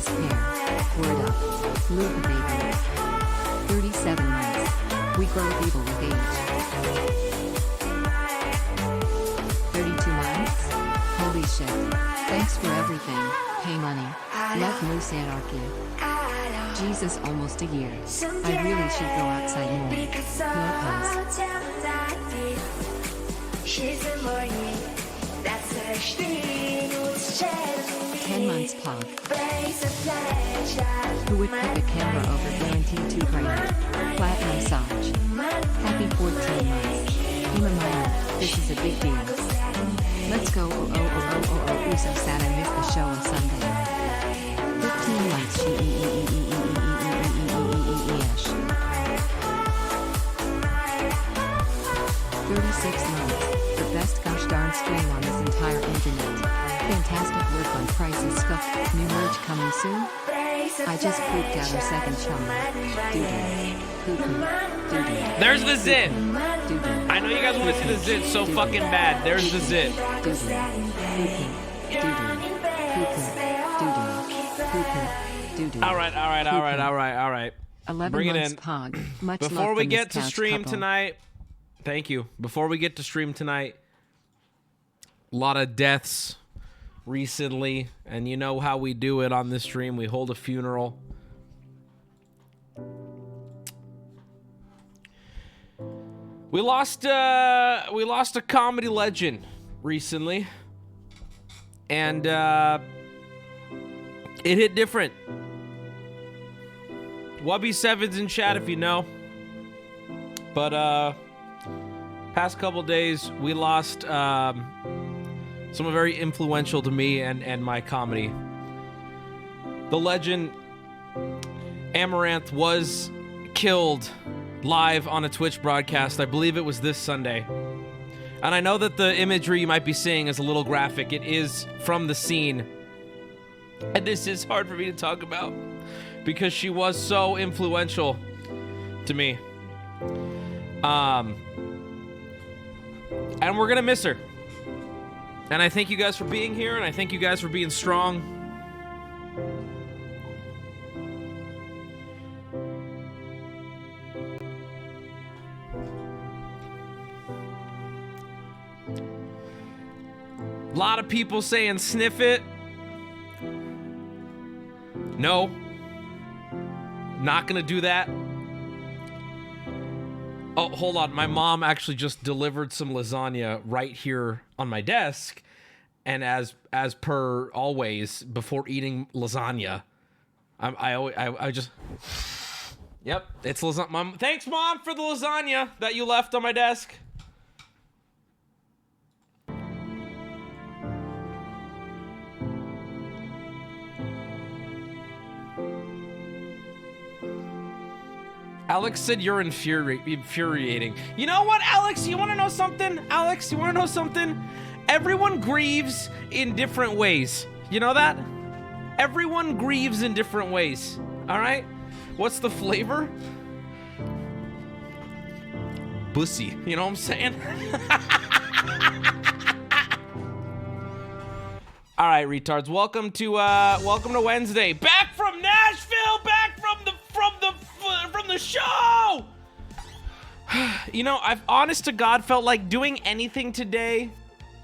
gorgeous pair. Word up. Luke baby. 37 months. We grow feeble with age. 32 months? Holy shit. Thanks for everything. Pay money. Love Moose Anarchy. Jesus, almost a year. I really should go outside more. Pause. She's a morning. That's her style. 10 months pog. Who would pick a camera over guaranteed 2 grand? Platinum massage. Happy 14 months. Imamaya, this is a big deal. Let's go. Oh, so sad I missed the show on Sunday. 15 months. She 36 months. The best gosh darn stream on this entire internet. Fantastic work on prices. Scuff. New merch coming soon. I just pooped out our second chum. Doo-doo. There's the zit. I know you guys want to see the zit so fucking bad. There's the zit. All right. 11 Bring it months in. pog. Much Before love we from get this to couch stream couple. tonight, thank you. Before we get to stream tonight, a lot of deaths recently, and you know how we do it on this stream. We hold a funeral. We lost a comedy legend recently, and it hit different. Wubby Seven's in chat if you know. But past couple days we lost someone very influential to me and my comedy. The legend Amaranth was killed live on a Twitch broadcast. I believe it was this Sunday. And I know that the imagery you might be seeing is a little graphic. It is from the scene. And this is hard for me to talk about because she was so influential to me. And we're gonna miss her. And I thank you guys for being here, and I thank you guys for being strong. A lot of people saying sniff it. No. Not gonna do that. Oh, hold on. My mom actually just delivered some lasagna right here on my desk. And as per always, before eating lasagna, I just... Yep, it's lasagna. Mom, thanks, Mom, for the lasagna that you left on my desk. Alex said you're infuriating. You know what, Alex? You want to know something? Alex, you want to know something? Everyone grieves in different ways. You know that? Everyone grieves in different ways. All right? What's the flavor? Bussy. You know what I'm saying? All right, retards. Welcome to Wednesday. Back from Nashville. Back from the show. You know, I've honest to God felt like doing anything today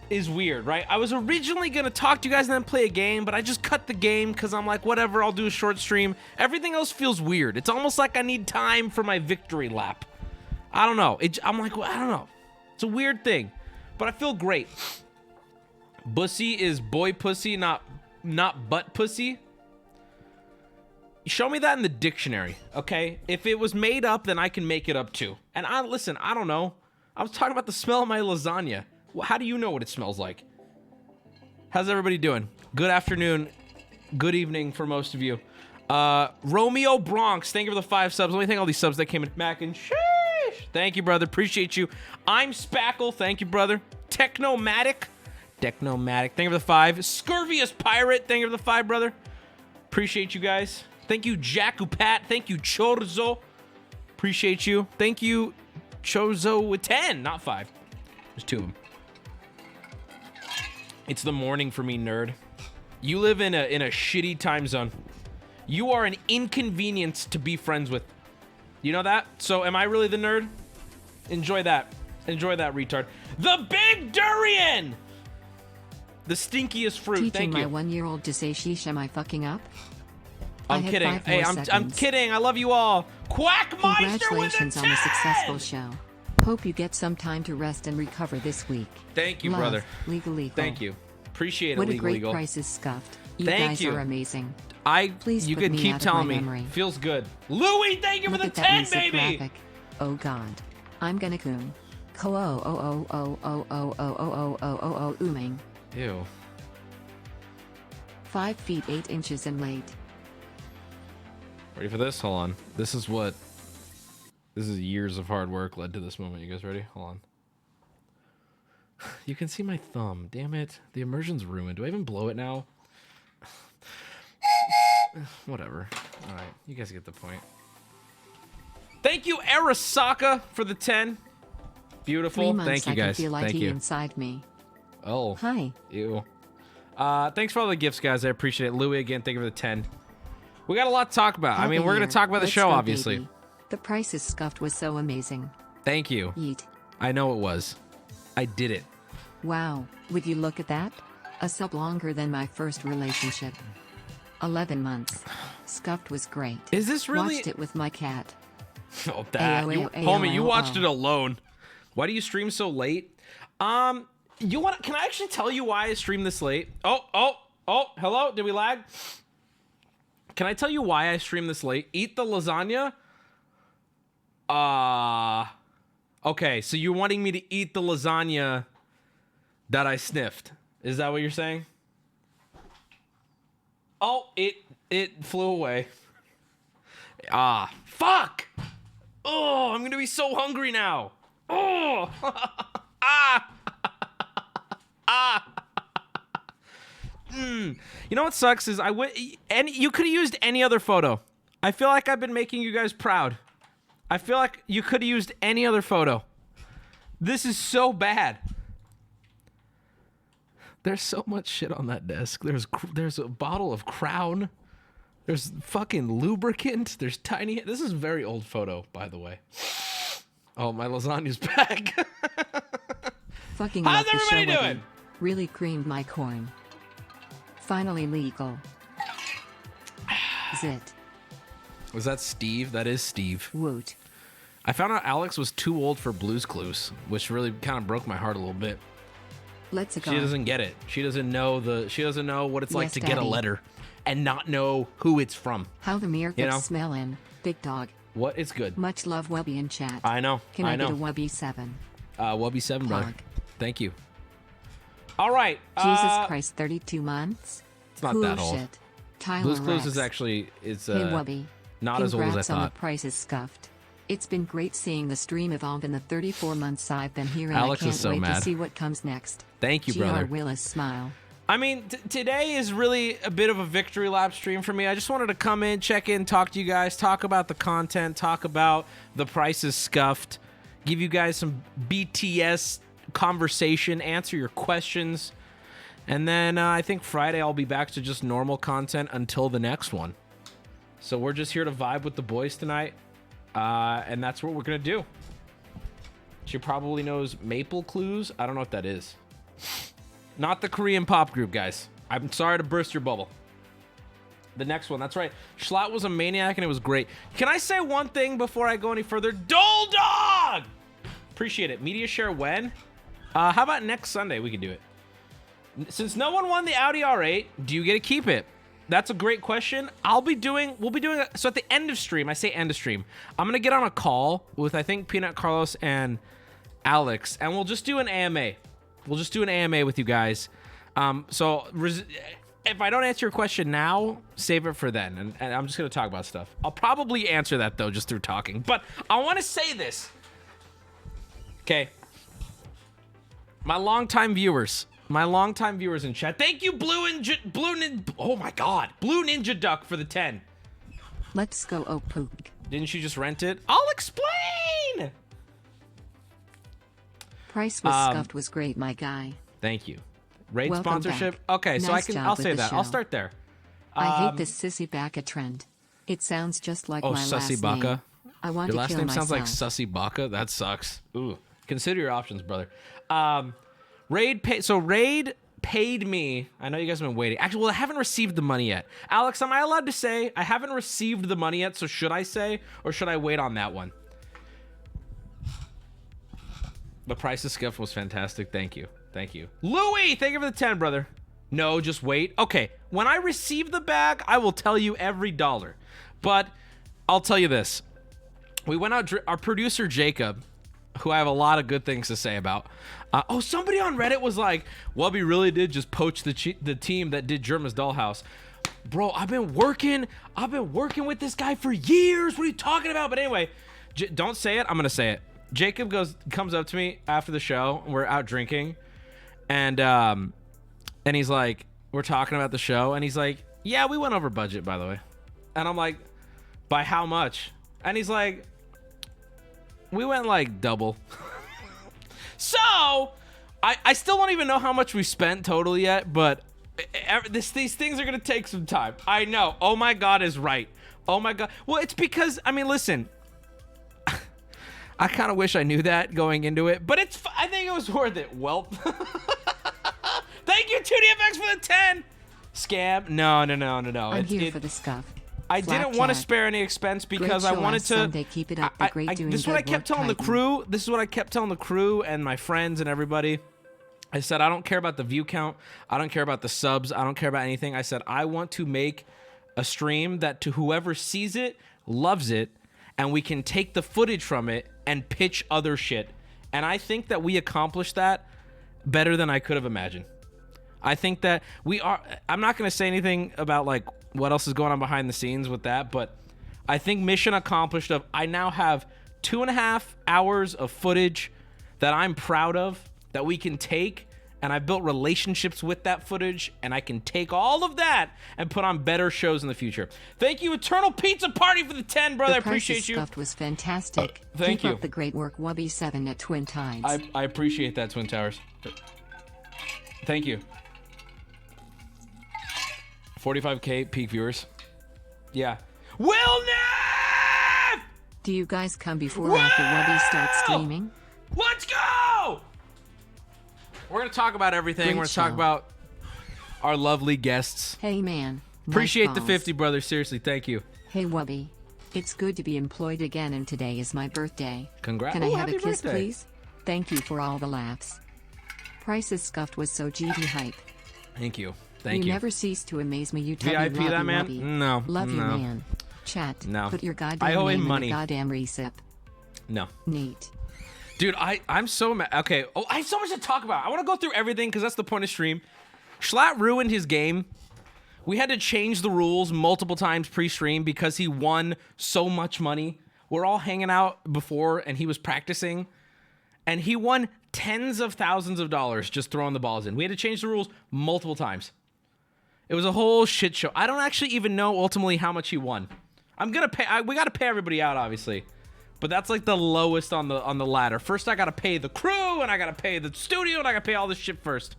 is weird, right? I was originally gonna talk to you guys and then play a game, but I just cut the game because I'm like, whatever, I'll do a short stream. Everything else feels weird. It's almost like I need time for my victory lap. I don't know. I'm like, well, I don't know. It's a weird thing, but I feel great. Bussy is boy pussy, not butt pussy. Show me that in the dictionary, okay? If it was made up, then I can make it up too. And listen, I don't know. I was talking about the smell of my lasagna. How do you know what it smells like? How's everybody doing? Good afternoon. Good evening for most of you. Romeo Bronx, thank you for the 5 subs. Let me thank all these subs that came in. Mac and sheesh. Thank you, brother. Appreciate you. I'm Spackle. Thank you, brother. Technomatic. Thank you for the 5. Scurvious Pirate. Thank you for the 5, brother. Appreciate you guys. Thank you, Jacupat. Thank you, Chorzo. Appreciate you. Thank you, Chozo with 10, not 5. There's 2 of them. It's the morning for me, nerd. You live in a shitty time zone. You are an inconvenience to be friends with. You know that? So am I really the nerd? Enjoy that. Enjoy that, retard. The big durian! The stinkiest fruit. Teaching Thank you. my 1-year-old to say sheesh, am I fucking up? I'm kidding. Hey, I'm kidding. I love you all. Quackmeister with a 10! Congratulations on the successful show. Hope you get some time to rest and recover this week. Thank you, Love, brother. Legal. Thank you. Appreciate it, What a Legal great Eagle. price is Scuffed. You Thank guys you. are amazing. Please you put can me keep out of telling my me. memory. Feels good. Louie, thank you Look for at the that 10, music baby. graphic. Oh God. I'm gonna coom. Ooming. Ew. 5 feet 8 inches in late. Ready for this? Hold on. This is years of hard work led to this moment. You guys ready? Hold on. You can see my thumb. Damn it. The immersion's ruined. Do I even blow it now? Whatever. All right. You guys get the point. Thank you, Arasaka, for the 10. Beautiful. 3 months Thank you, guys. I can feel Thank IT you. inside me. Oh. Hi. Ew. Thanks for all the gifts, guys. I appreciate it. Louie, again, thank you for the 10. We got a lot to talk about. Happy we're going year. to talk about the Let's show, go, obviously. baby. The price is Scuffed was so amazing. Thank you. Yeet. I know it was. I did it. Wow, would you look at that? A sub longer than my first relationship. 11 months. Scuffed was great. Is this really... Watched it with my cat. Oh, that. Homie, you watched it alone. Why do you stream so late? You want? Can I actually tell you why I stream this late? Oh, hello? Did we lag? Can I tell you why I stream this late? Eat the lasagna? Okay, so you're wanting me to eat the lasagna that I sniffed. Is that what you're saying? Oh, it flew away. Fuck! Oh, I'm gonna be so hungry now. Oh! You know what sucks is you could have used any other photo. I feel like I've been making you guys proud. I feel like you could have used any other photo. This is so bad. There's so much shit on that desk. There's a bottle of Crown. There's fucking lubricant. There's tiny... This is a very old photo, by the way. Oh, my lasagna's back. Fucking How's love the show, everybody doing? Wubby. Really creamed my corn. Finally legal. Zit. Was that Steve? That is Steve. Woot. I found out Alex was too old for Blue's Clues, which really kind of broke my heart a little bit. Let's go. She doesn't get it. She doesn't know what it's like Yes, to get a Daddy. letter and not know who it's from. How the mirror You gets know? smelling. Big dog. What? It's good. Much love, Wubby in chat. I know. Can I know. get a Wubby 7? Wubby 7, brother. Pog. Thank you. All right. Jesus Christ, 32 months? It's not Cool that old. shit. Tyler Blue's Clues Rex. is actually Hey, Wubby. not as old as I Congrats on the thought. price is Scuffed. It's been great seeing the stream evolve in the 34 months I've been here, and Alex I can't is so wait mad. to see what comes next. Thank you, GR brother. Willis smile. I mean, today is really a bit of a victory lap stream for me. I just wanted to come in, check in, talk to you guys, talk about the content, talk about the prices Scuffed, give you guys some BTS conversation, answer your questions, and then I think Friday I'll be back to just normal content until the next one. So we're just here to vibe with the boys tonight, and that's what we're going to do. She probably knows Maple Clues. I don't know what that is. Not the Korean pop group, guys. I'm sorry to burst your bubble. The next one, that's right. Schlatt was a maniac and it was great. Can I say one thing before I go any further? Dole Dog! Appreciate it. Media share when? How about next Sunday we can do it? Since no one won the Audi R8, do you get to keep it? That's a great question. We'll be doing so at the end of stream, I say end of stream, I'm going to get on a call with, I think, Peanut, Carlos, and Alex, and we'll just do an AMA. We'll just do an AMA with you guys. So if I don't answer your question now, save it for then. And I'm just going to talk about stuff. I'll probably answer that, though, just through talking. But I want to say this. Okay. My longtime viewers in chat. Thank you, Blue Ninja. Oh, my God. Blue Ninja Duck for the 10. Let's go, oh pook. Didn't you just rent it? I'll explain. Price was Scuffed was great, my guy. Thank you. Raid Welcome sponsorship. back. Okay, so Nice I'll job say with the that. I'll show. start there. I hate this Sissy Baka trend. It sounds just like my last Sussy Baka. name. I want Your to last kill name myself. sounds like Sussy Baka. That sucks. Ooh. Consider your options, brother. Raid paid me. I know you guys have been waiting. Actually, well, I haven't received the money yet. Alex, am I allowed to say I haven't received the money yet? So should I say, or should I wait on that one? The price of Scuff was fantastic. Thank you. Thank you. Louis, thank you for the 10, brother. No, just wait. Okay, when I receive the bag, I will tell you every dollar. But I'll tell you this. We went out, our producer Jacob, who I have a lot of good things to say about. Somebody on Reddit was like, Wubby really did just poach the team that did Germa's Dollhouse. Bro, I've been working with this guy for years. What are you talking about? But anyway, don't say it. I'm going to say it. Jacob comes up to me after the show. We're out drinking. And he's like, we're talking about the show. And he's like, yeah, we went over budget, by the way. And I'm like, by how much? And he's like, we went like double. So I still don't even know how much we spent total yet, but these things are going to take some time. I know. Oh my God is right. Oh my God. Well, it's because, I mean, listen, I kind of wish I knew that going into it, but I think it was worth it. Well, thank you, 2DFX, for the 10. Scam. No. I'm here for the Scuff. I didn't want to spare any expense because I wanted to. Sunday. Keep it up. This is what I kept telling the crew. This is what I kept telling the crew and my friends and everybody. I said, I don't care about the view count. I don't care about the subs. I don't care about anything. I said, I want to make a stream that to whoever sees it, loves it, and we can take the footage from it and pitch other shit. And I think that we accomplished that better than I could have imagined. I think that we are. I'm not going to say anything about like what else is going on behind the scenes with that, but I think mission accomplished. I now have 2.5 hours of footage that I'm proud of that we can take, and I built relationships with that footage, and I can take all of that and put on better shows in the future. Thank you, Eternal Pizza Party, for the 10, brother. I appreciate you. The Scuffed was fantastic. Thank you. Keep up the great work, Wubby 7 at Twin Tides. I appreciate that, Twin Towers. Thank you. 45K peak viewers. Yeah. Will Neff! Do you guys come before or after Wubby starts streaming? Let's go! We're going to talk about everything. We're going to talk about our lovely guests. Hey, man. Appreciate the 50, brother. Seriously, thank you. Hey, Wubby. It's good to be employed again, and today is my birthday. Congrats. Can I have a happy kiss, birthday. please? Thank you for all the laughs. Prices Scuffed was so GD hype. Thank you. Thank you. You never cease to amaze me. You VIP that, man? Wubby. No. Love you, No. man. Chat. No. Put your goddamn I owe him name money. in the goddamn recip. No. Neat. Dude, I'm so mad. Okay. Oh, I have so much to talk about. I want to go through everything because that's the point of stream. Schlatt ruined his game. We had to change the rules multiple times pre-stream because he won so much money. We're all hanging out before and he was practicing. And he won tens of thousands of dollars just throwing the balls in. We had to change the rules multiple times. It was a whole shit show. I don't actually even know ultimately how much he won. I'm gonna pay. We gotta pay everybody out, obviously, but that's like the lowest on the ladder. First, I gotta pay the crew, and I gotta pay the studio, and I gotta pay all this shit first.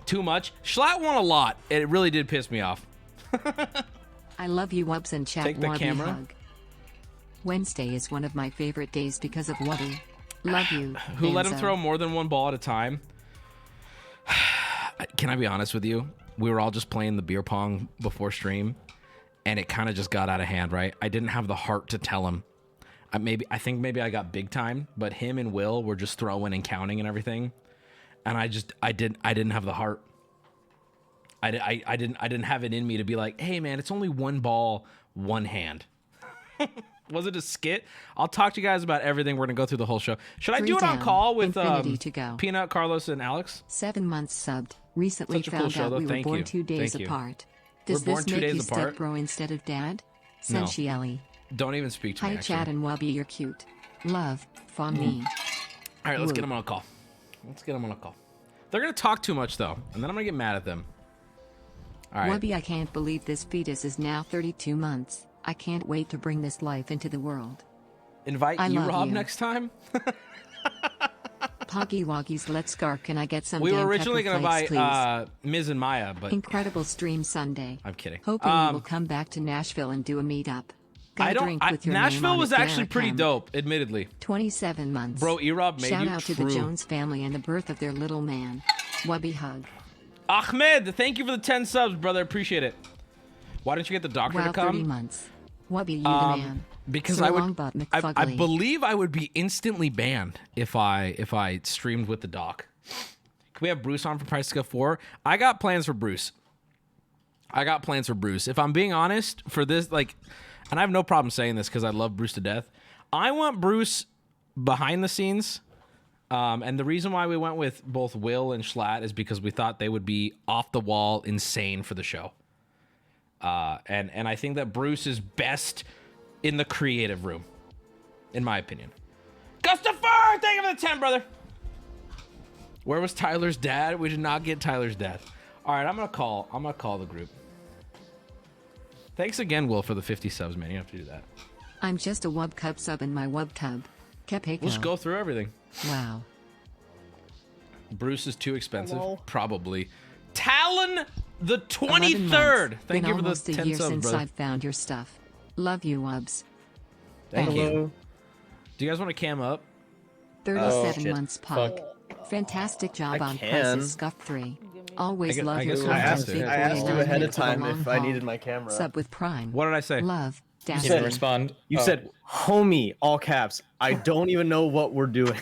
Too much. Schlatt won a lot. It really did piss me off. I love you, Wubs, and chat. Take the Wubby camera. hug. Wednesday is one of my favorite days because of Wubby. Love you. Who let him Benzo. throw more than one ball at a time? Can I be honest with you? We were all just playing the beer pong before stream, and it kind of just got out of hand, right? I didn't have the heart to tell him. I think maybe I got big time, but him and Will were just throwing and counting and everything, and I didn't have the heart. I didn't have it in me to be like, hey man, it's only one ball, one hand. Was it a skit? I'll talk to you guys about everything. We're gonna go through the whole show. Should I Three do it on down, call with infinity to go. Peanut, Carlos, and Alex? 7 months subbed. Recently Such a cool found show, out though. we were Thank born you. 2 days Thank you. apart. We're Does born this 2 make days you apart? stepbro instead of dad? No. Sensually. Don't even speak to me. Hi, Actually. Chad and Wubby, you're cute. Love from me. All right, let's Woo. get them on a call. They're gonna talk too much though, and then I'm gonna get mad at them. All right. Wubby, I can't believe this fetus is now 32 months. I can't wait to bring this life into the world. Invite I you, love Rob, you. next time. Poggy Woggies, let's go. Can I get some We were damn originally pepper going to flakes, buy please? Miz and Maya, but Incredible stream Sunday. I'm kidding. Hoping you will come back to Nashville and do a meetup. Got I a don't. drink with your Nashville name on was it, actually Derek pretty M. dope, admittedly. 27 months. Bro, E-Rob made Shout you out to true. the Jones family and the birth of their little man. Wubby hug. Ahmed, thank you for the 10 subs, brother. Appreciate it. Why didn't you get the doctor Wow, to come? 30 months. Wubby, you the man. Because So I would, long, Butt I McFugly. believe I would be instantly banned if I streamed with the doc. Can we have Bruce on for Price Scuff 4? I got plans for Bruce. If I'm being honest, for this, like, and I have no problem saying this because I love Bruce to death. I want Bruce behind the scenes. And the reason why we went with both Will and Schlatt is because we thought they would be off the wall insane for the show. And I think that Bruce is best in the creative room, in my opinion. Gustafer, thank you for the 10, brother. Where was Tyler's dad? We did not get Tyler's dad. All right, I'm gonna call the group. Thanks again, Will, for the 50 subs, man. You have to do that. I'm just a Wub Cub sub in my Wub Tub. Kepeko. We'll just go through everything. Wow. Bruce is too expensive, Hello. Probably. Talon the 11 23rd. months. Thank Been you for the almost 10 a year subs, since brother. I've found your stuff. Love you, Wubs. Thank you. Hello. Do you guys want to cam up? 37 shit. months, Pog. Fantastic job I on can. Prices Scuff 3. Always I love guess your I content, asked you. big I asked boy you love ahead you of for the time long if I haul. needed my camera. Sub with Prime. What did I say? Love. You Dash. said, respond. You said, homie, all caps. I don't even know what we're doing.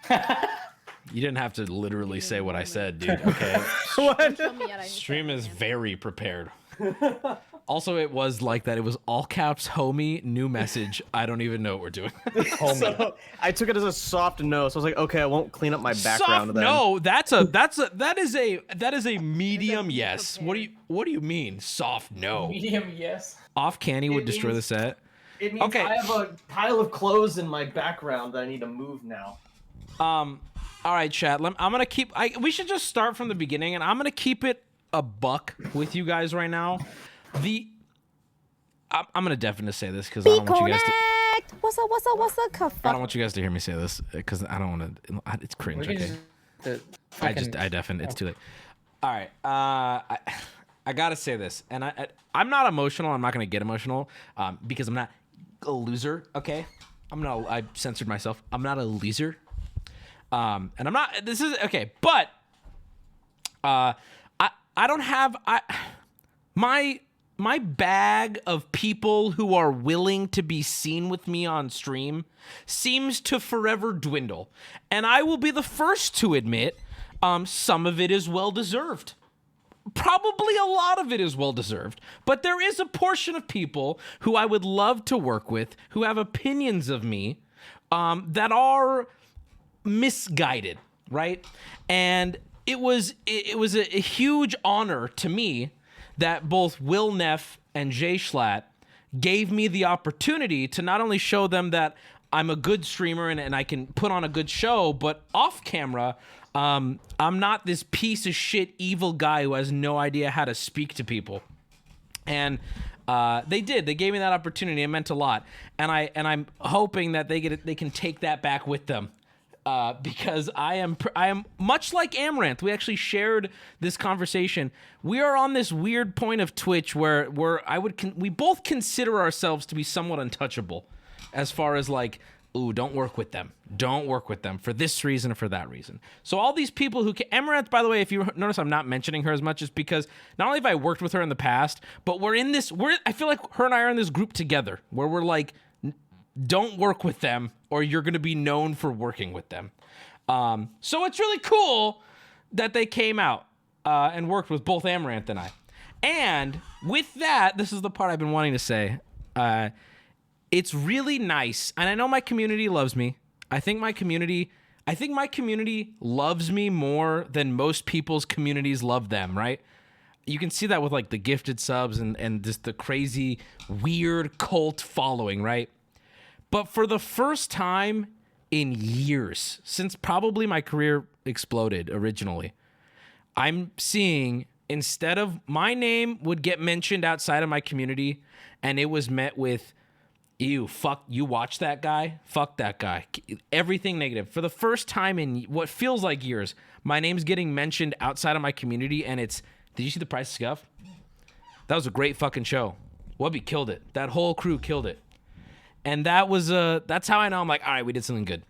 You didn't have to literally say what I said, dude. Okay. What? Stream is very prepared. Also, it was like that. It was all caps, homie, new message. I don't even know what we're doing. So, I took it as a soft no. So I was like, okay, I won't clean up my background. Soft then. no, that is a medium yes. What do you mean soft no? Medium, yes. Off canny would destroy the set. It means Okay. I have a pile of clothes in my background that I need to move now. All right, chat. I'm gonna keep. We should just start from the beginning, and I'm gonna keep it a buck with you guys right now. I'm gonna definitely say this because I don't want you guys to. What's up, cuff? I don't want you guys to hear me say this because I don't want to. It's cringe. Okay. I definitely. It's too late. All right. I gotta say this, and I'm not emotional. I'm not gonna get emotional because I'm not a loser. Okay. I censored myself. I'm not a loser. And I'm not. This is okay, but I don't have my bag of people who are willing to be seen with me on stream seems to forever dwindle, and I will be the first to admit some of it is well deserved. Probably a lot of it is well deserved, but there is a portion of people who I would love to work with who have opinions of me that are misguided, right? And it was a huge honor to me that both Will Neff and Jay Schlatt gave me the opportunity to not only show them that I'm a good streamer and I can put on a good show, but off camera, I'm not this piece of shit evil guy who has no idea how to speak to people. And they did. They gave me that opportunity. It meant a lot. And I'm hoping that they can take that back with them. Because I am much like Amaranth. We actually shared this conversation. We are on this weird point of Twitch where we both consider ourselves to be somewhat untouchable, as far as like, ooh, don't work with them for this reason or for that reason. So all these people who Amaranth, by the way, if you notice, I'm not mentioning her as much, is because not only have I worked with her in the past, but I feel like her and I are in this group together where we're like, don't work with them or you're going to be known for working with them. So it's really cool that they came out and worked with both Amaranth and I. And with that, this is the part I've been wanting to say. It's really nice. And I know my community loves me. I think my community loves me more than most people's communities love them, right? You can see that with like the gifted subs and just the crazy, weird cult following, right? But for the first time in years, since probably my career exploded originally, I'm seeing, instead of my name would get mentioned outside of my community and it was met with Ew, fuck, you watch that guy? Fuck that guy. Everything negative. For the first time in what feels like years, my name's getting mentioned outside of my community, and it's, did you see the price of Scuff? That was a great fucking show. Wubby killed it. That whole crew killed it. And that was, that's how I know I'm like, all right, we did something good.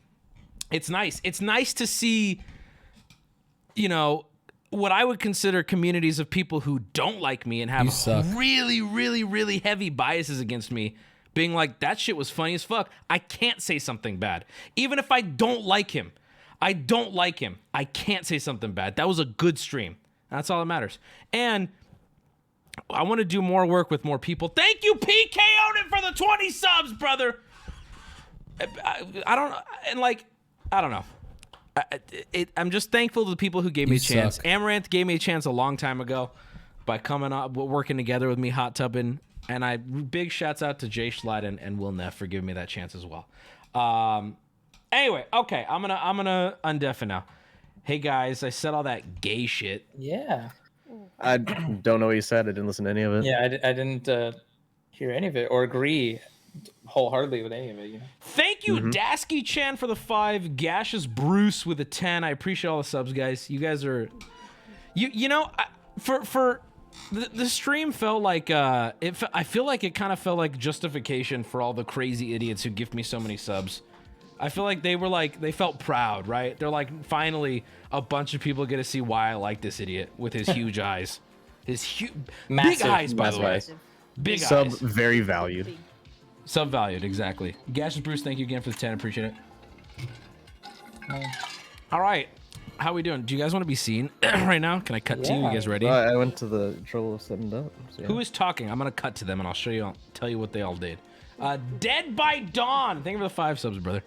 It's nice. It's nice to see, you know, what I would consider communities of people who don't like me and have really, really, really heavy biases against me being like, that shit was funny as fuck. I can't say something bad. Even if I don't like him, I can't say something bad. That was a good stream. That's all that matters. And I want to do more work with more people. Thank you, PK Oden, for the 20 subs, brother. I don't know. I'm just thankful to the people who gave me a chance. Amaranth gave me a chance a long time ago by coming up, working together with me, hot tubbing. And big shouts out to Jay Schlatt and Will Neff for giving me that chance as well. Anyway, okay, I'm gonna undeafen now. Hey guys, I said all that gay shit. Yeah. I don't know what you said. I didn't listen to any of it. Yeah, I didn't hear any of it or agree wholeheartedly with any of it. You know? Thank you, Dasky Chan, for the 5. Gaseous Bruce with a 10. I appreciate all the subs, guys. You guys are, you know, for the stream felt like I feel like it kind of felt like justification for all the crazy idiots who gift me so many subs. I feel like they felt proud, right? They're like, finally, a bunch of people get to see why I like this idiot with his huge eyes, his big eyes, by the way, big Sub eyes. very valued. Sub valued, exactly. Gaseous Bruce, thank you again for the 10. Appreciate it. All right. How we doing? Do you guys want to be seen right now? Can I cut to you? You guys ready? I went to the trouble of setting it up. So yeah. Who is talking? I'm gonna cut to them and I'll show you. I'll tell you what they all did. Dead by Dawn. Thank you for the 5 subs, brother.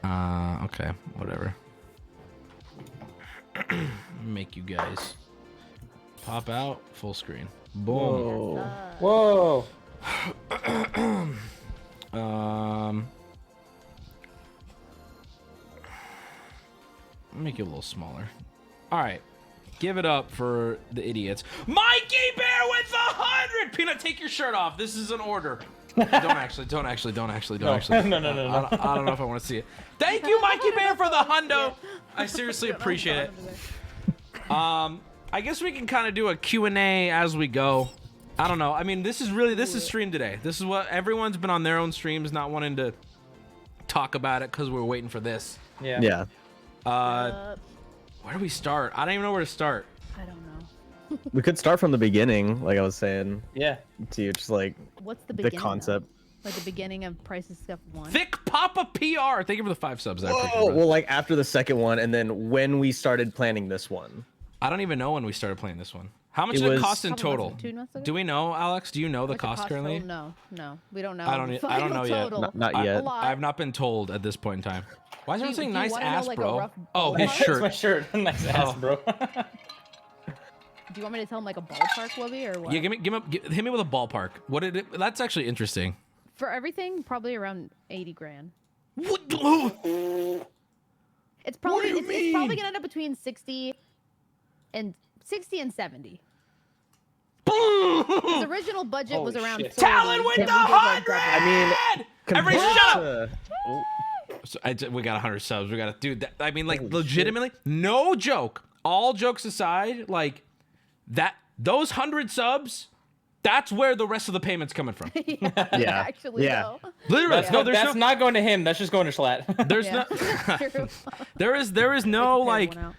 Okay, whatever. Make you guys pop out full screen. Boom. Whoa. Make it a little smaller. All right. Give it up for the idiots. Mikey Bear with the 100! Peanut, take your shirt off. This is an order. Don't actually. No. No. No. I don't know if I want to see it. Thank you, Mikey Bear, for the hundo. I seriously appreciate it. I guess we can kind of do a Q&A as we go. I don't know. I mean, this is stream today. This is what everyone's been on their own streams, not wanting to talk about it because we're waiting for this. Yeah. Where do we start? I don't even know where to start. I don't know. We could start from the beginning, like I was saying. Yeah. To you, just like What's the beginning? concept. Like the beginning of Price of Scuff 1. Thick Papa PR. Thank you for the 5 subs. I appreciate it. Well, like after the second one, and then when we started planning this one. I don't even know when we started playing this one. How much did it cost in Probably total? 2 months ago? Do we know, Alex? Do you know the What's it cost currently? total? No, we don't know. I don't know yet. Total. Not yet. A lot. I've not been told at this point in time. Why is everyone saying do you nice wanna know, ass, like, a bro? rough Oh, his ballpark? shirt. That's my shirt. Nice ass, bro. Do you want me to tell him like a ballpark, Wubby, or what? Yeah, hit me with a ballpark. What did it? That's actually interesting. For everything, probably around 80 grand. What? It's probably do you it's probably mean? gonna end up between 60 and 70. His original budget was Holy around shit. 40. Talon with and the we did, like, 100! I mean, Everybody compared shut up! to- So we got 100 subs. We got to do that. I mean, like, legitimately, no joke. All jokes aside, like those 100 subs, that's where the rest of the payment's coming from. Yeah. Actually, Yeah. though. Literally, Yeah. no, there's That's no, not going to him. That's just going to Schlatt. there's Yeah, no, that's true. there is no Pay like one out.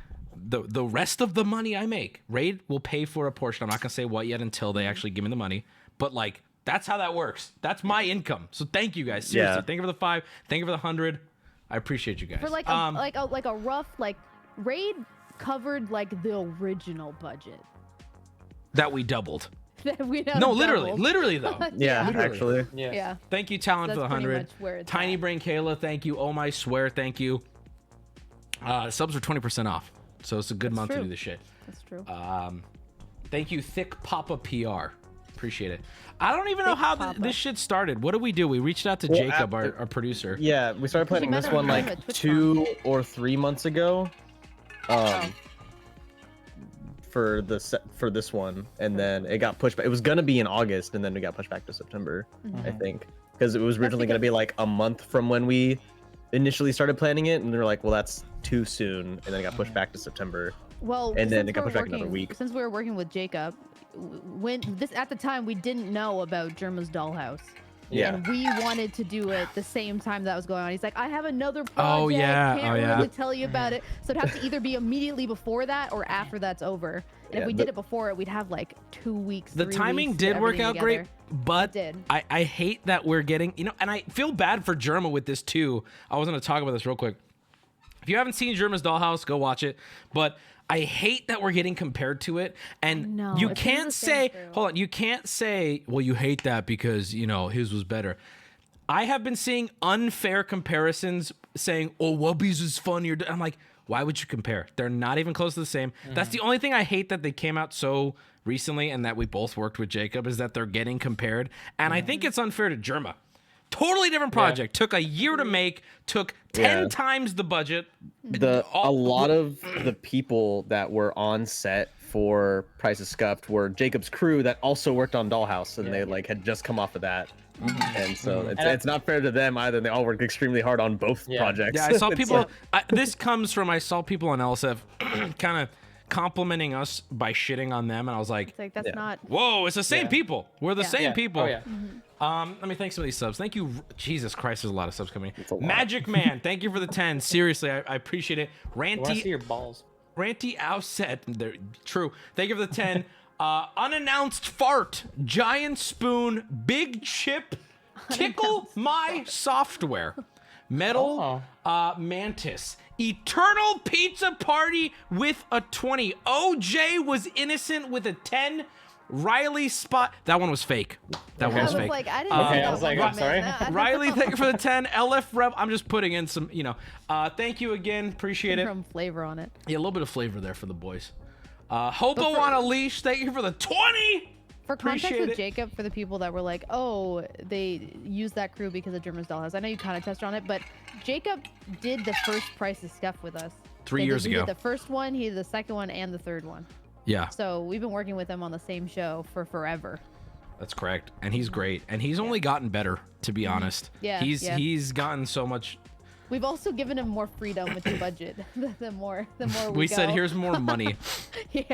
the rest of the money I make. Raid will pay for a portion. I'm not gonna say what yet until they actually give me the money. But like, that's how that works. That's my income. So thank you guys. Seriously, Yeah. thank you for the 5. Thank you for the 100. I appreciate you guys. For like a rough Raid covered like the original budget. that we doubled. That we No, literally though. Yeah, Literally. actually. Yeah. Yeah. Thank you, Talon, for the That's pretty 100. much where it's Tiny at. Brain Kayla, thank you. Oh my swear, thank you. Subs are 20% off, so it's a good month to true. do this shit. That's true. Thank you, Thick Papa PR. Appreciate it. I don't even know how this shit started. What did we do? We reached out to Well, Jacob, after- our producer. Yeah, we started planning met this him one during like the Twitch 2 or 3 months ago. Oh. For this one, and then it got pushed back. It was gonna be in August, and then it got pushed back to September, I think, because it was originally going to be like a month from when we initially started planning it, and they were like, well, that's too soon, and then it got pushed back to September. Well, And then since it got we're pushed back another week. Since we were working with Jacob, at the time we didn't know about Germa's Dollhouse. Yeah. And we wanted to do it the same time that was going on. He's like, I have another project. Oh, yeah. Can't really tell you about it. So it'd have to either be immediately before that or after that's over. And if we did it before it, we'd have like 2 weeks. The 3 timing weeks to did get work everything out great, together. but It did. I hate that we're getting, and I feel bad for Germa with this too. I was going to talk about this real quick. If you haven't seen Germa's Dollhouse, go watch it. But I hate that we're getting compared to it. And know, you it's can't the same say, crew. hold on, you can't say, well, you hate that because, his was better. I have been seeing unfair comparisons saying, oh, Wubby's is funnier. I'm like, why would you compare? They're not even close to the same. That's the only thing I hate that they came out so recently and that we both worked with Jacob is that they're getting compared. And I think it's unfair to Germa. Totally different project. Took a year to make, took 10 times the budget. A lot of the people that were on set for Price is Scuffed were Jacob's crew that also worked on Dollhouse, and they like had just come off of that. And so it's not fair to them either. They all worked extremely hard on both projects. Yeah, I saw people. This comes from I saw people on LSF kind of complimenting us by shitting on them, and I was like, It's like, that's not. "Whoa, it's the same people. We're the same people." Oh, yeah. Let me thank some of these subs. Thank you. Jesus Christ, there's a lot of subs coming in. Magic Man, thank you for the 10. Seriously, I appreciate it. I want to see Ranty your balls. Outset. True. Thank you for the 10. Unannounced fart. Giant spoon. Big chip. Tickle my software. Metal Mantis. Eternal Pizza Party with a 20. OJ was innocent with a 10. Riley Spot. That one was fake. That one was I was fake. like, I didn't Okay, know I was that like, one I'm sorry. meant that. Riley, thank you for the 10. LF Rev. I'm just putting in some, thank you again. Appreciate it. From flavor on it. Yeah, a little bit of flavor there for the boys. Hopo on a leash. Thank you for the 20. For context Appreciate with it. Jacob, for the people that were like, oh, they used that crew because of Germa's Dollhouse. I know you kind of touched on it, but Jacob did the first Price is Scuff with us. 3 years He ago. did the first one, he did the second one, and the third one. Yeah, So we've been working with him on the same show for forever. that's correct. And he's great. And he's only gotten better, to be honest. Yeah, He's gotten so much. We've also given him more freedom with the budget. the more We said, go. here's more money. Yeah.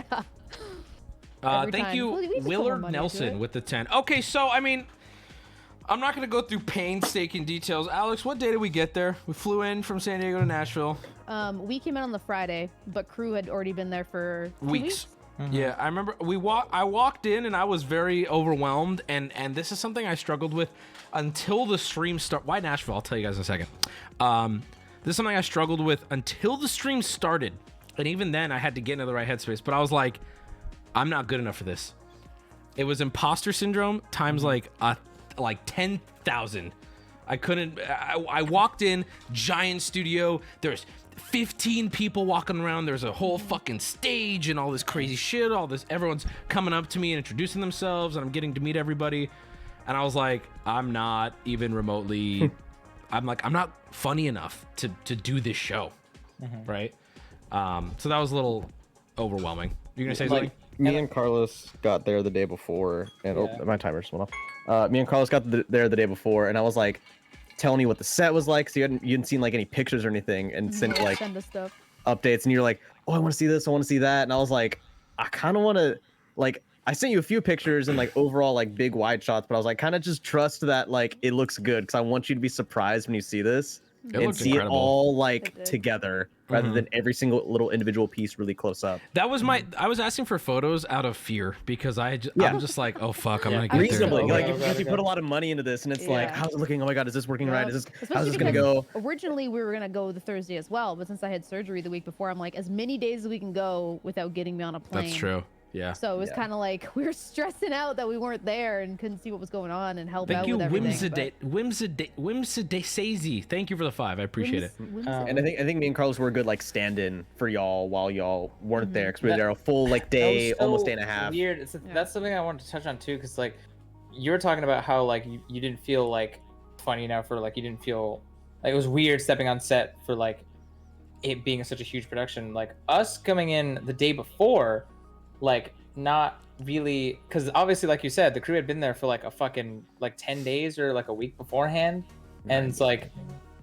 Every Thank time. you, Well, we just put more Willard money into Nelson, it. with the 10. Okay, so, I mean, I'm not going to go through painstaking details. Alex, what day did we get there? We flew in from San Diego to Nashville. We came in on the Friday, but crew had already been there for 2 weeks. Yeah, I remember I walked in and I was very overwhelmed, and this is something I struggled with until the stream start. Why Nashville? I'll tell you guys in a second. This is something I struggled with until the stream started, and even then I had to get into the right headspace. But I was like, I'm not good enough for this. It was imposter syndrome times like 10,000. I couldn't. I walked in, giant studio. There's 15 people walking around. There's a whole fucking stage and all this crazy shit. Everyone's coming up to me and introducing themselves, and I'm getting to meet everybody. And I was like, I'm not even remotely. I'm not funny enough to do this show, right? So that was a little overwhelming. You're gonna say something? Me and Carlos got there the day before, and my timer just went off. Me and Carlos got there the day before, and I was like telling you what the set was like, so you hadn't seen like any pictures or anything, and sent like Send us stuff. updates, and you're like, oh, I want to see this, I want to see that, and I was like, I kind of want to like. I sent you a few pictures and like overall like big wide shots, but I was like, kind of just trust that like it looks good, because I want you to be surprised when you see this and looks see incredible. it all like It did. together, rather than every single little individual piece really close up. That was I was asking for photos out of fear because I'm just like, oh fuck, I'm gonna get Reasonably, there. like Okay, if you okay. put a lot of money into this, and it's like, Yeah. how's it looking? Oh my god, is this working right? Is this how's Especially this gonna because go? Originally, we were gonna go the Thursday as well, but since I had surgery the week before, I'm like, as many days as we can go without getting me on a plane. That's true. Yeah. So it was Yeah. kind of like we were stressing out that we weren't there and couldn't see what was going on and help Thank out you, with everything. Whimsidaisy. Thank you for the 5. I appreciate it. And I think me and Carlos were a good like stand-in for y'all while y'all weren't there, because we were there a full like That day, was so almost day and a half. Weird. That's something I wanted to touch on too, because like you were talking about how like you didn't feel like funny enough, or like you didn't feel like it was weird stepping on set for like it being such a huge production. Like us coming in the day before, like not really, because obviously, like you said, the crew had been there for like a fucking like 10 days or like a week beforehand, and it's like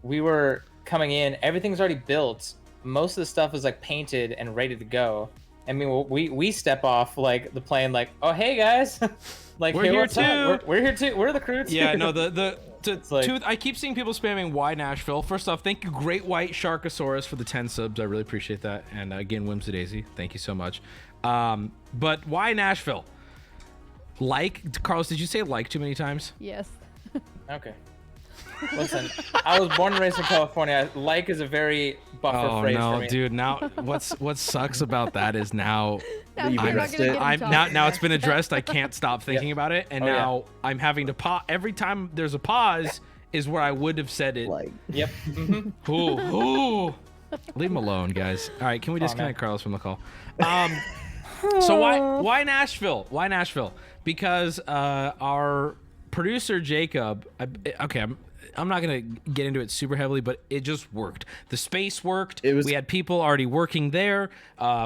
we were coming in, everything's already built, most of the stuff is like painted and ready to go. I mean, we step off like the plane, like, oh hey guys, like We're hey, here what's up? too. We're here too. We're the crew too. Yeah, no, like- I keep seeing people spamming why Nashville. First off, thank you, Great White Sharkosaurus, for the 10 subs. I really appreciate that. And again, Whimsy Daisy, thank you so much. But why Nashville? Like, Carlos, did you say like too many times? Yes. Okay. Listen, I was born and raised in California. Like is a very buffer phrase for me. Dude. Now, what sucks about that is now Now You've we're not addressed gonna it. get him I'm talking. now it's been addressed. I can't stop thinking about it, and Oh, yeah. now I'm having to pause. Every time there's a pause is where I would have said it. Like, Yep. Ooh. Leave him alone, guys. All right, can we disconnect man. Carlos from the call? So why Nashville? Why Nashville? Because our producer Jacob. I'm not gonna get into it super heavily, but it just worked. The space worked. We had people already working there.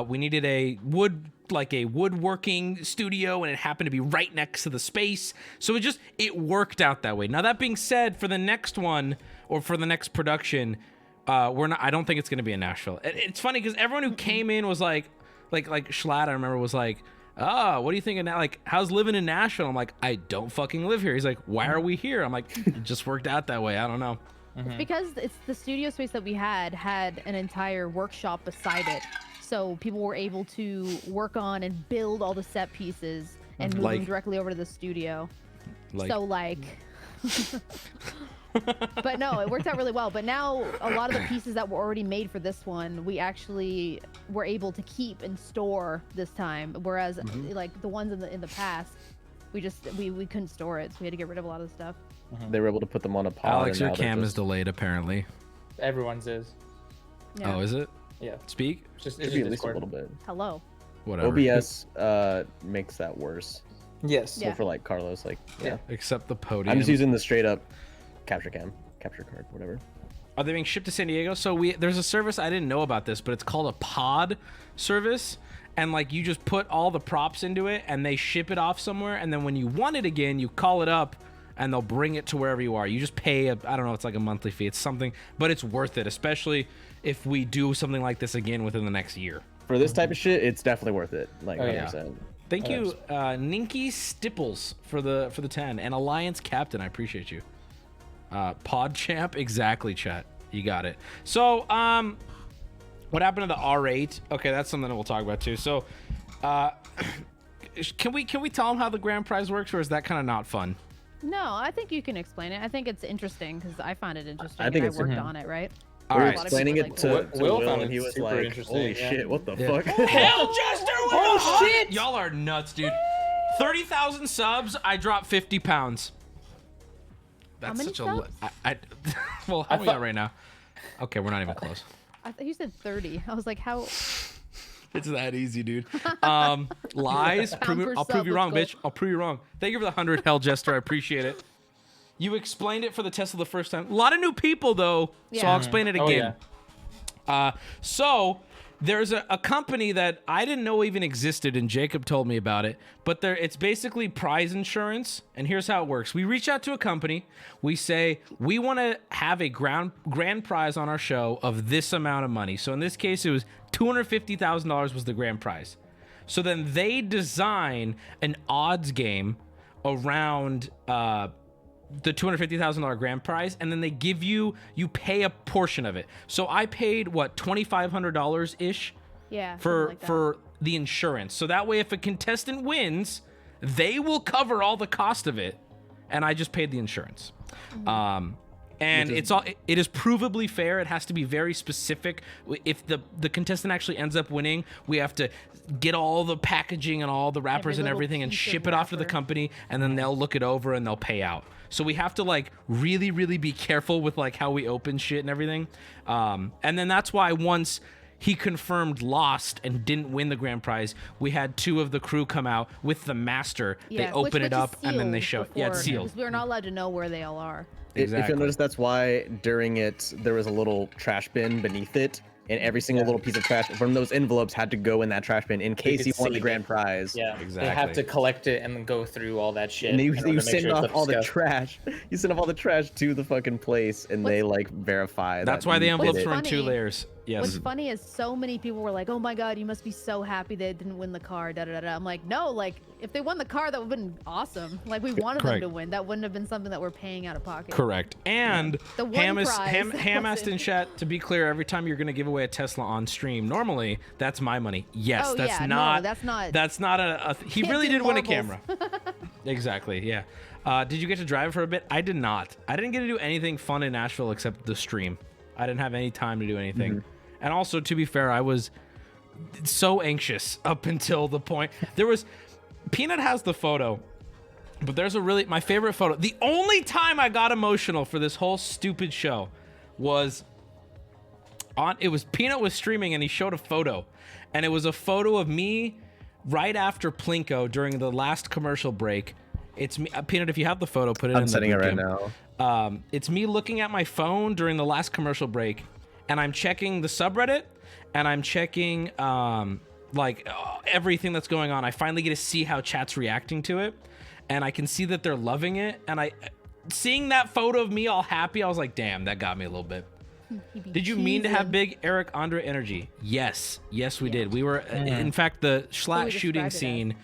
We needed a woodworking studio, and it happened to be right next to the space. So it worked out that way. Now that being said, for the next one or for the next production, I don't think it's gonna be in Nashville. It's funny because everyone who came in was like Schlatt, I remember, was like, oh, what do you think of now? Like, how's living in Nashville? I'm like, I don't fucking live here. He's like, why are we here? I'm like, it just worked out that way. I don't know. It's because it's the studio space that we had an entire workshop beside it, so people were able to work on and build all the set pieces and move them directly over to the studio. But no, it worked out really well. But now a lot of the pieces that were already made for this one, we actually were able to keep and store this time. Whereas like the ones in the past, we couldn't store it, so we had to get rid of a lot of the stuff. they were able to put them on a pod. Alex, and your now they're cam is just- delayed apparently. Everyone's is. Yeah. Oh, is it? Yeah. Speak? It's just Should be at least a Discord. little bit. Hello. Whatever. OBS makes that worse. Yes. So Yeah. for like Carlos, like yeah. Except the podium. I'm just using the straight up capture card, whatever. Are they being shipped to San Diego? So there's a service, I didn't know about this, but it's called a pod service. And like you just put all the props into it and they ship it off somewhere. And then when you want it again, you call it up and they'll bring it to wherever you are. You just pay I don't know, it's like a monthly fee. It's something, but it's worth it, especially if we do something like this again within the next year. For this type of shit, it's definitely worth it. Like 100%. Thank you, Ninky Stipples for the 10 and Alliance Captain. I appreciate you. Pod Champ, exactly, chat. You got it. So, what happened to the R8? Okay, that's something that we'll talk about too. So, can we tell them how the grand prize works, or is that kind of not fun? No, I think you can explain it. I think it's interesting because I find it interesting. I think and it's- I worked on it, right? All We were right. lot of explaining people it to like Will Will, found and it he was super like, interesting, "Holy yeah. shit, what the Yeah. fuck?" Hell, Jester! Oh, shit! Y'all are nuts, dude. 30,000 subs. I dropped 50 pounds. That's many such a. subs? Well, how are we at right now? Okay, we're not even close. I thought you said 30. I was like, how? It's that easy, dude. Lies. per I'll sub, prove you wrong, let's bitch. I'll prove you wrong. Thank you for the 100, Hell Jester. I appreciate it. You explained it for the Tesla the first time. A lot of new people, though, so Yeah. I'll explain it Oh, again. So there's a company that I didn't know even existed, and Jacob told me about it. But it's basically prize insurance, and here's how it works. We reach out to a company. We say, we want to have a grand prize on our show of this amount of money. So in this case, it was $250,000 was the grand prize. So then they design an odds game around the $250,000 grand prize, and then they give you pay a portion of it. So I paid what, $2,500 ish Yeah. for the insurance. So that way, if a contestant wins, they will cover all the cost of it, and I just paid the insurance. And it is provably fair. It has to be very specific. If the contestant actually ends up winning, we have to get all the packaging and all the wrappers and little everything and piece of ship it off to the wrapper. company, and then they'll look it over and they'll pay out. So we have to like really, really be careful with like how we open shit and everything. And then that's why once he confirmed lost and didn't win the grand prize, we had 2 of the crew come out with the master. Yeah, they open which it up is and then they sealed show it. Yeah, it's before- sealed. because we're not allowed to know where they all are. If Exactly. you'll notice, that's why during it there was a little trash bin beneath it and every single little piece of trash from those envelopes had to go in that trash bin in case he won the grand prize. Yeah, Exactly. They have to collect it and then go through all that shit. And you in order to make send sure it's off up to all the scuff. trash. You send off all the trash to the fucking place, and they like verify. That's that why the you did envelopes it. were in 2 funny- layers. Yes. What's funny is so many people were like, "Oh my god, you must be so happy they didn't win the car." Da da da. I'm like, no, like if they won the car, that would have been awesome. Like we wanted Correct. them to win. That wouldn't have been something that we're paying out of pocket. Correct. And The one Ham prize Ham was asked in in- chat, to be clear, every time you're going to give away a Tesla on stream, normally that's my money. Yes, Oh, that's yeah, no, not. that's not- That's not he Can't really do did win a marbles. camera. Exactly. Yeah. Did you get to drive for a bit? I did not. I didn't get to do anything fun in Nashville except the stream. I didn't have any time to do anything. And also, to be fair, I was so anxious up until the point. There was Peanut has the photo, but there's my favorite photo. The only time I got emotional for this whole stupid show was it was Peanut was streaming and he showed a photo, and it was a photo of me right after Plinko during the last commercial break. It's me, Peanut. If you have the photo, put it in I'm the sending it group right game. now. It's me looking at my phone during the last commercial break, and I'm checking the subreddit, and I'm checking everything that's going on. I finally get to see how chat's reacting to it, and I can see that they're loving it. And seeing that photo of me all happy, I was like, damn, that got me a little bit. Did you mean to have big Eric Andre energy? Yes, we did. We were, in fact, the Schlatt we shooting described it scene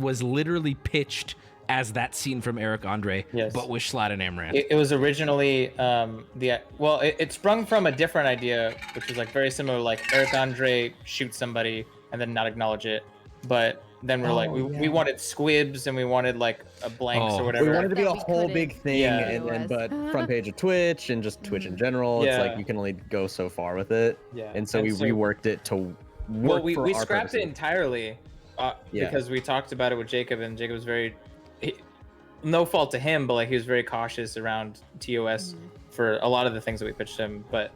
was literally pitched as that scene from Eric Andre, Yes. but with Schlatt and Amaranth. It was originally it sprung from a different idea, which was like very similar. Like Eric Andre shoots somebody and then not acknowledge it, but then we're we wanted squibs and we wanted like a blanks Oh. or We whatever. wanted to be That a we whole couldn't big thing, Yeah. and but Otherwise. front page of Twitch and just Twitch in general, it's Yeah. like you can only go so far with it. Yeah. And so we And so- reworked it to work Well, we for our scrapped it purposes. entirely Yeah. because we talked about it with Jacob, and Jacob was no fault to him, but like he was very cautious around TOS for a lot of the things that we pitched him. But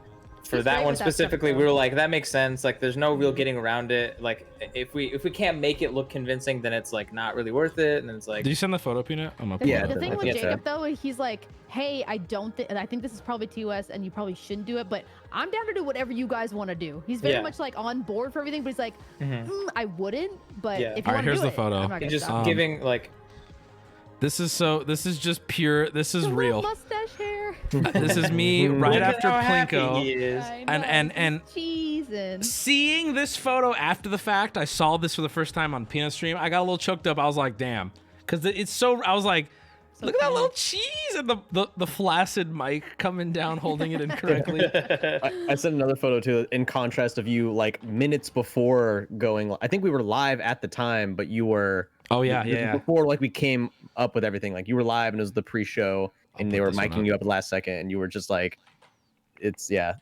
for He's that great one with that stuff, specifically, though. we were like, that makes sense. Like, there's no real getting around it. Like, if we can't make it look convincing, then it's like not really worth it. And then it's like, Did you send the photo, Peanut? I'm gonna Yeah, The I thing with think Jacob so. though, he's like, hey, I think this is probably TOS and you probably shouldn't do it, but I'm down to do whatever you guys want to do. He's very Yeah. much like on board for everything, but he's like, I wouldn't, but Yeah. if you Alright, want to here's do the it, photo. I'm not gonna just stop. giving like, This is just pure. This is The little real. mustache hair. This is me right look at after how happy he Plinko. is. I And- know, and- he's cheesing. Seeing this photo after the fact, I saw this for the first time on Peanut stream. I got a little choked up. I was like, damn, because it's so. I was like, look at that little cheese and the flaccid mic coming down, holding it incorrectly. I sent another photo too, in contrast of you like minutes before going. I think we were live at the time, but you were. Oh yeah, this was yeah. Before like we came up with everything, like you were live and it was the pre-show, and they put were this one micing up. you up at the last second, and you were just like, it's yeah.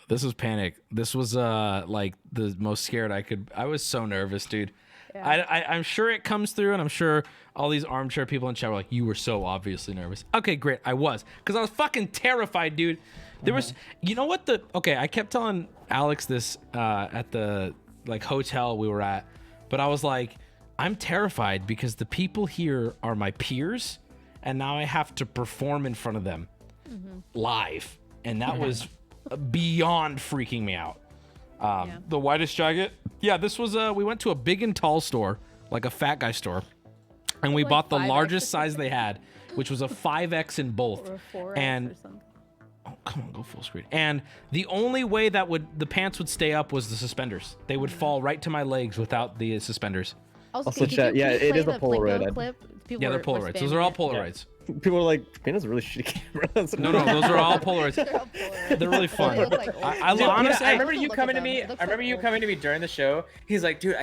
This was panic. This was like the most scared I could. I was so nervous, dude. Yeah. I'm sure it comes through, and I'm sure all these armchair people in chat were like, "You were so obviously nervous." Okay, great. I was, because I was fucking terrified, dude. There was, you know what I kept telling Alex this at the like hotel we were at, but I was like, I'm terrified because the people here are my peers, and now I have to perform in front of them live, and that was beyond freaking me out. The widest jacket. Yeah, this was we went to a big and tall store, like a fat guy store, and we Like bought the 5X largest or size they had, which was a 5X in both. Or a 4X and or something. oh, come on, go full screen. And the only way that the pants would stay up was the suspenders. They would fall right to my legs without the suspenders. Also did chat, you yeah, it play is a the Polaroid. Plinko clip? People Yeah, they're were Polaroids. Those spamming are all it. Polaroids. People were like, "Peanut's a really shitty camera." No, those are all Polaroids. They're all Polaroids. They're really fun. They look like old. I Dude, honestly, I remember Don't you look coming at to me. them. It looks I remember like you old. coming to me during the show. He's like, dude,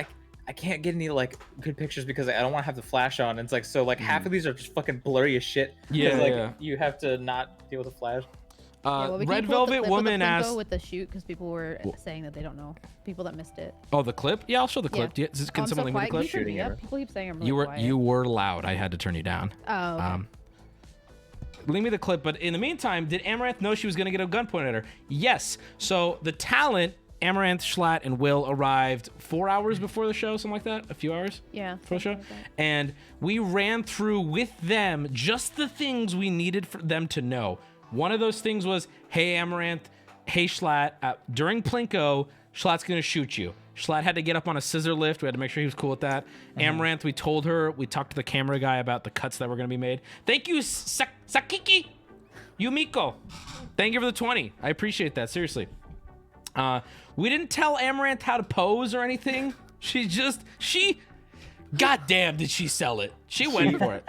I can't get any like good pictures because I don't want to have the flash on. And it's like, so like half of these are just fucking blurry as shit. Yeah, 'Cause, like yeah. you have to not deal with the flash. Yeah, well, we can Red pull up the Velvet clip of the Woman Plinko asked. with the shoot because people were saying that they don't know. People that missed it. Oh, the clip? Yeah, I'll show the clip. Yeah. Can I'm someone so link me the quiet. Can clip? you turn me Shooting up? error. People keep saying I'm really You were quiet. you were loud. I had to turn you down. Oh, okay. Leave me the clip. But in the meantime, did Amaranth know she was going to get a gun pointed at her? Yes. So the talent, Amaranth, Schlatt, and Will arrived 4 hours before the show, something like that. A few hours Yeah. before the show. something like And we ran through with them just the things we needed for them to know. One of those things was, hey, Amaranth, hey Schlatt, during Plinko, Schlatt's gonna shoot you. Schlatt had to get up on a scissor lift. We had to make sure he was cool with that. Amaranth, we told her, we talked to the camera guy about the cuts that were gonna be made. Thank you, Sakiki Yumiko. Thank you for the 20. I appreciate that, seriously. We didn't tell Amaranth how to pose or anything. Goddamn, did she sell it? She went for it.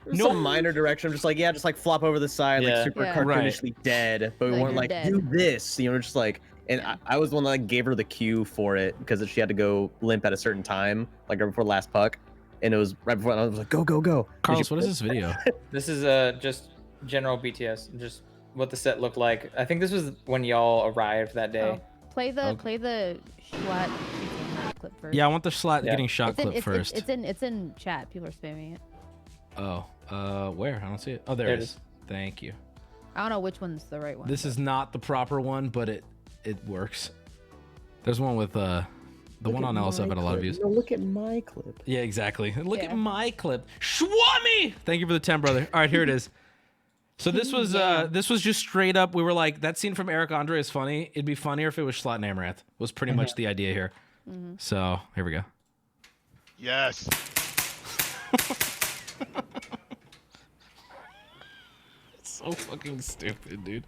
No minor direction. Just like, just like flop over the side, like super cartoonishly dead. But we Like, weren't you're like, dead. do this. You know, just like, and I was the one that like, gave her the cue for it because she had to go limp at a certain time, like right before the last puck. And it was right before, and I was like, go, go, go. Carlos, what is this video? This is just general BTS, just what the set looked like. I think this was when y'all arrived that day. Oh, play the Schlatt clip first. Yeah, I want the Schlatt getting shot clip first. It's in chat. People are spamming it. Oh, where? I don't see it. Oh, there it is. Thank you. I don't know which one's the right one. This is not the proper one, but it works. There's one with the one on LSF had a lot of views. No, look at my clip. Yeah, exactly. Look at my clip. Swami! Thank you for the 10, brother. All right, here it is. So this was just straight up. We were like, that scene from Eric Andre is funny. It'd be funnier if it was Schlatt and Amaranth. Was pretty much the idea here. So here we go. Yes. It's so fucking stupid, dude.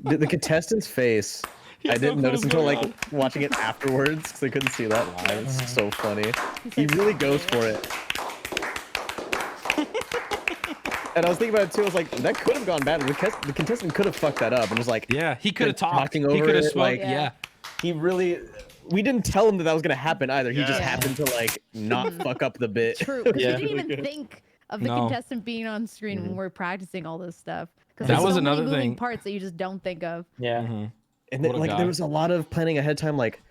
The contestant's face. I didn't notice until like watching it afterwards because I couldn't see that live. It's so funny. He really goes for it. And I was thinking about it too. I was like, that could have gone bad. The contestant could have fucked that up and was like, yeah, he could have talked. Talking over he could have it, smoked. like, yeah. He really. We didn't tell him that was gonna happen either. He just happened to like not fuck up the bit. True, because we didn't even think of the contestant being on screen when we're practicing all this stuff. Because That there's was so another many moving thing. parts that you just don't think of. Yeah. And then What a like guy. there was a lot of planning ahead of time. Like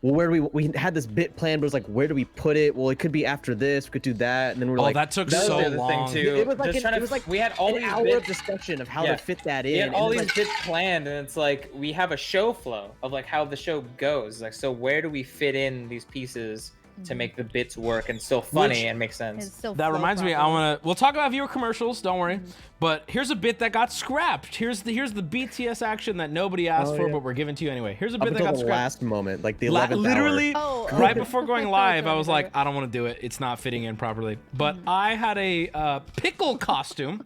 well, where do we had this bit planned, but it was like, where do we put it? Well, it could be after this. We could do that, and then we're like, that took That was so the other long. thing too. It was like Just trying to, it was like we had all an these hour bits, of discussion of how Yeah. to fit that we in. had and all then, these like, bits planned, and it's like we have a show flow of like how the show goes. Like, so where do we fit in these pieces to make the bits work and still funny and make And sense? still That flow reminds me, properly. we'll talk about viewer commercials, don't worry. But here's a bit that got scrapped. Here's the BTS action that nobody asked for, but we're giving to you anyway. Here's a up bit that until got the scrapped. last moment, like the 11th Literally, hour. right before going live, I was like, I don't want to do it. It's not fitting in properly. But I had a pickle costume.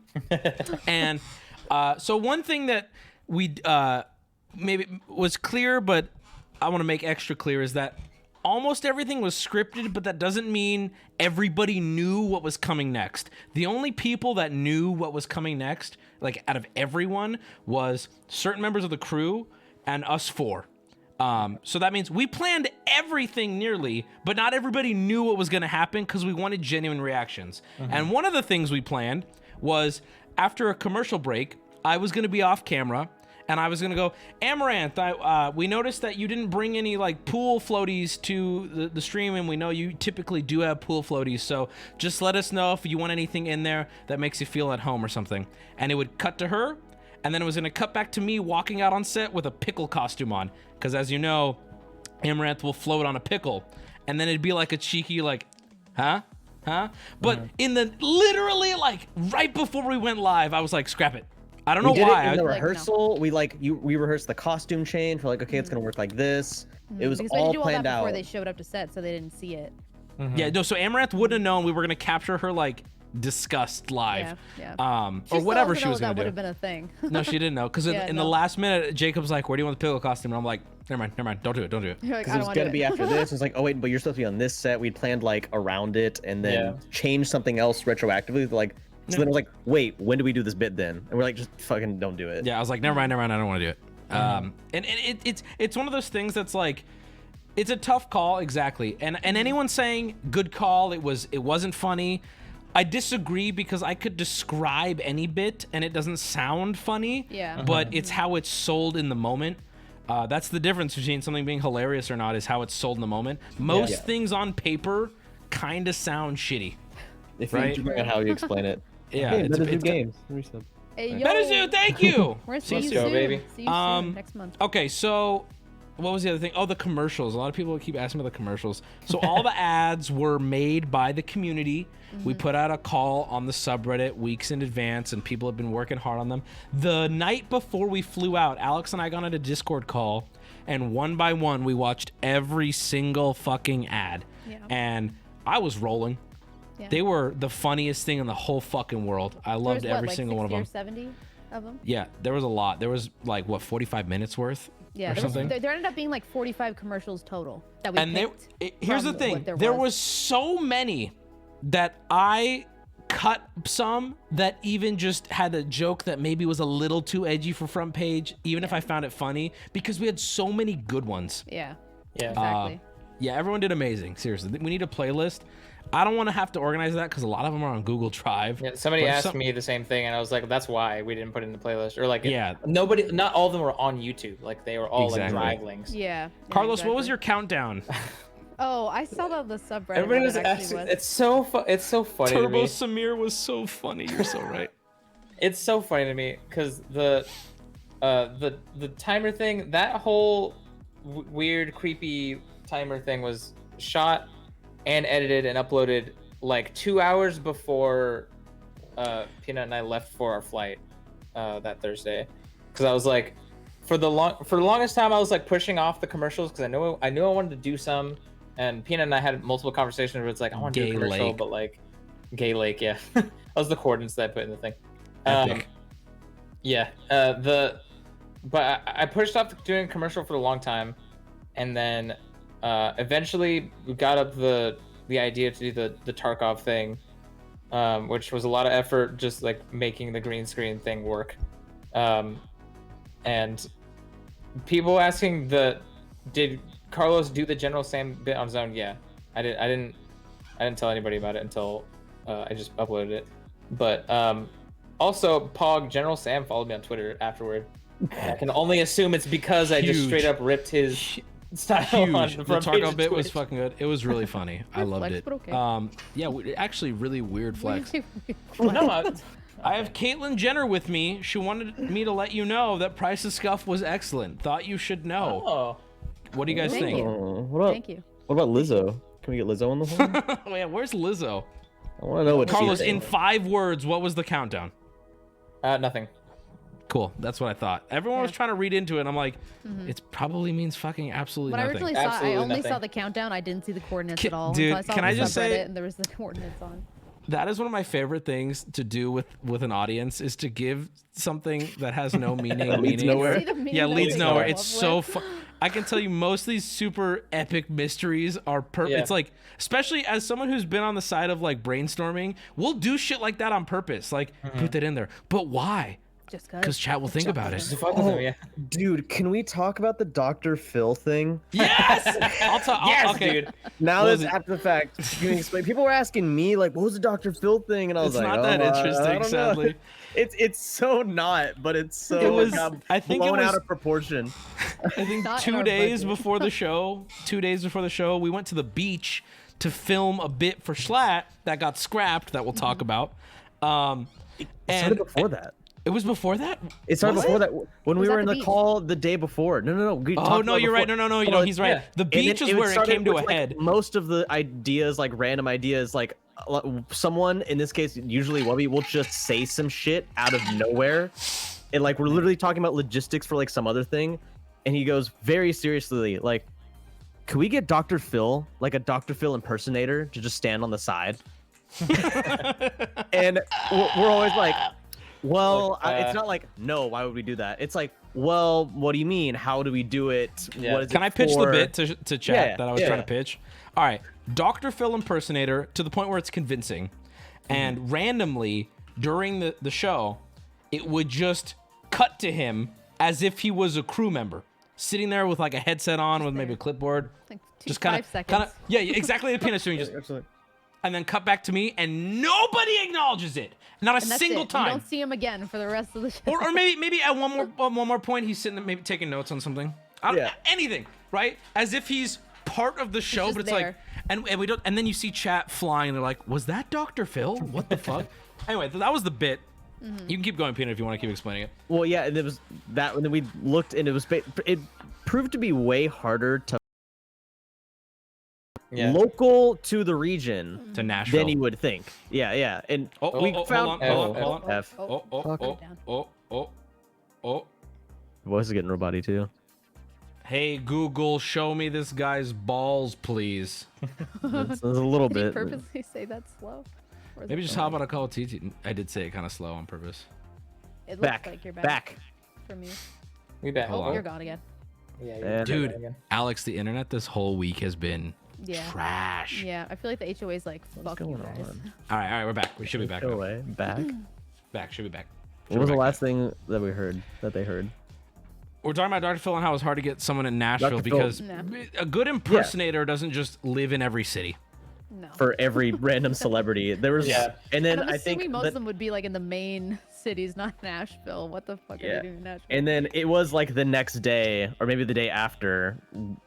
And so one thing that we maybe was clear, but I want to make extra clear is that almost everything was scripted, but that doesn't mean everybody knew what was coming next. The only people that knew what was coming next, like out of everyone, was certain members of the crew and us four. So that means we planned everything nearly, but not everybody knew what was going to happen because we wanted genuine reactions. And one of the things we planned was after a commercial break, I was going to be off camera. And I was gonna go, Amaranth, we noticed that you didn't bring any like pool floaties to the stream, and we know you typically do have pool floaties, so just let us know if you want anything in there that makes you feel at home or something. And it would cut to her, and then it was gonna cut back to me walking out on set with a pickle costume on, because as you know, Amaranth will float on a pickle, and then it'd be like a cheeky like, huh? But in the literally like right before we went live, I was like, scrap it. I don't know We did why. it in the Like, no. rehearsal. We rehearsed the costume change. We're like, okay, it's gonna work like this. It was Because we had all to do all that planned before out. they showed up to set, so they didn't see it. Yeah, no, so Amaranth wouldn't have known we were gonna capture her like disgust live. Yeah. Or whatever she was that gonna would do. have been a thing. No, she didn't know. Because Yeah, in the no. last minute, Jacob's like, where do you want the pickle costume? And I'm like, never mind, don't do it. You're like, Because I it don't was wanna gonna do be it. after this. It's like, oh wait, but you're supposed to be on this set. We'd planned like around it and then change something else retroactively. Like, so then it was like, wait, when do we do this bit then? And we're like, just fucking don't do it. Yeah, I was like, never mind, I don't want to do it. And it's one of those things that's like, it's a tough call, exactly. And anyone saying good call, it wasn't funny, I disagree, because I could describe any bit and it doesn't sound funny. Yeah. But it's how it's sold in the moment. That's the difference between something being hilarious or not, is how it's sold in the moment. Most things on paper kind of sound shitty. If Right? you depending on how you explain it. Yeah, Hey, it's better do it's games. Hey, yo, Better Zoo, thank you. We're gonna see you go, soon. baby. See you soon next month. Okay, so what was the other thing? Oh, the commercials. A lot of people keep asking about the commercials. So all the ads were made by the community. We put out a call on the subreddit weeks in advance, and people have been working hard on them. The night before we flew out, Alex and I got on a Discord call, and one by one, we watched every single fucking ad. Yeah. And I was rolling. Yeah. They were the funniest thing in the whole fucking world. I loved every single one of them. 70 of them? Yeah, there was a lot. There was like, what, 45 minutes worth? Yeah, or something? There ended up being like 45 commercials total that we And picked. here's the from thing. what There was so many that I cut some that even just had a joke that maybe was a little too edgy for front page, even if I found it funny, because we had so many good ones. Yeah. Yeah. Exactly. Yeah, everyone did amazing. Seriously, we need a playlist. I don't want to have to organize that because a lot of them are on Google Drive. Yeah, somebody But asked me the same thing, and I was like, "That's why we didn't put it in the playlist." Or like, Yeah. not all of them were on YouTube. Like they were all Exactly. like drag links. Yeah. Carlos, what was exactly. your countdown? Oh, I saw that on the subreddit. Everybody what was it actually asking. was. It's so funny to Turbo me. Samir was so funny. You're so right. It's so funny to me because the timer thing, that whole weird, creepy timer thing was shot and edited and uploaded like 2 hours before Peanut and I left for our flight that Thursday. Because I was like, for the longest time, I was like pushing off the commercials because I knew I wanted to do some. And Peanut and I had multiple conversations where it's like, I want to do a Gay commercial, Lake. but like, Gay Lake, yeah. That was the coordinates that I put in the thing. Epic. Yeah. But I pushed off doing a commercial for a long time, and then eventually we got up the idea to do the Tarkov thing, which was a lot of effort, just like making the green screen thing work. And people asking did Carlos do the General Sam bit on his own? Yeah, I didn't tell anybody about it until I just uploaded it. But also, Pog General Sam followed me on Twitter afterward. I can only assume it's because I just Huge. straight up ripped his style Huge. on The the front page Tarkov of bit was Twitch. fucking good. It was really funny. I loved flex, it. but okay. Yeah, actually really weird flex. No, I have Caitlyn Jenner with me. She wanted me to let you know that Price of Scuff was excellent. Thought you should know. oh. What do you guys Thank think? you. What about, Thank you. what about Lizzo? Can we get Lizzo on the phone? Oh yeah, where's Lizzo? I want to know what Carlos, she's in 5 words, what was the countdown? Nothing. Cool, that's what I thought. Everyone was Yeah. trying to read into it, and I'm like, it probably means fucking absolutely When I nothing. originally saw, I Absolutely only saw nothing. the countdown. I didn't see the coordinates Ki- at all. dude, so I saw can the I just say- subreddit and there was the coordinates on. That is one of my favorite things to do with an audience is to give something that has no meaning. Leads meaning. nowhere. See the meaning Yeah, that leads we nowhere. come It's up so with? fun. I can tell you most of these super epic mysteries are Yeah. It's like, especially as someone who's been on the side of like brainstorming, we'll do shit like that on purpose. Like put that in there. But why? Just Because chat will think about it. Just fuck with him, yeah. Dude, can we talk about the Dr. Phil thing? Yes! I'll tell. Yes, Okay. dude. Now What that's was it? after the fact. Can you explain? People were asking me like, "What was the Dr. Phil thing?" And I was It's like, not that I interesting, don't know." sadly. It's so not, but it's so It was- got I think it blown was- out of proportion. I think Not in 2 our days budget. before the show, 2 days before the show, we went to the beach to film a bit for Schlatt that got scrapped that we'll talk about. It And started before that. it was before that? It started Was before it? that when we Was were at in the the beach. call the day before. No. We Oh talked no, about you're right. before. No, Well, he's right. yeah. The And then beach is where it started came to with, a like, head. most of the ideas, like random ideas, like someone in this case, usually Wubby, will just say some shit out of nowhere, and like we're literally talking about logistics for like some other thing, and he goes very seriously like, "Can we get Dr. Phil, like a Dr. Phil impersonator, to just stand on the side?" And we're always like, well, Like, it's not like, no, why would we do that? It's like, well, what do you mean? How do we do it? Yeah. What is Can it I pitch the for? bit to chat Yeah, that I was yeah, trying yeah. to pitch? All right, Dr. Phil impersonator to the point where it's convincing, and randomly during the show, it would just cut to him as if he was a crew member sitting there with like a headset on with maybe a clipboard, Like just kind 5 of, seconds. yeah, exactly. The penis doing just, Absolutely. and then cut back to me, and nobody acknowledges it, not a And that's single it. time. You don't see him again for the rest of the show. Or maybe at one more point he's sitting there maybe taking notes on something. Yeah. Anything, right? As if he's part of the show, just but it's there. like and we don't and then you see chat flying, they're like, was that Dr. Phil? What the fuck? Anyway, that was the bit. You can keep going, Peanut, if you want to keep explaining it. Well, yeah, and it was that, and then we looked, and it was proved to be way harder to Yeah. local to the region To Nashville. than you would think. Yeah. And Oh, we oh, found hold on. F. Oh. Voice is getting roboty too. Hey Google, show me this guy's balls, please. It's a little Did you bit. purposely say that slow? Or is Maybe it just hop on a call with TT. I did say it kind of slow on purpose. It looks Back. like you're Back. from you. We bet. Hold Oh, on. you're gone again. Yeah, And- Dude, again. Alex, the internet this whole week has been Yeah. trash. Yeah, I feel like the HOA is like, fuck you going guys. on? All right, we're back. We should be back. Go now. away. Back. Back, should be back. What was the last thing that we heard? That they heard? We're talking about Dr. Phil and how it's hard to get someone in Nashville Dr. Phil. because No. a good impersonator doesn't just live in every city. No. For every random celebrity, there was. Yeah. And then And I'm I think assuming most that- of them would be like in the main cities, not Nashville. What the fuck are Yeah. they doing in Nashville? And then it was like the next day, or maybe the day after,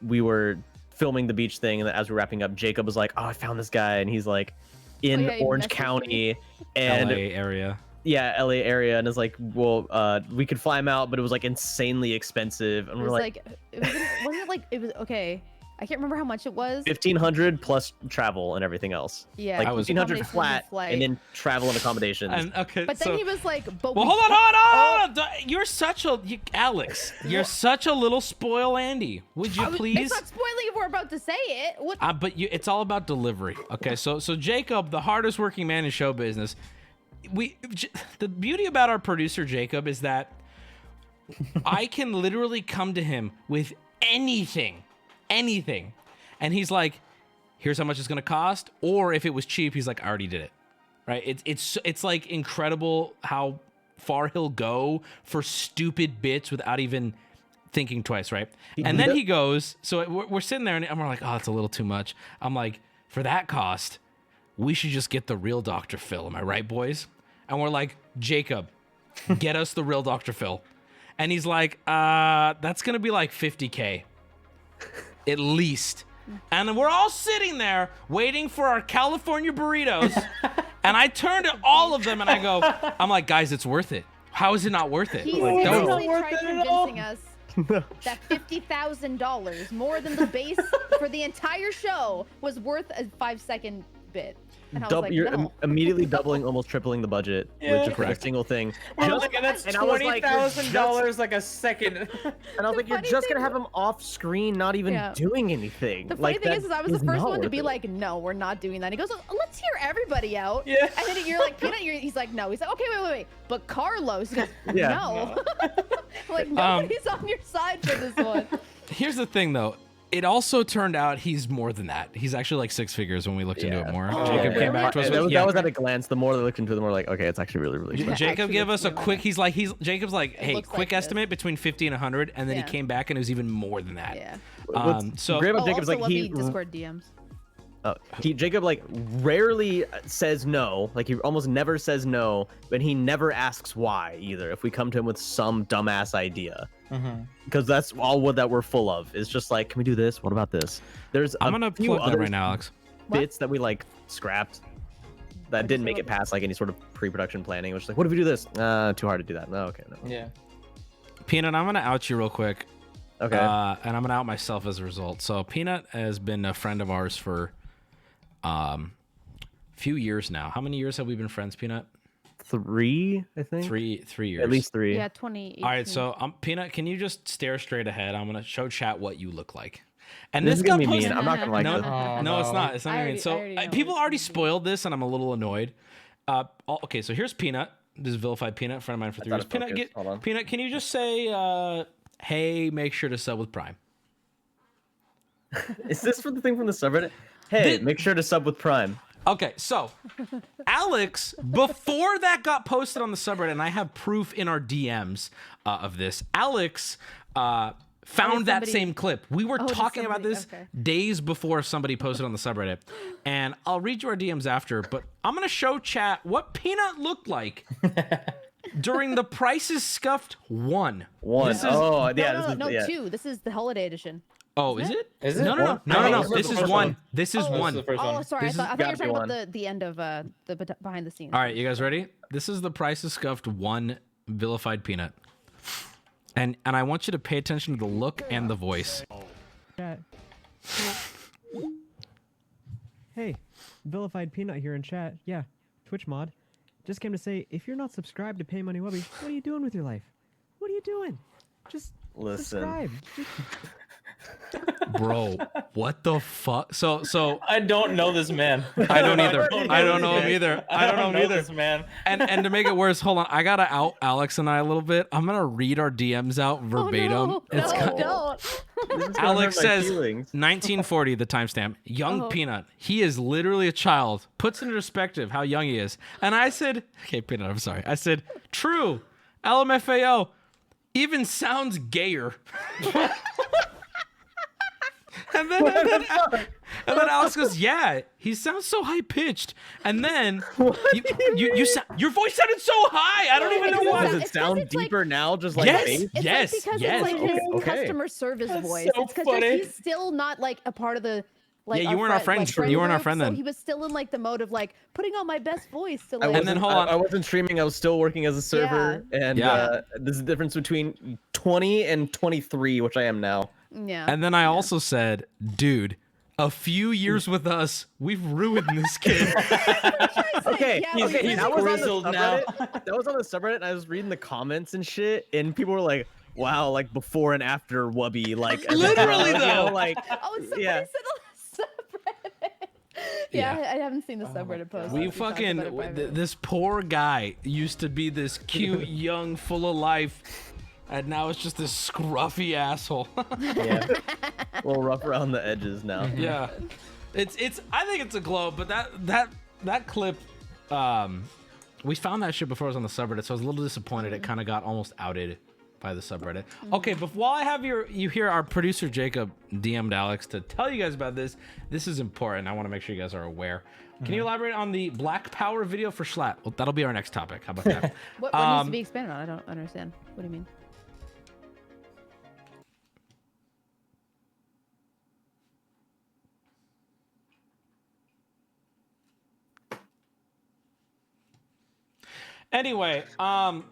we were filming the beach thing, and as we were wrapping up, Jacob was like, "Oh, I found this guy," and he's like in yeah, he Orange messaged County, and LA area. yeah, LA area, and it's like, well, we could fly him out, but it was like insanely expensive, and it we're was like, wasn't it like, it was, okay. I can't remember how much it was. 1,500 plus travel and everything else. Yeah. Like I was- 1,500 accommodation flat, flight. and then travel and accommodations. And okay, But then so, he was like, but well, we hold on, can't- hold on. You're such a Alex. You're such a little spoil Andy. Would you It's please? not spoiling if we're about to say it. What? But it's all about delivery. Okay, so Jacob, the hardest working man in show business, the beauty about our producer Jacob is that I can literally come to him with anything, and he's like, "Here's how much it's gonna cost," or if it was cheap, he's like, "I already did it." Right? It's like incredible how far he'll go for stupid bits without even thinking twice, right? And then he goes, so we're sitting there and we're like, oh, it's a little too much. I'm like, for that cost, we should just get the real Dr. Phil. Am I right, boys? And we're like, Jacob, get us the real Dr. Phil. And he's like, that's going to be like $50K at least. And we're all sitting there waiting for our California burritos. And I turn to all of them and I go, I'm like, guys, it's worth it. How is it not worth it? He That was- seriously tried convincing us that $50,000, more than the base for the entire show, was worth a 5-second bit. And I was like, You're no. immediately doubling, almost tripling the budget with just a single thing. Oh, look, and that's and I was like, you're $20,000 like a second. And I was like, you're funny just thing gonna have him off screen, not even Yeah. doing anything. The funny like, thing that is I was the first not one to worth be it. like, no, we're not doing that. He goes, let's hear everybody out. Yeah. And then you're like, Peanut, he's like, no. He's like, okay, wait. But Carlos, he goes, Yeah. no. Like, nobody's on your side for this one. Here's the thing, though. It also turned out he's more than that. He's actually like 6 figures when we looked into it more. Oh, Jacob came back to us. That with, was at a glance. The more they looked into it, the more like, okay, it's actually really Yeah. cheap. Jacob actually gave looks us a really quick. Jacob's like, hey, looks quick like this. estimate between 50 and 100, and then he Yeah. came back and it was even more than that. Yeah. What's So great about Oh, Jacob's also like Wubby Discord DMs. Jacob like rarely says no. Like he almost never says no, but he never asks why either. If we come to him with some dumbass idea, because that's all that we're full of. Is just like, can we do this? What about this? There's I'm a gonna few plug that other right now, Alex. bits that we like scrapped that didn't make it past like any sort of pre-production planning. It was just like, what if we do this? Too hard to do that. No, okay, no. Yeah. Peanut, I'm gonna out you real quick. Okay. And I'm gonna out myself as a result. So Peanut has been a friend of ours for few years now. How many years have we been friends, Peanut? 3, I think. 3 years. At least 3. Yeah, 2018. All right, so Peanut, can you just stare straight ahead? I'm gonna show chat what you look like. And This this is gonna got be mean. posted. I'm not gonna like No, this. Oh, no, it's no. not. It's not I even. already- So I already know people what already it's gonna be. spoiled this, and I'm a little annoyed. Okay, so here's Peanut. This is vilified Peanut, friend of mine for 3 thought years. it Peanut, focused. Hold on. Peanut, can you just say, hey, make sure to sub with Prime? Is this for the thing from the subreddit? Hey, Thi- make sure to sub with Prime. Okay, so Alex, before that got posted on the subreddit, and I have proof in our DMs of this, Alex found that somebody- same clip. We were Oh, did talking about somebody- this okay. days before somebody posted on the subreddit. And I'll read you our DMs after, but I'm going to show chat what Peanut looked like during the Prices Scuffed 1. One. This is- Oh, yeah. No, this is, no, yeah. 2. This is the holiday edition. Oh, is it? Is it? No, no, no. One? No, Oh, no, this no. is This the is first one. one. This is This is one. the first Oh, one. sorry. I This thought has you were gotta be talking one. about the end of the behind the scenes. All right, you guys ready? This is the Prices Scuffed 1 vilified Peanut. And I want you to pay attention to the look and the voice. Chat. Hey, vilified peanut here in chat. Yeah, Twitch mod. Just came to say, if you're not subscribed to PaymoneyWubby, what are you doing with your life? What are you doing? Just subscribe. Bro, what the fuck? So I don't know this man. I don't either. I don't know him either. I don't know him either. This man. And to make it worse, hold on. I gotta out Alex and I a little bit. I'm gonna read our DMs out verbatim. Oh, no, It's no, got- don't. Alex says feelings. 1940, the timestamp. Young Peanut. He is literally a child. Puts into perspective how young he is. And I said, okay, Peanut, I'm sorry. I said, true. LMFAO even sounds gayer. And then Alex goes, yeah, he sounds so high pitched. And then your voice sounded so high. I don't even know why. Does it It's 'cause sound it's like- deeper now? Just like Yes. bass? It's Yes, like because yes. it's like his Okay. customer service voice. so It's because funny. he's still not like a part of the. Like, Yeah, you weren't our friends. You weren't our group, friend then. So he was still in like the mode of like putting on my best voice to I like. And then hold on. I wasn't streaming. I was still working as a server, and Yeah. there's a difference between 20 and 23, which I am now. Yeah. And then I also said, dude, a few years with us, we've ruined this kid. Okay, Yeah, okay, he's that was on the grizzled now. subreddit. That was on the subreddit, and I was reading the comments and shit, and people were like, "Wow, like before and after Wubby, like Literally, you know, though. like Oh, and somebody yeah. said on the subreddit. Yeah, I haven't seen the subreddit post. We We talked fucking about it privately. this poor guy used to be this cute, young, full of life, and now it's just this scruffy asshole. yeah, a little rough around the edges now. Yeah, it's. I think it's a glow, but that clip, we found that shit before it was on the subreddit, so I was a little disappointed. It kind of got almost outed by the subreddit. Okay, but while I have you hear our producer Jacob DM'd Alex to tell you guys about this. This is important. I want to make sure you guys are aware. Can you elaborate on the Black Power video for Schlatt? Well, that'll be our next topic. How about that? What needs to be expanded on? I don't understand. What do you mean? Anyway, what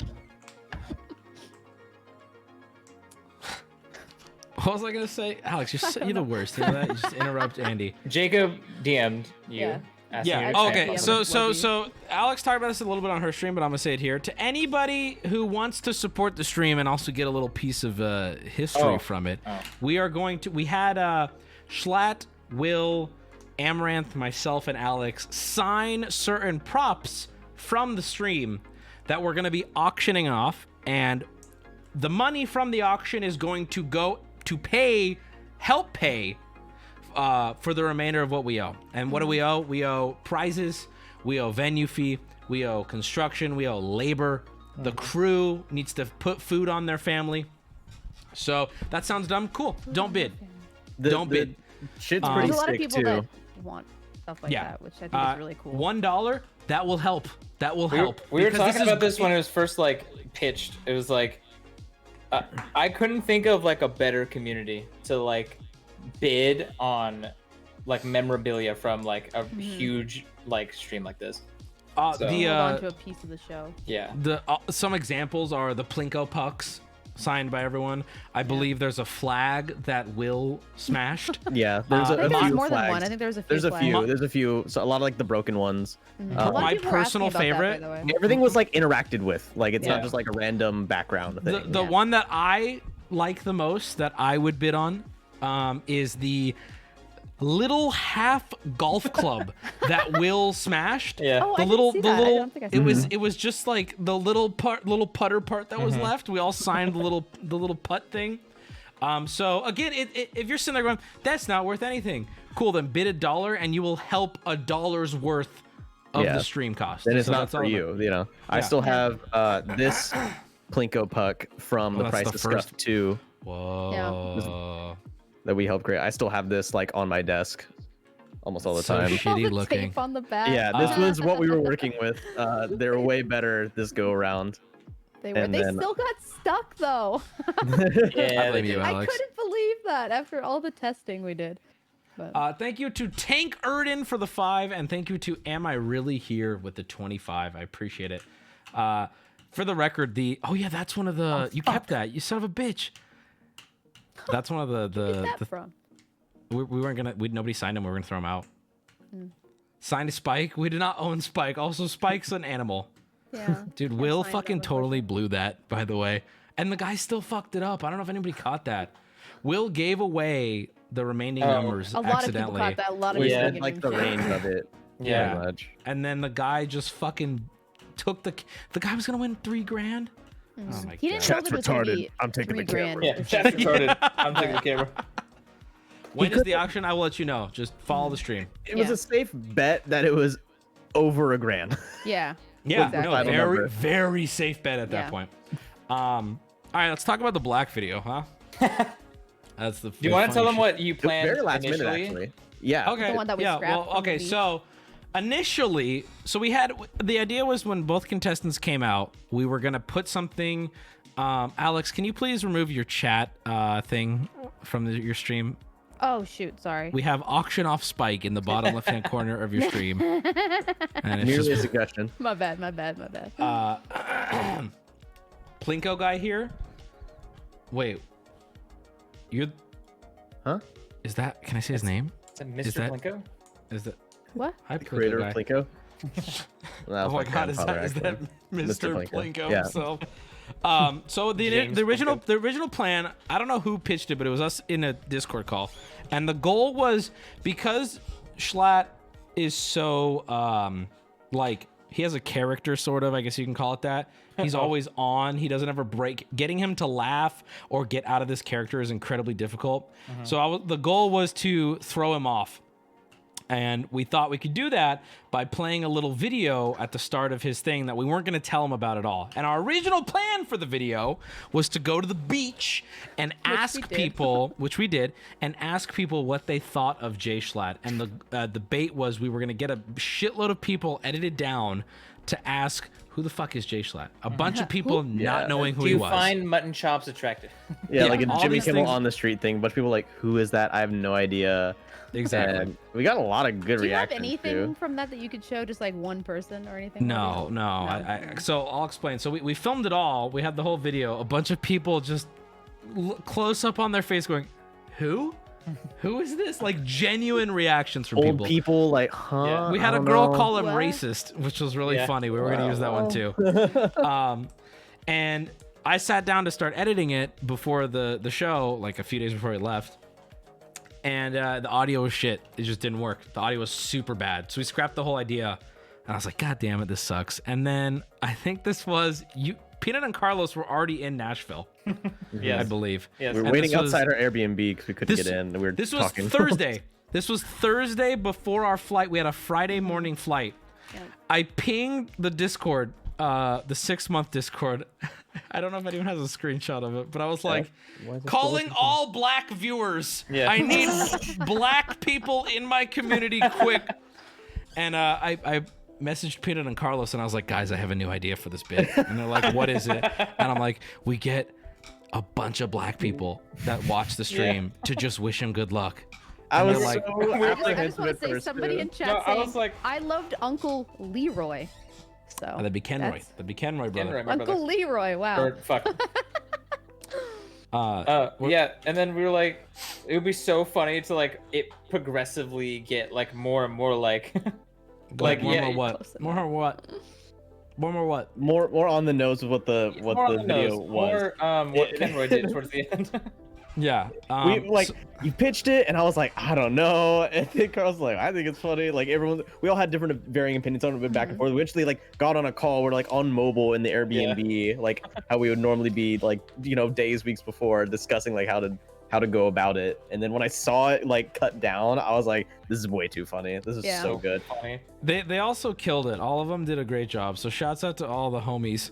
was I gonna say? Alex, you're the worst. You know that? You just interrupt Andy. Jacob DM'd you. Yeah. asking Yeah. you to Okay. expand on So Alex talked about this a little bit on her stream, but I'm gonna say it here to anybody who wants to support the stream and also get a little piece of history from it. We are going to. We had Schlatt, Will, Amaranth, myself, and Alex sign certain props from the stream that we're gonna be auctioning off, and the money from the auction is going to go to help pay for the remainder of what we owe. And what do we owe? We owe prizes, we owe venue fee, we owe construction, we owe labor. The crew needs to put food on their family. So that sounds dumb. Cool. Don't bid. Don't bid. Shit's pretty There's a lot of sick people too. that want stuff like Yeah. that, which I think is really cool. $1, that will help. That will We were, help. we were Because talking is- about this when it was first like pitched. It was like I couldn't think of like a better community to like bid on like memorabilia from like a huge like stream like this. So- Hold on to a piece of the show. Yeah. The some examples are the Plinko pucks signed by everyone. I believe there's a flag that Will smashed. Yeah, there's I a think there's few more flags. than one. I think there's a few. There's a flags. few. There's a few. So a lot of like the broken ones. A lot of My people were asking personal about that, by favorite- the way. Everything was like interacted with. Like it's Yeah. not just like a random background thing. The one that I like the most that I would bid on is the little half golf club that Will smashed. Yeah. Oh, The I little, didn't see the that. I little. don't think I saw It was just like the little putter part that was left. We all signed the little putt thing. So again, if you're sitting there going, that's not worth anything. Cool, then bid $1 and you will help $1's worth of Yeah. the stream cost. Then it's So not that's for all you. You know, I Yeah. still have this Plinko puck from Oh, the that's Price the of first- Scuff 2 Whoa. that we helped create. I still have this like on my desk almost all the So time. shitty All the looking. tape on the back. Yeah, this was what we were working with. They're way better this go around. They were. and They then- still got stuck though. Yeah. I blame you, I Alex. couldn't believe that after all the testing we did. But Thank you to Tank Erden for the 5, and thank you to Am I Really Here with the 25. I appreciate it. For the record, oh yeah, that's one of the you kept that, you son of a bitch. That's one of Where's that from? we weren't gonna nobody signed him. We were gonna throw him out. Signed Spike. We did not own Spike. Also, Spike's an animal. Yeah. Dude, Can't Will sign fucking them, totally blew that, by the way. And the guy still fucked it up. I don't know if anybody caught that. Will gave away the remaining numbers A lot accidentally. of people caught that. A lot of We people said giving like him the shit. range of it. Yeah. Pretty much. And then the guy just fucking took the guy was gonna win $3,000. Oh my He god. didn't know that it was gonna be I'm taking the $3,000. Yeah, chat's retarded. I'm taking the camera. When is the auction? I will let you know. Just follow the stream. It was Yeah. a safe bet that it was over $1,000. Yeah. Yeah, Exactly. no, Final very, number. very safe bet at that Yeah. point. All right, let's talk about the black video, huh? That's the. Do you want to tell them what you The planned very last initially? minute, actually. Yeah. Okay. The one that we yeah. scrapped Well, from the okay. beach? So initially, we had the idea was when both contestants came out, we were gonna put something. Alex, can you please remove your chat thing from your stream? Oh shoot, sorry. We have auction off Spike in the bottom left-hand corner of your stream. And it's Merely a just suggestion. My bad. Plinko guy here. Wait. You're. Huh? Is that? Can I say his name? Is it Mr. Is that- Plinko? Is that? What? Hi, Creator Plinko of guy. Plinko. Oh my god, is that Mr. Plinko Yeah. himself? So James the original plan, I don't know who pitched it, but it was us in a Discord call. And the goal was because Schlatt is so like he has a character sort of, I guess you can call it that. He's always on. He doesn't ever break. Getting him to laugh or get out of this character is incredibly difficult. So the goal was to throw him off. And we thought we could do that by playing a little video at the start of his thing that we weren't going to tell him about at all. And our original plan for the video was to go to the beach and ask people, which we did, and ask people what they thought of Jay Schlatt. And the bait was we were going to get a shitload of people edited down to ask, who the fuck is Jay Schlatt? A bunch of people not knowing who Do he you was. find mutton chops attractive? Yeah, Yeah, like a all Jimmy these Kimmel things- on the street thing. A bunch of people like, who is that? I have no idea. Exactly. And we got a lot of good Do you have reactions anything too. from that you could show, just like one person or anything? No. So I'll explain. So we filmed it all. We had the whole video. A bunch of people just close up on their face going, who? Who is this? Like genuine reactions from Old people like, huh? Yeah. We had I a don't girl know. call him What? racist, which was really Yeah. funny. We were going to use that one too. And I sat down to start editing it before the show, like a few days before he left. And the audio was shit. It just didn't work. The audio was super bad. So we scrapped the whole idea. And I was like, God damn it, this sucks. And then I think this was Peanut and Carlos were already in Nashville, Yes. I believe. Yes. We were And waiting this was- outside our Airbnb because we couldn't get in. And we were This was talking. Thursday. This was Thursday before our flight. We had a Friday morning flight. Yeah. I pinged the Discord, the 6-month Discord. I don't know if anyone has a screenshot of it, but I was like, calling all black viewers. Yeah. I need black people in my community quick. And I messaged Peanut and Carlos, and I was like, guys, I have a new idea for this bit. And they're like, what is it? And I'm like, we get a bunch of black people that watch the stream to just wish him good luck. I And was they're like, so I just apprehensive want at to say first, somebody too. in chat No, I saying, was like- I loved Uncle Leroy. So that'd be Kenroy. that's- That'd be Kenroy, brother. Kenroy, my Uncle brother. Leroy, wow. Or fuck. What- Yeah, and then we were like, it would be so funny to like it progressively get like more and more like, like more, yeah, more what? close More what? More what? More on the nose of what the more on the video nose, was. more what Kenroy did towards the end. Yeah. We like you pitched it, and I was like, I don't know. And then Carl's like, I think it's funny. Like everyone, we all had different varying opinions on it, went back and forth. We eventually like got on a call. We're like on mobile in the Airbnb, like how we would normally be, like days, weeks before discussing like how to go about it. And then when I saw it like cut down, I was like, this is way too funny. This is Yeah. so good. Funny. They also killed it. All of them did a great job. So shouts out to all the homies.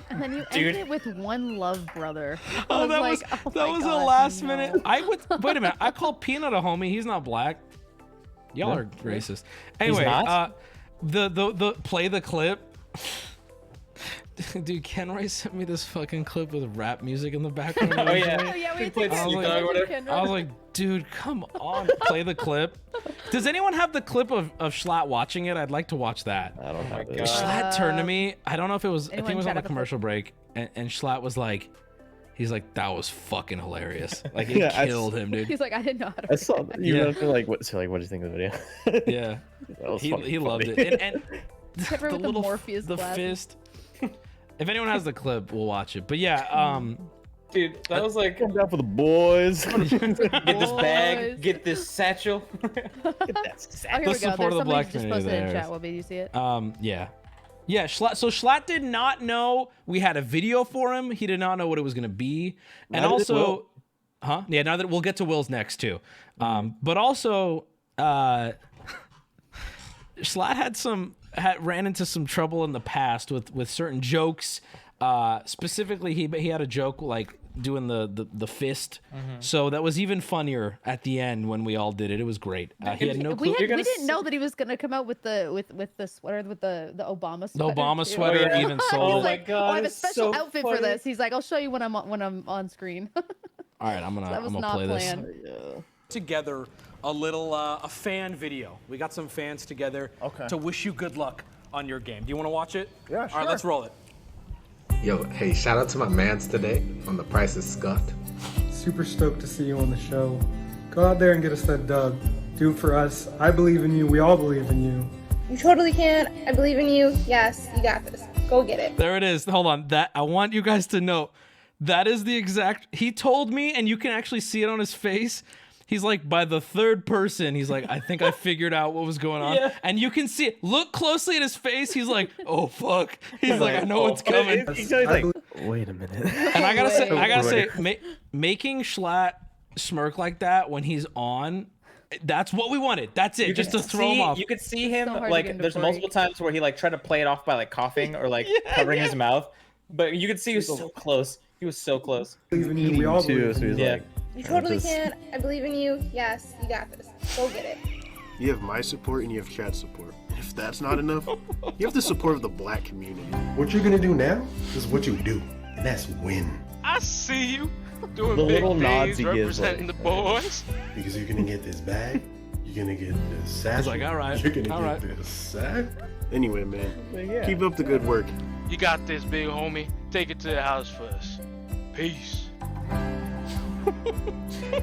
And then you Dude. ended it with one love, brother. Oh, I that was like, oh that my was a God, last no. minute. I would wait a minute. I call Peanut a homie. He's not black. Y'all No. are racist. Anyway, not? the play the clip. Dude, Kenroy sent me this fucking clip with rap music in the background. Oh yeah. Oh yeah, we He played took Snoop that. Dogg or whatever. I was like, dude, come on, play the clip. Does anyone have the clip of Schlatt watching it? I'd like to watch that. I don't have it. Schlatt turned to me. I don't know if it was. I think it was on the Anyone commercial break, and Schlatt was like, he's like, that was fucking hilarious. Like it Yeah, killed him, dude. He's like, I didn't know how to. I saw that. You Yeah. know, like, what do you think of the video? Yeah, That was he fucking loved funny. it. And Except for with the Morpheus the glasses. fist. If anyone has the clip, we'll watch it. But yeah, Dude, that was like, Come down for the boys. get this bag, Boys. get this satchel. Oh, here we The go. support There's of the somebody black just community posted in there chat. is- Wubby, do you see it? yeah. Schlatt. So Schlatt did not know we had a video for him. He did not know what it was gonna be, and Neither did also, Will. huh? Yeah. Now that we'll get to Will's next too, but also, Schlatt ran into some trouble in the past with certain jokes. Specifically, he had a joke like doing the fist. So that was even funnier at the end when we all did it. It was great. He had no clue. we didn't know that he was gonna come out with the sweater with the Obama The sweater. Obama too. sweater yeah. even He's sold. Oh my like, God, I have a it's special so outfit for funny. this. He's like, I'll show you when I'm on screen. All right, I'm That was gonna not play this. planned. Together a little a fan video. We got some fans together to wish you good luck on your game. Do you want to watch it? Yeah, All sure. right, let's roll it. Yo, hey, shout out to my mans today on The Price is Scuffed. Super stoked to see you on the show. Go out there and get us that dub. Do it for us. I believe in you. We all believe in you. You totally can. I believe in you. Yes, you got this. Go get it. There it is. Hold on. That I want you guys to know. That is the exact. He told me, and you can actually see it on his face. He's like, by the third person, he's like, I think I figured out what was going on. Yeah. And you can see it. Look closely at his face. He's like, oh fuck. He's like, I know what's coming. He's like, wait a minute. And I gotta say, making Schlatt smirk like that when he's on, that's what we wanted. That's it. You Just could to throw him see- off. You could see him So hard to like get him to there's break. multiple times where he like tried to play it off by like coughing or like covering his mouth, but you could see he was so close. He was so close. Believe in you. We all too, believe so in he's you. Yeah. like, You totally just- can. I believe in you. Yes, you got this. Go get it. You have my support and you have Chad's support. If that's not enough, you have the support of the black community. What you're gonna do now is what you do, and that's win. I see you doing The big little nods things, he gives, representing like- the boys. Because you're gonna get this bag, you're gonna get this sack. like, all right, You're gonna all get right. this sack. Anyway, man, yeah. keep up the good work. You got this, big homie. Take it to the house for us. Peace.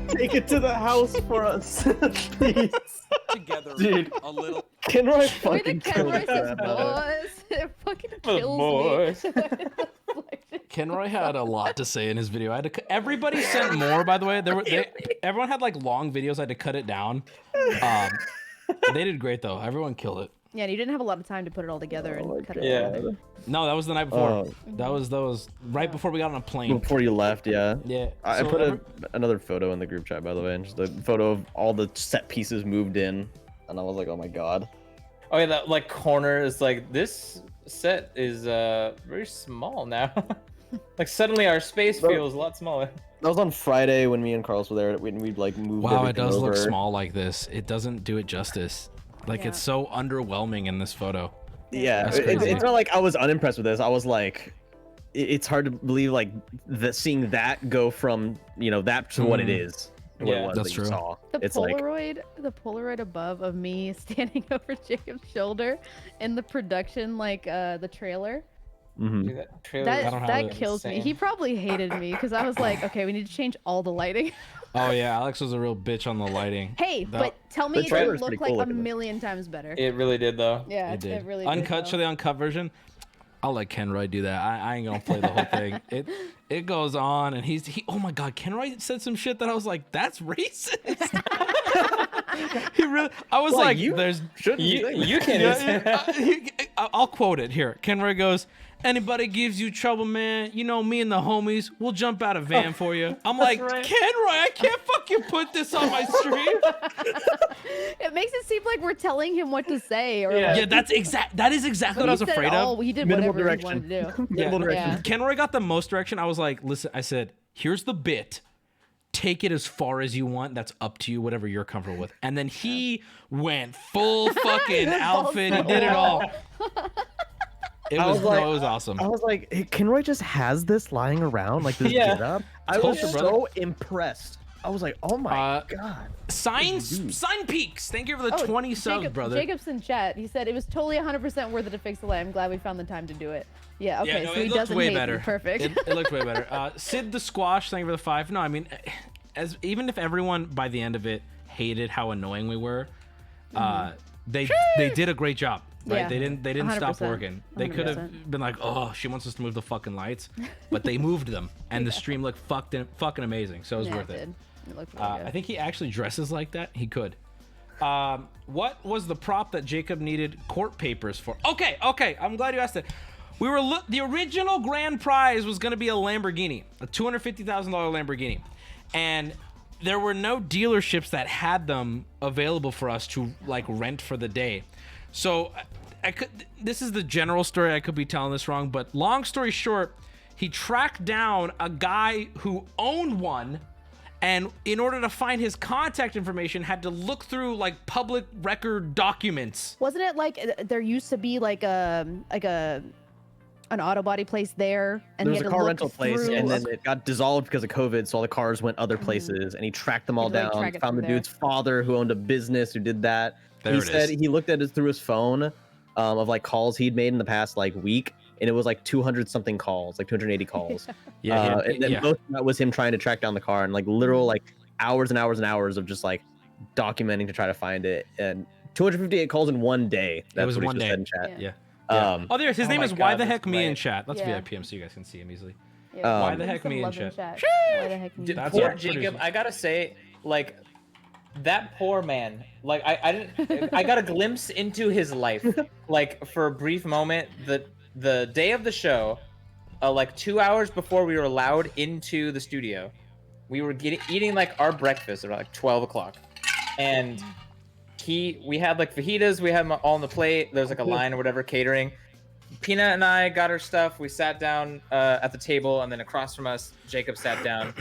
Take it to the house for us. Please. Together Dude. a little. Kenroy The way fucking that killed Kenroy says that. boys, it fucking The kills boys. me. Kenroy had a lot to say in his video. I had to. Everybody sent more, by the way. Everyone had like long videos. I had to cut it down. They did great though. Everyone killed it. Yeah, and you didn't have a lot of time to put it all together and cut it. Yeah. No, that was the night before. Oh. That was right before we got on a plane. Before you left, yeah. Yeah. I so put another photo in the group chat, by the way, and just a photo of all the set pieces moved in, and I was like, oh my god. Oh yeah, that like corner is like this set is very small now. Like suddenly our space feels a lot smaller. That was on Friday when me and Carlos were there. We'd like moved. Wow, it everything does look over. small like this. It doesn't do it justice. Like Yeah. it's so underwhelming in this photo. Yeah, That's crazy. it's not like I was unimpressed with this. I was like, it's hard to believe like that seeing that go from that to what it is. What Yeah. it was That's that true. You saw. The It's like Polaroid above of me standing over Jacob's shoulder in the production, like the trailer. mhm. Dude, that trailer That is that kills me. insane. He probably hated me because I was like, okay, we need to change all the lighting. Oh yeah, Alex was a real bitch on the lighting. Hey, That- but tell me the it trailer's didn't look pretty like cool a looking. million times better. It really did though. Yeah, It did. it really Uncut, did. show the uncut version. I'll let Kenroy do that. I ain't gonna play the whole thing. It goes on, and he. Oh my God, Kenroy said some shit that I was like, that's racist. He really. I was Well, like, you there's. shouldn't be saying that. You can. I'll quote it here. Kenroy goes, "Anybody gives you trouble, man, you know me and the homies, we'll jump out a van for you." I'm like, right. Kenroy, I can't fucking put this on my stream. It makes it seem like we're telling him what to say, or Yeah. like, Yeah, that is exactly what I was he said afraid of. he did Minimal whatever direction. he wanted to do. Minimal direction. Yeah. Kenroy got the most direction. I was like, listen, I said, here's the bit. Take it as far as you want. That's up to you, whatever you're comfortable with. And then he went full fucking outfit. He did it all. It was awesome. I was like, hey, Kenroy just has this lying around, like this Yeah. get up. I Told was you, so brother. impressed I was like, oh my god. Sign Peaks. Thank you for the 20 subs, brother. Jacob's in chat. He said it was totally 100% worth it to fix the light. I'm glad we found the time to do it. Yeah. Okay. No, so he doesn't way hate better. me. Perfect. It looked way better. Sid the Squash. Thank you for the 5. No, I mean, even if everyone by the end of it hated how annoying we were, they did a great job. Right? Yeah. They didn't stop 100%. working. They could have been like, oh, she wants us to move the fucking lights, but they moved them, and the stream looked fucking amazing. So it was worth it. It looked really good. I think he actually dresses like that. He could. What was the prop that Jacob needed court papers for? Okay. I'm glad you asked it. We were the original grand prize was going to be a Lamborghini, a $250,000 Lamborghini, and there were no dealerships that had them available for us to like rent for the day. So this is the general story. I could be telling this wrong, but long story short, he tracked down a guy who owned one, and in order to find his contact information, had to look through like public record documents. Wasn't it like there used to be like an auto body place there, and There he was had a to car look rental place, through and then it got dissolved because of COVID, so all the cars went other places, and he tracked them all He had to, like, down, track it found the through there. dude's father who owned a business who did that. There He it said is. he looked at it through his phone of like calls he'd made in the past like week, and it was like 200 something calls, like 280 calls. And then most of that was him trying to track down the car, and like literal like hours and hours and hours of just like documenting to try to find it, and 258 calls in one day. That's was what he one just day. said in chat. Yeah. Oh, There's his name my is Why God, the that's Heck Me in great. chat. Let's Yeah. VIP him so you guys can see him easily. Yeah, Why give the him heck some me in love chat? Why the heck me? That's Poor our Jacob. producer. I gotta say, like, that poor man. Like, I didn't. I got a glimpse into his life. Like, for a brief moment, the day of the show, like 2 hours before we were allowed into the studio, we were eating like our breakfast around like 12 o'clock, and we had like fajitas. We had them all on the plate. There's like a line or whatever catering. Peanut and I got our stuff. We sat down at the table, and then across from us, Jacob sat down.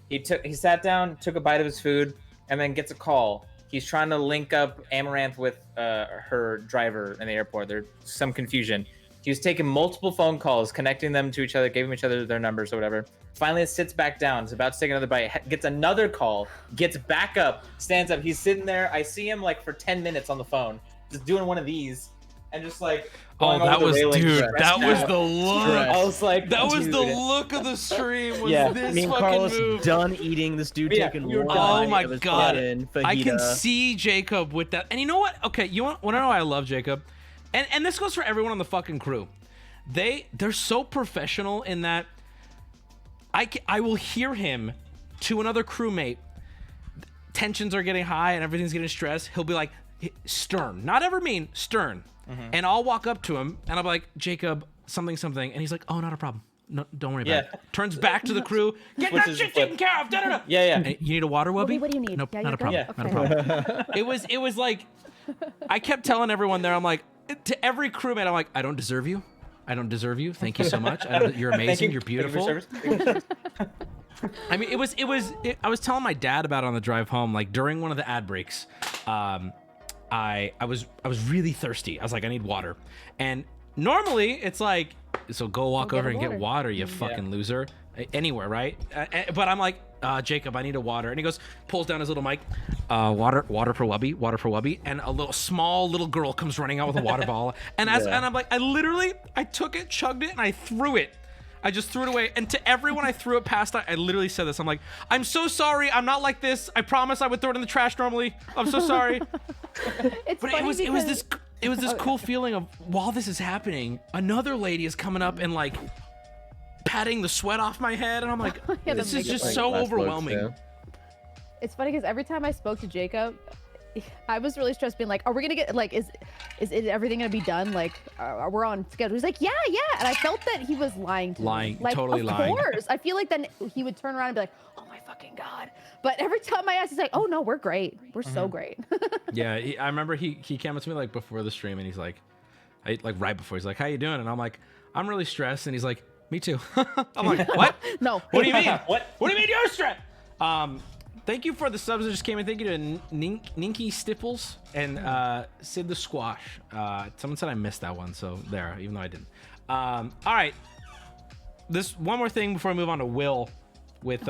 He sat down, took a bite of his food, and then gets a call. He's trying to link up Amaranth with her driver in the airport. There's some confusion. He was taking multiple phone calls, connecting them to each other, giving each other their numbers or whatever. Finally, it sits back down. He's about to take another bite. Gets another call. Gets back up. Stands up. He's sitting there. I see him like for 10 minutes on the phone, just doing one of these, and just like. Oh, going over that the was, railing, dude, stressed that was out. the look. I was like, That was dude. the look of the stream. Was Yeah. this Me and fucking Carlos move? done eating. This dude Yeah, taking we were one done. bite Oh my of his god! fucking I can fajita. see Jacob with that. And you know what? Okay, you want to know why I love Jacob? And this goes for everyone on the fucking crew. They're so professional in that I will hear him to another crewmate. Tensions are getting high and everything's getting stressed. He'll be like stern, not ever mean, stern. And I'll walk up to him and I'll be like, Jacob, something, and he's like, oh, not a problem. No, don't worry about it. Turns back to the crew. Get that shit taken care of. Da-da-da. Yeah. And you need a water, Wubby? What do you need? Nope, Yeah, not a you're problem. good? Not a Okay. problem. It was like, I kept telling everyone there, I'm like, to every crewmate, I'm like, I don't deserve you. I don't deserve you. Thank you so much. You're amazing. You're beautiful. I mean, I was telling my dad about it on the drive home, like during one of the ad breaks. I was really thirsty. I was like, I need water. And normally it's like, so go walk over and get water, you fucking loser. Anywhere, right? But I'm like, Jacob, I need a water. And he goes, pulls down his little mic, water for Wubby. And a small little girl comes running out with a water bottle. And and I'm like, I took it, chugged it, and I threw it. I just threw it away. And to everyone I threw it past, I literally said this. I'm like, I'm so sorry. I'm not like this. I promise I would throw it in the trash normally. I'm so sorry. But it was this cool feeling of while this is happening, another lady is coming up and like patting the sweat off my head, and I'm like, Yeah, this is just like so last overwhelming. looks, It's funny because every time I spoke to Jacob, I was really stressed, being like, "Are we gonna get like, is everything gonna be done? Like, we're on schedule?" He's like, "Yeah." And I felt that he was lying to me. Like, totally lying. Of course, I feel like then he would turn around and be like, "Oh my fucking god!" But every time I ask, he's like, "Oh no, we're great. We're so great." Yeah, I remember he came up to me like before the stream, and he's like, right before, he's like, "How you doing?" And I'm like, "I'm really stressed," and he's like, "Me too." I'm like, "What? No. What do you mean? What do you mean you're stressed?" Thank you for the subs that just came in. Thank you to Ninky Stipples and Sid the Squash. Someone said I missed that one, so there, even though I didn't. All right. This one more thing before I move on to Will with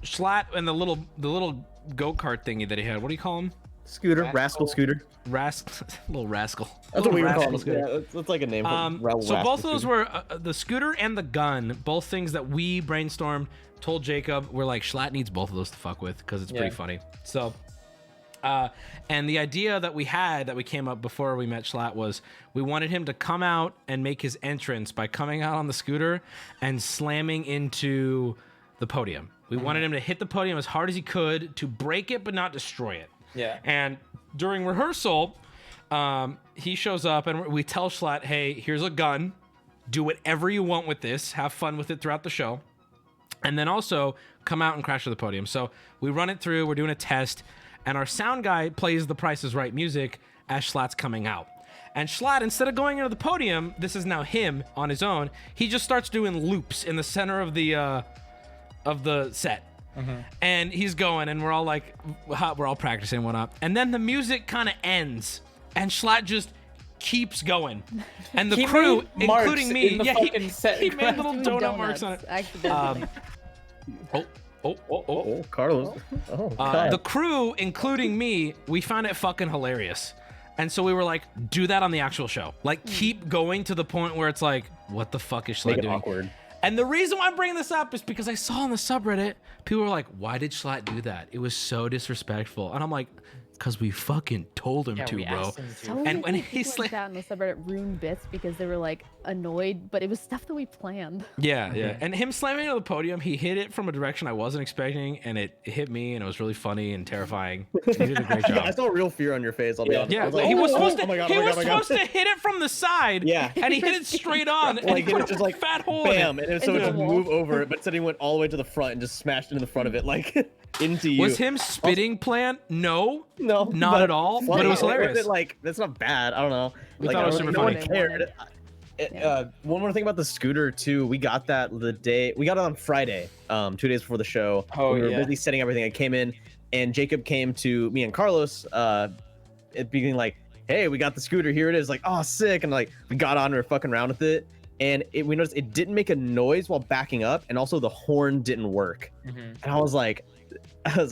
Schlatt and the little go-kart thingy that he had. What do you call him? Scooter, rascal scooter. Little rascal. That's what we were calling Scooter. him. Yeah, that's like a name. So both of those were the scooter and the gun, both things that we brainstormed, told Jacob, we're like, Schlatt needs both of those to fuck with because it's pretty funny. So, and the idea that we came up before we met Schlatt was we wanted him to come out and make his entrance by coming out on the scooter and slamming into the podium. We wanted him to hit the podium as hard as he could to break it but not destroy it. Yeah. And during rehearsal, he shows up and we tell Schlatt, hey, here's a gun. Do whatever you want with this. Have fun with it throughout the show. And then also come out and crash to the podium. So we run it through. We're doing a test. And our sound guy plays the Price is Right music as Schlatt's coming out. And Schlatt, instead of going into the podium, this is now him on his own. He just starts doing loops in the center of the set. And he's going, and we're all like, we're all practicing and whatnot. And then the music kind of ends, and Schlatt just keeps going. And the crew, including me, he made little donut marks on it. Carlos. The crew, including me, we found it fucking hilarious. And so we were like, do that on the actual show. Like, keep going to the point where it's like, what the fuck is Schlatt doing? Awkward. And the reason why I'm bringing this up is because I saw on the subreddit, people were like, why did Schlatt do that? It was so disrespectful. And I'm like, because we fucking told him to, bro. And when he's like that in the subreddit ruined bits because they were like annoyed, but it was stuff that we planned. Yeah, yeah. And him slamming on the podium, he hit it from a direction I wasn't expecting, and it hit me, and it was really funny and terrifying. He did a great job. I saw real fear on your face. I'll be honest. Yeah, like, he was supposed to hit it from the side. Yeah, and he hit it straight on. And like he it put was just a like fat hole bam, in it. and so it just move over it. But instead he went all the way to the front and just smashed into the front of it, like into you. Was him spitting planned? No, no, not at all. Funny. But it was hilarious. Like that's not bad. I don't know. We like, thought it was super funny. No one cared. One more thing about the scooter too. We got that we got it on Friday, 2 days before the show. We were busy setting everything. I came in, and Jacob came to me and Carlos, it being like, "Hey, we got the scooter. Here it is." Like, "Oh, sick!" And like, we got on, we were fucking around with it, and we noticed it didn't make a noise while backing up, and also the horn didn't work. And I was like,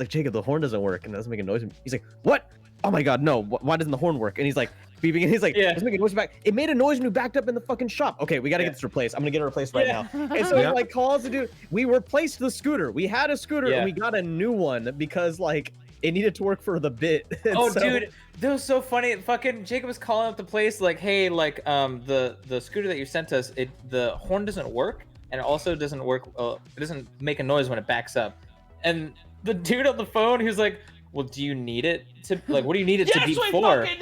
Jacob, the horn doesn't work, and it doesn't make a noise. He's like, "What? Oh my god, no! Why doesn't the horn work?" And he's like, beeping, and he's like, "Let's make a noise back." It made a noise when we backed up in the fucking shop. Okay, we gotta get this replaced. I'm gonna get it replaced right now. And so he like calls the dude. We replaced the scooter. We had a scooter and we got a new one because like it needed to work for the bit. Dude, that was so funny. Fucking Jacob was calling up the place like, "Hey, like the scooter that you sent us, the horn doesn't work, and it also doesn't work. It doesn't make a noise when it backs up." And the dude on the phone, he was like, "Well, do you need it to like? What do you need it to be for?" And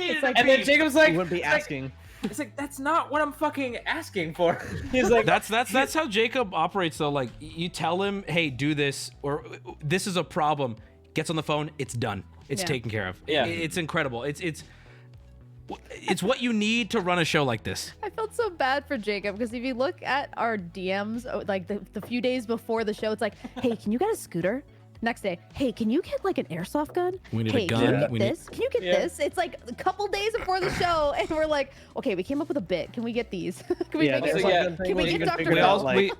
then Jacob's like, "He wouldn't be asking." It's like that's not what I'm fucking asking for. He's like, that's how Jacob operates though. Like you tell him, "Hey, do this," or "This is a problem." Gets on the phone, it's done. It's taken care of. Yeah, it's incredible. It's what you need to run a show like this. I felt so bad for Jacob because if you look at our DMs, like the few days before the show, it's like, "Hey, can you get a scooter?" Next day, "Hey, can you get like an airsoft gun? We need hey, a gun. Can you get this? Can you get this?" It's like a couple days before the show, and we're like, "Okay, we came up with a bit. Can we get these? Can we make it? Can we get Dr. Phil?"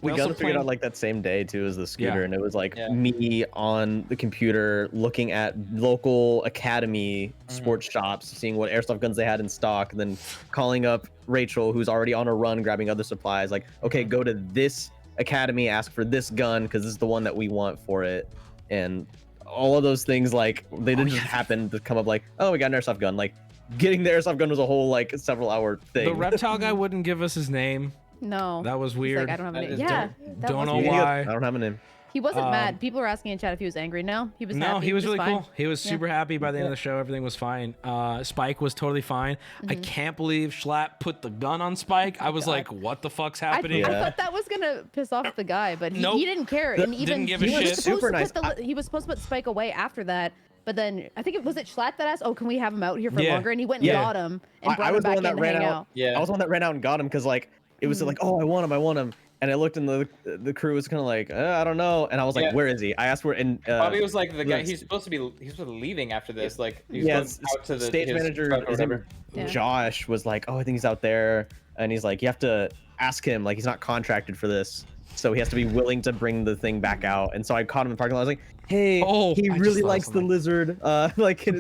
We got to figure it out like that same day too as the scooter, and it was like me on the computer looking at local academy sports shops, seeing what airsoft guns they had in stock, and then calling up Rachel, who's already on a run, grabbing other supplies. Like, okay, go to this academy, ask for this gun because this is the one that we want for it, and all of those things like they didn't just happen to come up like, "Oh, we got an airsoft gun." Like getting the airsoft gun was a whole like several hour thing. The reptile guy wouldn't give us his name. No. That was weird. Like, I don't have a name. Yeah. Don't know why. I don't have a name. He wasn't mad. People were asking in chat if he was angry. No, he was happy. No, he was really fine. cool. He was super happy by the end of the show. Everything was fine. Spike was totally fine. I can't believe Schlatt put the gun on Spike. I was like, what the fuck's happening? I thought that was gonna piss off the guy, but he didn't care. And even didn't give a shit. Super nice. He was supposed to put Spike away after that. But then I think was it Schlatt that asked, "Oh, can we have him out here for longer?" And he went and got him and brought him back in to hang out. I was the one that ran out and got him because like it was like, "Oh, I want him." And I looked, and the crew was kind of like, I don't know. And I was like, "Where is he?" I asked where. And Bobby was like, the guy. He's supposed to be leaving after this. Like, he's going out to the stage manager. Josh was like, "Oh, I think he's out there." And he's like, "You have to ask him. Like, he's not contracted for this." So he has to be willing to bring the thing back out. And so I caught him in the parking lot. I was like, hey, he I really just likes thought the lizard. Like, you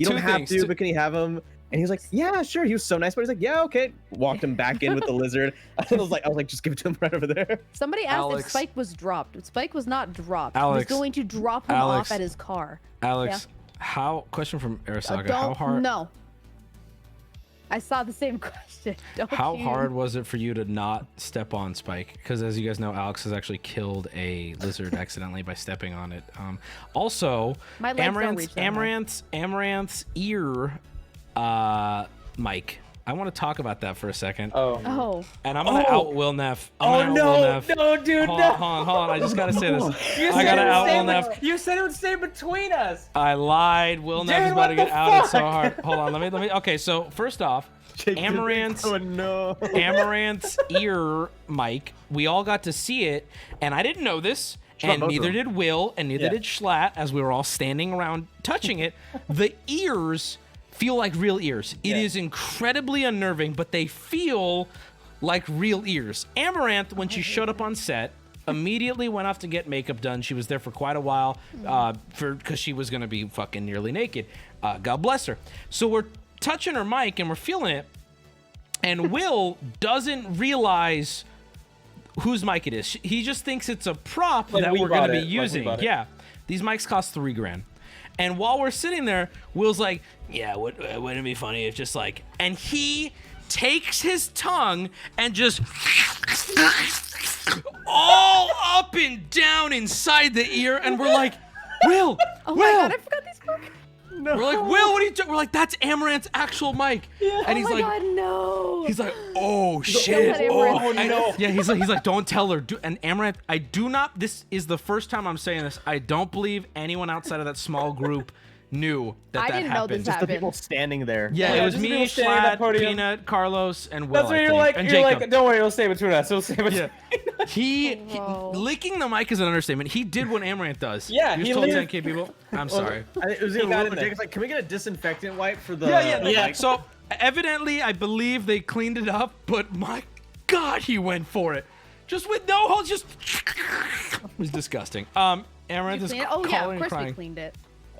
don't have things, to, but can you have him? And he was like, yeah, sure. He was so nice, but he's like, yeah, okay. Walked him back in with the lizard. I was like, just give it to him right over there. Somebody asked Alex. if Spike was dropped. Spike was not dropped. Alex. He was going to drop him Alex. off at his car. Alex, question from Arisaga. Don't, How hard? No. I saw the same question. Don't How you... hard was it for you to not step on Spike? Because as you guys know, Alex has actually killed a lizard accidentally by stepping on it. Also, My legs don't reach that high. Amaranth's ear mic. I want to talk about that for a second. Oh. And I'm gonna out Will Neff. No, dude, hold no. on. I just gotta say this. You I said gotta it would out stay Will Neff. You said it would stay between us. I lied. Will Neff is about to get outed so hard. Hold on, let me. Okay, so first off, Amaranth's ear mic. We all got to see it, and I didn't know this, and neither did Will, and neither did Schlatt, as we were all standing around touching it. The ears feel like real ears. It is incredibly unnerving, but they feel like real ears. Amaranth, when she showed up on set, immediately went off to get makeup done. She was there for quite a while because she was going to be fucking nearly naked. God bless her. So we're touching her mic and we're feeling it, and Will doesn't realize whose mic it is. He just thinks it's a prop that we're going to be using. Yeah. These mics cost $3,000. And while we're sitting there, Will's like, yeah, wouldn't it be funny if just like, and he takes his tongue and just all up and down inside the ear, and we're like, Will, Oh Will. my god, I forgot these cookies. No. We're like, Will, what are you doing? We're like, that's Amaranth's actual mic. Yeah. And he's oh my like, god, no. he's like, oh shit. Oh no. Yeah, he's like, don't tell her. And Amaranth, I do not. This is the first time I'm saying this. I don't believe anyone outside of that small group knew that I didn't know happened. this Just the happened. people standing there. Yeah, it was me, Schlatt, Peanut, Carlos, and Will. That's what you're like. and You're Jacob. like, don't worry, it'll stay between us. It'll stay between us. He licking the mic is an understatement. He did what Amaranth does. Yeah, he he told licked- 10K people. I'm sorry. It was He got in there. Jacob's like, can we get a disinfectant wipe for the? Yeah. So evidently, I believe they cleaned it up, but my God, he went for it. Just with no holes, just it was disgusting. Amaranth is Clean it? Oh calling yeah, of and course crying. we cleaned it.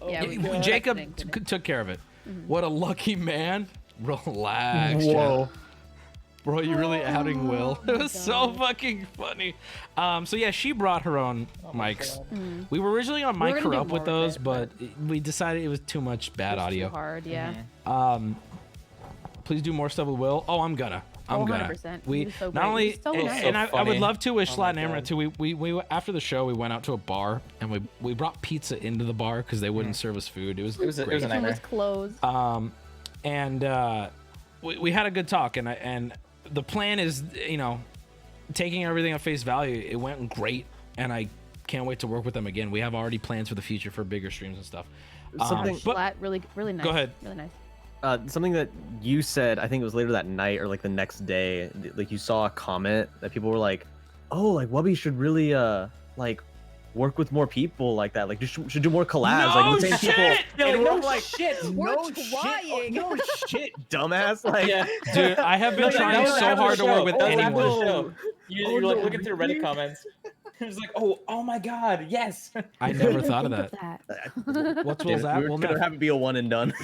Yeah, we Jacob cleaned it. took care of it. What a lucky man. Relax. Whoa. Bro, you really outing Will? It was so fucking funny. So yeah, she brought her own mics. We were originally gonna mic her up with those, but we decided it was too much bad audio. Too hard, yeah. Please do more stuff with Will. Oh, I'm gonna. I'm gonna. 100%. We He was so not great. only He was so nice. and I would funny. love to with Oh Schlatt my and Amaranth too. We after the show we went out to a bar and we brought pizza into the bar because they wouldn't serve us food. It was It was a great. It nightmare. was closed. And we had a good talk, and the plan is, taking everything at face value. It went great, and I can't wait to work with them again. We have already plans for the future for bigger streams and stuff. Flat, really nice. Go ahead. Really nice. Something that you said, I think it was later that night or like the next day, like you saw a comment that people were like, "Oh, like Wubby should really like work with more people like that. Like should do more collabs like with the same people." And we're like, We're no trying. shit, no shit, dumbass. Like, Dude, I have been trying so hard to work with anyone. You're like looking through Reddit comments. It's like, oh my god, yes. I never thought of that. What's Will's at? we were gonna have it be a one and done.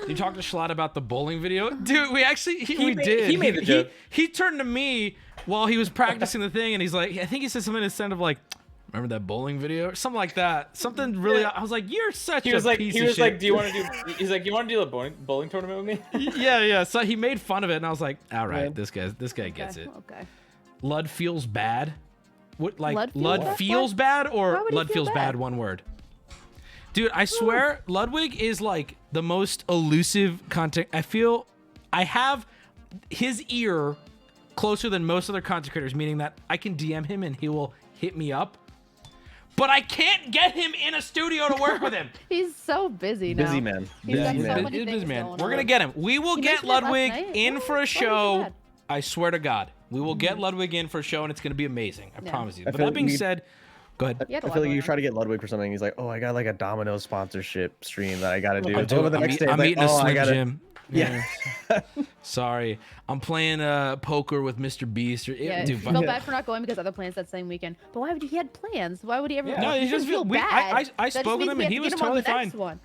You talked to Schlatt about the bowling video, dude. We actually we did. He made the joke. He turned to me while he was practicing the thing, and he's like, I think he said something instead of like, "Remember that bowling video?" or something like that. Something really. I was like, "You're such a piece of shit." He was like, "Do you want to do?" He's like, "You want to do a bowling tournament with me?" Yeah. So he made fun of it, and I was like, "All right, this guy gets it." Okay. Lud feels bad. What like Lud feels bad or Why would he Lud feel feels bad? bad? One word. Dude, I swear, Ludwig is like the most elusive content. I feel I have his ear closer than most other content creators, meaning that I can DM him and he will hit me up. But I can't get him in a studio to work with him. He's so busy now. Busy man. He's got so many Busy things man. going We're on. gonna get him. We will He get mentioned it last Ludwig night. in Yeah, for a why is he show. bad? I swear to God, we will get Ludwig in for a show, and it's gonna be amazing. I promise you. I But feel that being you- said, go ahead. Yeah, I feel like you try to get Ludwig for something. He's like, "Oh, I got like a Domino's sponsorship stream that I gotta do." I'm Over the next day, I'm it's eating a like, "Oh, I Slim gotta." Jim. Yeah. Sorry, I'm playing poker with Mr. Beast. Yeah, Dude, he felt bad for not going because other plans that same weekend. But why would he had plans? Why would he ever? No, he just feel we, bad. I That just spoke with means him we and have he to was get him on totally the next fine. one.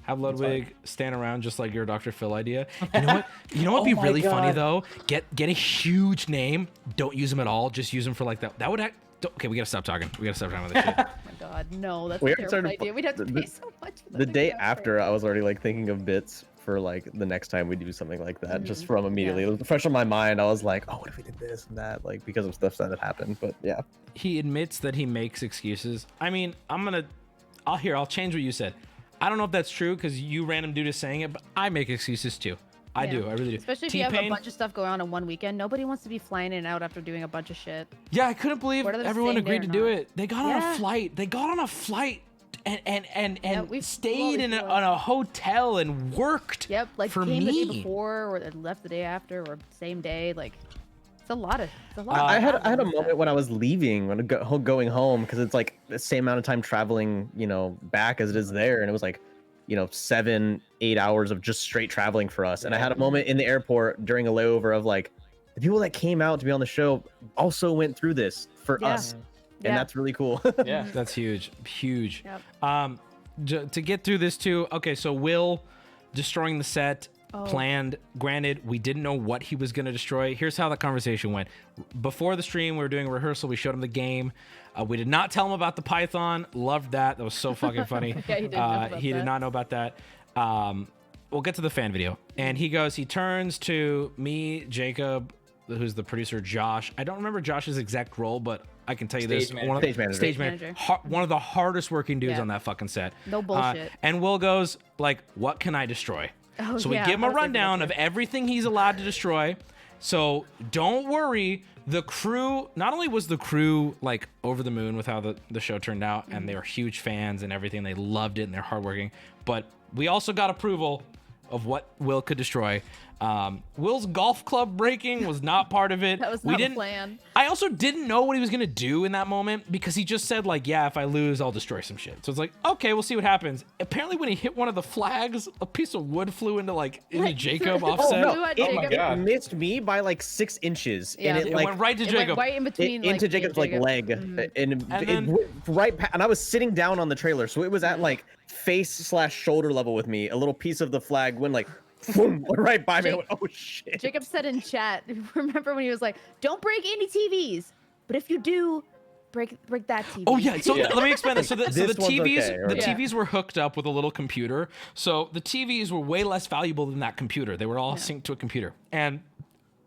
Have Ludwig stand around just like your Dr. Phil idea. You know what? You know what'd be really funny though? Get a huge name. Don't use him at all. Just use him for like that. That would act. Okay, we gotta stop talking. We gotta stop talking about this shit. Oh my god, no, that's We a already terrible started- idea. We'd have to pay so much. For The them to day get out after, I was already like thinking of bits for like the next time we do something like that, just from immediately. It was fresh on my mind. I was like, oh, what if we did this and that, like because of stuff that had happened. But yeah, He admits that he makes excuses. I mean, I'll change what you said. I don't know if that's true because you random dude is saying it, but I make excuses too. I do. I really do. Especially if you have a bunch of stuff going on in one weekend. Nobody wants to be flying in and out after doing a bunch of shit. Yeah, I couldn't believe Whether they're everyone staying there agreed to or do not. it. They got on a flight. They got on a flight and we've stayed in slowly on a hotel and worked. Yep, like for came the day me. before or left the day after or same day. Like it's a lot of. I had a moment when I was leaving, when going home, because it's like the same amount of time traveling, back as it is there, and it was like, 7-8 hours of just straight traveling for us. And I had a moment in the airport during a layover of like, the people that came out to be on the show also went through this for us, and that's really cool. Yeah, that's huge. Yep. To get through this too. Okay, so Will destroying the set. Oh. Planned. Granted, we didn't know what he was going to destroy. Here's how the conversation went. Before the stream, we were doing a rehearsal. We showed him the game. We did not tell him about the Python. Loved that. That was so fucking funny. Yeah, he didn't know about he did that. not know about that. We'll get to the fan video. And he turns to me, Jacob, who's the producer, Josh. I don't remember Josh's exact role, but I can tell you this. Stage manager. One of the hardest working dudes on that fucking set. No bullshit. And Will goes like, what can I destroy? Oh, So we yeah, give him I a was thinking rundown about of everything he's allowed to destroy. So don't worry. The crew, not only was the crew like over the moon with how the show turned out, and they were huge fans and everything. They loved it and they're hardworking. But we also got approval of what Will could destroy. Will's golf club breaking was not part of it. That was we not a didn't plan. I also didn't know what he was gonna do in that moment because he just said like, yeah, if I lose, I'll destroy some shit. So it's like, okay, we'll see what happens. Apparently when he hit one of the flags, a piece of wood flew into Jacob offset. Oh, no, it missed me by like 6 inches. Yeah. And It went right to Jacob. Went right in between. into Jacob's like leg, and it went right and I was sitting down on the trailer, so it was at like face/shoulder level with me. A little piece of the flag went like boom, right by me. I went, oh shit. Jacob said in chat, remember when he was like, don't break any TVs, but if you do, break that TV. Oh yeah, so let me explain this. So the This one's TVs, okay, or- the TVs were hooked up with a little computer. So the TVs were way less valuable than that computer. They were all synced to a computer. And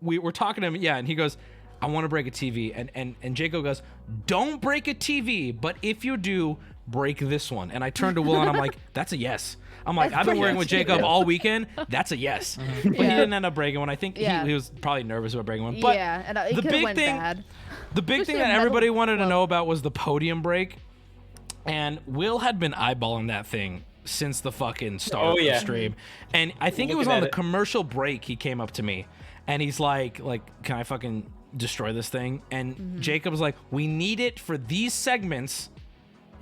we were talking to him, and he goes, I want to break a TV. And Jacob goes, don't break a TV, but if you do, break this one. And I turned to Will and I'm like, that's a yes. I'm like, I've been working with Jacob all weekend. That's a yes. But he didn't end up breaking one. I think he was probably nervous about breaking one. But and it the could have big went thing, bad. the big thing Especially that a everybody metal- wanted to know about was the podium break. And Will had been eyeballing that thing since the fucking start of the stream. And I think it was on the commercial break he came up to me. And he's like, can I fucking destroy this thing? And Jacob's like, we need it for these segments.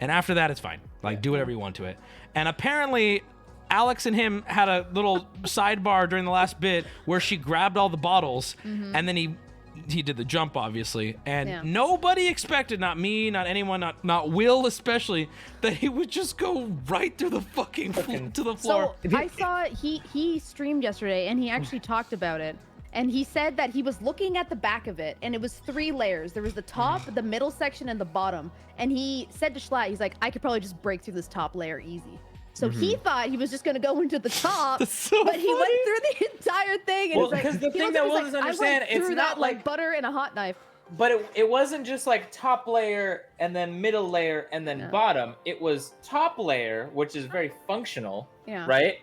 And after that, it's fine. Like, do whatever you want to it. And apparently, Alex and him had a little sidebar during the last bit where she grabbed all the bottles, and then he did the jump, obviously. And nobody expected, not me, not anyone, not Will especially, that he would just go right through the fucking to the floor. So I saw he streamed yesterday and he actually talked about it. And he said that he was looking at the back of it and it was 3 layers. There was the top, the middle section, and the bottom. And he said to Schlatt, he's like, I could probably just break through this top layer easy. So he thought he was just gonna go into the top, but he went through the entire thing. And Well, he's like, because the he thing looked that at it, Will he's doesn't like, understand, I went it's through not that like butter in a hot knife. But it wasn't just like top layer and then middle layer and then bottom. It was top layer, which is very functional, right?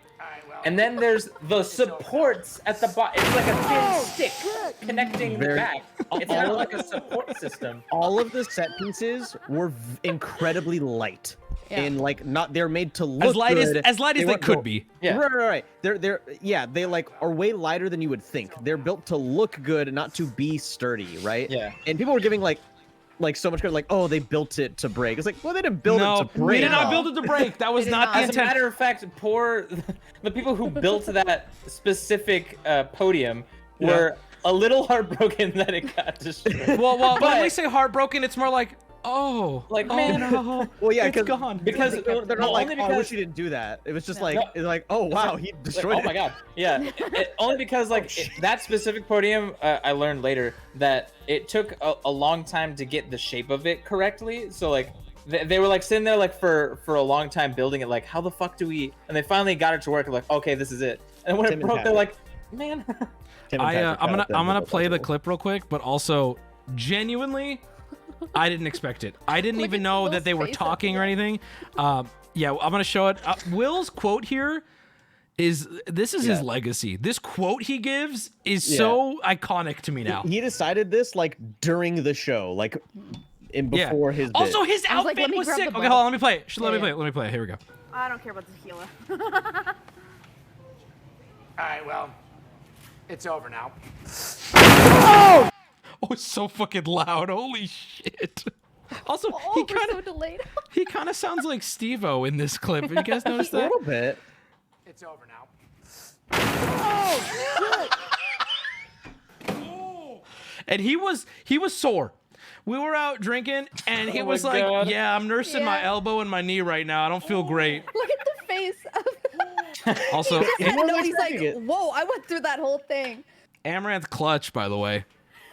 And then there's the supports at the bottom. It's like a thin stick connecting the back. It's not like a support system. All of the set pieces were incredibly light. And they're made to look as light good. as light as they could be. Yeah. Right. They like are way lighter than you would think. They're built to look good, not to be sturdy, right? Yeah. And people were giving like like so much credit, like, oh, they built it to break. It's like, well, they didn't build it to break. We did not build it to break. That was not the As a intent. matter of fact, the people who built that specific podium were a little heartbroken that it got destroyed. Well, when we say heartbroken, it's more like, man, well, yeah, it's gone. Because they're not like, only oh, I because wish he didn't do that. It was just like, it's like, oh wow, he destroyed it. Oh my god, yeah. Only because that specific podium, I learned later that it took a long time to get the shape of it correctly. So like, they were like sitting there like for a long time building it. Like, how the fuck do we? And they finally got it to work. Like, okay, this is it. And when it broke, they're like, man. I'm gonna play the clip real quick, but also genuinely, I didn't expect it. I didn't even know that they were talking or anything. Yeah, I'm gonna show it. Will's quote here is his legacy. This quote he gives is so iconic to me now. He decided this like during the show, like before his bit. Also, his outfit was sick. Okay, hold on, let me play it. Let me play it. Here we go. I don't care about the tequila. All right, well, it's over now. Oh, it's so fucking loud. Holy shit. Also, he kind of sounds like Steve-O in this clip. You guys notice that? A little bit. It's over now. And he was sore. We were out drinking, and he was like, God. "Yeah, I'm nursing my elbow and my knee right now. I don't feel great." Look at the face of Also, he's like, whoa, I went through that whole thing. Amaranth clutch, by the way.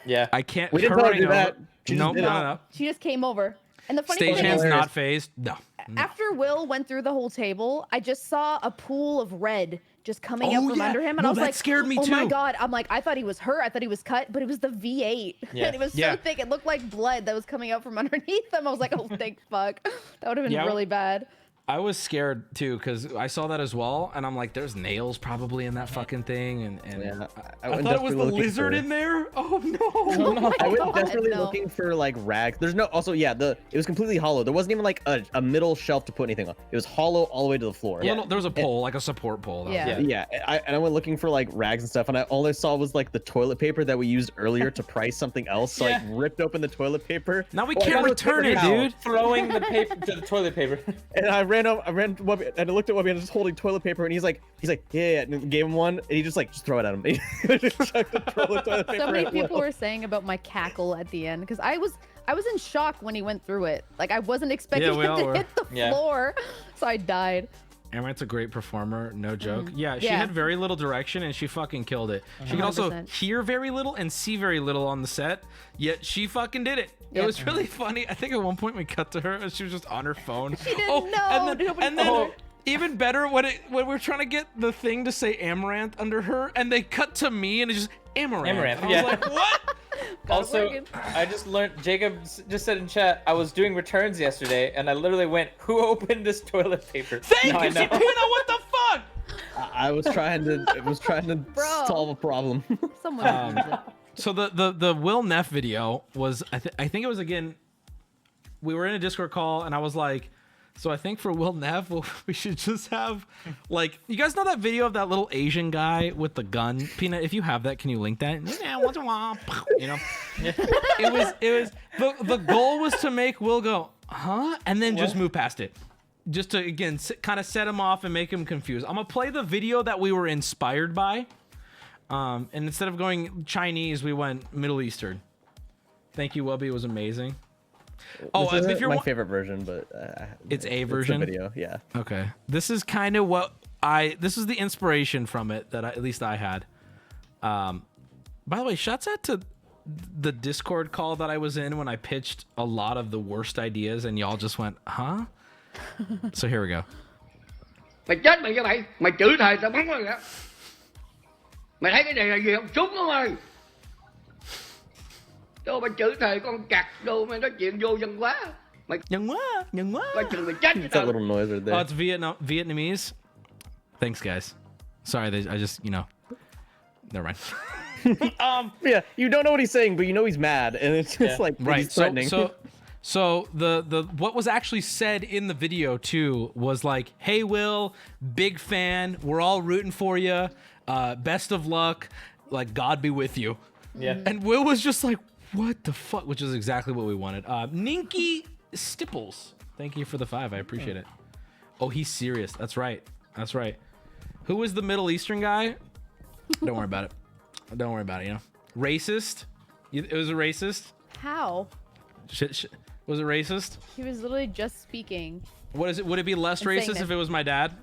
Yeah. I can't. We didn't tell her to do that. Nope, no. She just came over. And the funny thing Stagehand's is, not phased. No. after Will went through the whole table, I just saw a pool of red just coming out from under him, and I was that like, scared me oh too. my god. I'm like, I thought he was hurt. I thought he was cut, but it was the V8. Yeah. And it was so thick, it looked like blood that was coming out from underneath him. I was like, oh, thank fuck. That would have been really bad. I was scared too because I saw that as well, and I'm like, "There's nails probably in that fucking thing," and I thought it was the lizard in there. Oh no! I went desperately looking for like rags. There's no. Also, yeah, it was completely hollow. There wasn't even like a middle shelf to put anything on. It was hollow all the way to the floor. There was a pole, like a support pole. Yeah. I went looking for like rags and stuff, and all I saw was like the toilet paper that we used earlier to price something else. So I ripped open the toilet paper. Now we can't return it, dude. Throwing the paper to the toilet paper. And I ran to Wubby, and I looked at Wubby and just holding toilet paper, and he's like, yeah, and gave him one, and he just throw it at him. So many people were saying about my cackle at the end because I was in shock when he went through it. Like I wasn't expecting him to hit the floor, so I died. Amaranth's a great performer, no joke. Yeah, she had very little direction and she fucking killed it. She could also hear very little and see very little on the set, yet she fucking did it. It was really funny. I think at one point we cut to her and she was just on her phone. She didn't know. And then even better when we're trying to get the thing to say Amaranth under her, and they cut to me and it's just Amaranth. I was like, what? Also, I just learned, Jacob just said in chat, I was doing returns yesterday, and I literally went, who opened this toilet paper? Thank you, Cipino, what the fuck? I was trying to solve a problem. So the Will Neff video was, I think it was, again, we were in a Discord call, and I was like, so I think for Will Neff, we should just have, like, you guys know that video of that little Asian guy with the gun? Peanut, if you have that, can you link that? Yeah, you know? It was the goal was to make Will go, huh? And then just move past it. Just to, again, kind of set him off and make him confused. I'm going to play the video that we were inspired by. And instead of going Chinese, we went Middle Eastern. Thank you, Wubby. It was amazing. This isn't my favorite version, but it's a version. The video, yeah. Okay, this is kind of this is the inspiration from it that at least I had. By the way, shouts out to the Discord call that I was in when I pitched a lot of the worst ideas, and y'all just went, huh? So here we go. Mày chết mày cho mày, mày chửi thầy tao bắn mày đó. Mày thấy cái này là gì không? Súng không ơi. Đâu mày chửi thầy con cặc, đâu mày nói chuyện vô dân quá. Mày nhân quá. Coi chừng mày chết. It's that little noise right there. Oh, it's Vietnamese. Thanks, guys. Sorry, I just, never mind. Yeah, you don't know what he's saying, but you know he's mad, and it's just like he's threatening. So the what was actually said in the video too was like, "Hey Will, big fan. We're all rooting for you. Best of luck. Like God be with you." Yeah. And Will was just like, What the fuck? Which is exactly what we wanted. Ninky Stipples. Thank you for the 5. I appreciate it. Oh, he's serious. That's right. That's right. Who was the Middle Eastern guy? Don't worry about it. Don't worry about it, you know. Racist? It was a racist? How? Was it racist? He was literally just speaking. What is it? Would it be less racist if it was my dad?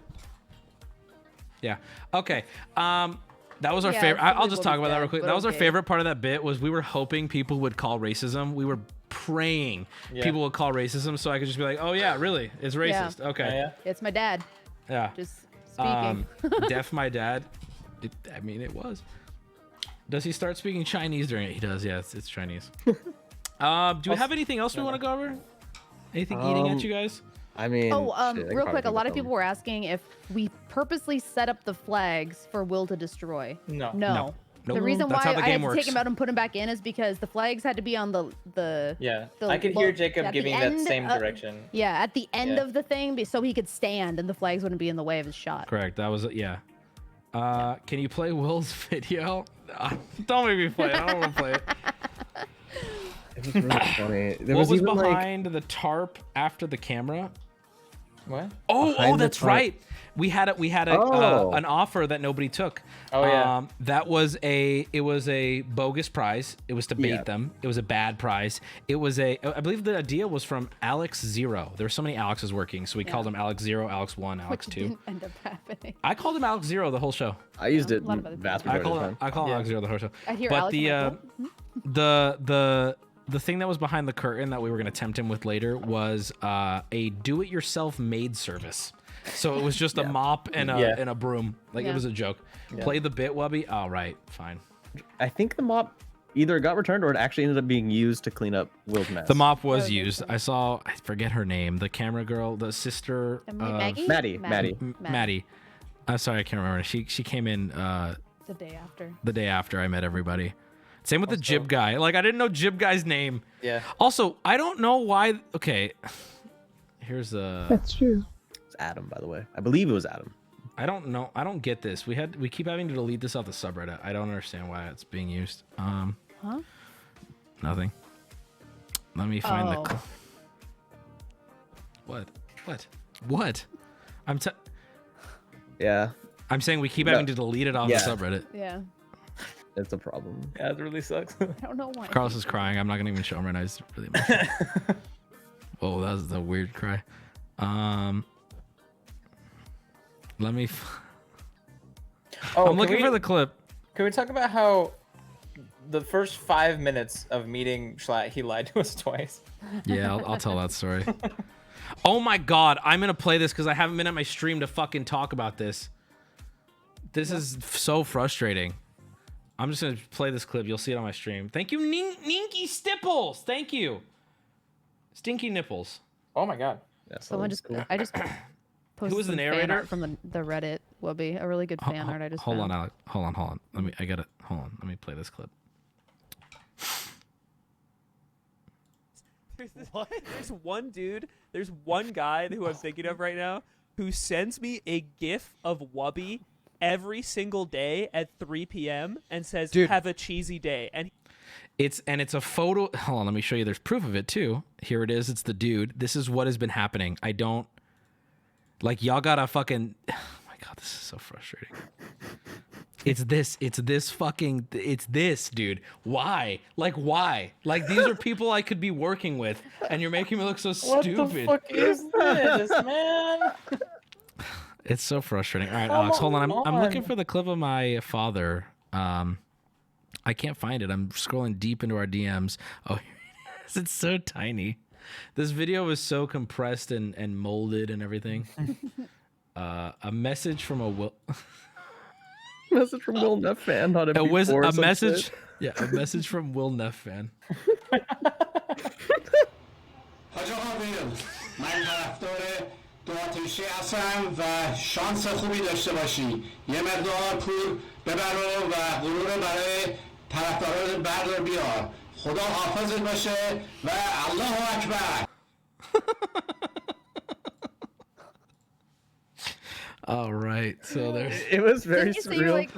Yeah. Okay. That was our favorite. I'll just talk about that real quick. That was our favorite part of that bit was we were hoping people would call racism. We were praying people would call racism so I could just be like, oh yeah, really? It's racist. Okay. Yeah. It's my dad. Yeah. Just speaking. Deaf my dad. I mean, it was. Does he start speaking Chinese during it? He does. Yeah, it's Chinese. Do we have anything else we want to go over? Anything eating at you guys? I mean, real quick, a lot of people were asking if we purposely set up the flags for Will to destroy. No. No. The reason why I had to take him out and put him back in is because the flags had to be on the I could hear Jacob giving that same direction. Yeah, at the end of the thing, so he could stand and the flags wouldn't be in the way of his shot. Correct. That was can you play Will's video? Don't make me play it. I don't want to play it. It was really funny. What was behind the tarp after the camera? What? Oh, that's right. We had an offer that nobody took. Oh yeah. That was it was a bogus prize. It was to bait them. It was a bad prize. It was I believe the idea was from Alex Zero. There were so many Alexes working, so we called him Alex Zero, Alex 1, Alex 2. Didn't end up happening. I called him Alex Zero the whole show. I used it vast majority of the time. I call him Alex Zero the whole show. I hear but Alex the thing that was behind the curtain that we were going to tempt him with later was a do-it-yourself maid service. So it was just a mop and a broom. Like it was a joke. Yeah. Play the bit, Wubby. All right, fine. I think the mop either got returned or it actually ended up being used to clean up Will's mess. The mop was used. I forget her name. The camera girl, the sister. Maddie. Maddie. Sorry, I can't remember. She came in the day after. The day after I met everybody. Same with the Jib guy. Like, I didn't know Jib guy's name. Yeah. Also, I don't know why. Okay. Here's a. That's true. It's Adam, by the way. I believe it was Adam. I don't know. I don't get this. We keep having to delete this off the subreddit. I don't understand why it's being used. Huh? Nothing. Let me find the. What? Yeah. I'm saying we keep having to delete it off the subreddit. Yeah. It's a problem. Yeah, it really sucks. I don't know why. Carlos is crying. I'm not gonna even show him right now. He's really emotional. Whoa, that was a weird cry. Let me. I'm looking for the clip. Can we talk about how the first 5 minutes of meeting Schlatt, he lied to us twice? Yeah, I'll tell that story. Oh my God, I'm gonna play this because I haven't been at my stream to fucking talk about this. This is so frustrating. I'm just gonna play this clip. You'll see it on my stream. Thank you, Ninky Stipples. Thank you. Stinky nipples. Oh my God. Yeah, Someone just I just posted Who was the some fan narrator? art from the Reddit, Wubby. A really good fan art I just Hold found. on, Alex. Hold on. Hold on. Let me play this clip. What? There's one guy who I'm thinking of right now who sends me a GIF of Wubby every single day at 3 p.m. and says, "Have a cheesy day." And it's a photo. Hold on, let me show you. There's proof of it too. Here it is. It's the dude. This is what has been happening. I don't like y'all gotta fucking. Oh my God, this is so frustrating. It's this, dude. Why? Like, why? Like, these are people I could be working with, and you're making me look so stupid. What the fuck is this, man? It's so frustrating. All right, Alex, hold on. I'm looking for the clip of my father. I can't find it. I'm scrolling deep into our DMs. Oh, here it is. It's so tiny. This video is so compressed and molded and everything. A message from a Will. Message from Will Neff fan. Not It was a message. Shit. Yeah, a message from Will Neff fan. آتیشی هستم و شانس خوبی داشته باشی یه مقدار پول ببر و غرور برای طرفداران بردار بیار خدا حافظت باشه و الله اکبر. All right, so there's. It was very Didn't you say, surreal. like,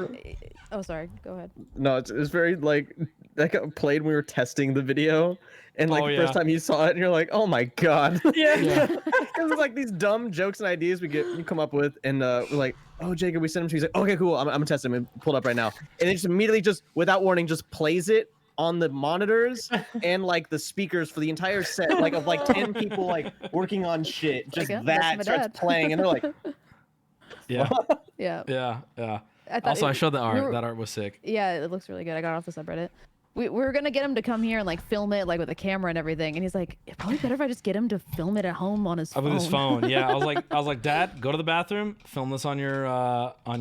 oh, sorry. Go ahead. No, it was very like that got played when we were testing the video, and like Oh, the yeah. first time you saw it, and you're like, oh my god. Yeah. Because it's like these dumb jokes and ideas you come up with, and we're like, oh Jacob, we sent him to. He's like, okay, cool. I'm gonna test him and pull it up right now, and it just immediately, just without warning, just plays it on the monitors and like the speakers for the entire set, like of like 10 people like working on shit. Just Like, that's that my starts dad. playing, and they're like, Yeah. Yeah. I thought Also, I it- showed the art. we were- That art was sick. Yeah, it looks really good. I got it off the subreddit. We were gonna get him to come here and like film it like with a camera and everything, and he's like, "It's probably better if I just get him to film it at home on his phone." With his phone, yeah. I was like, Dad, go to the bathroom, film this on your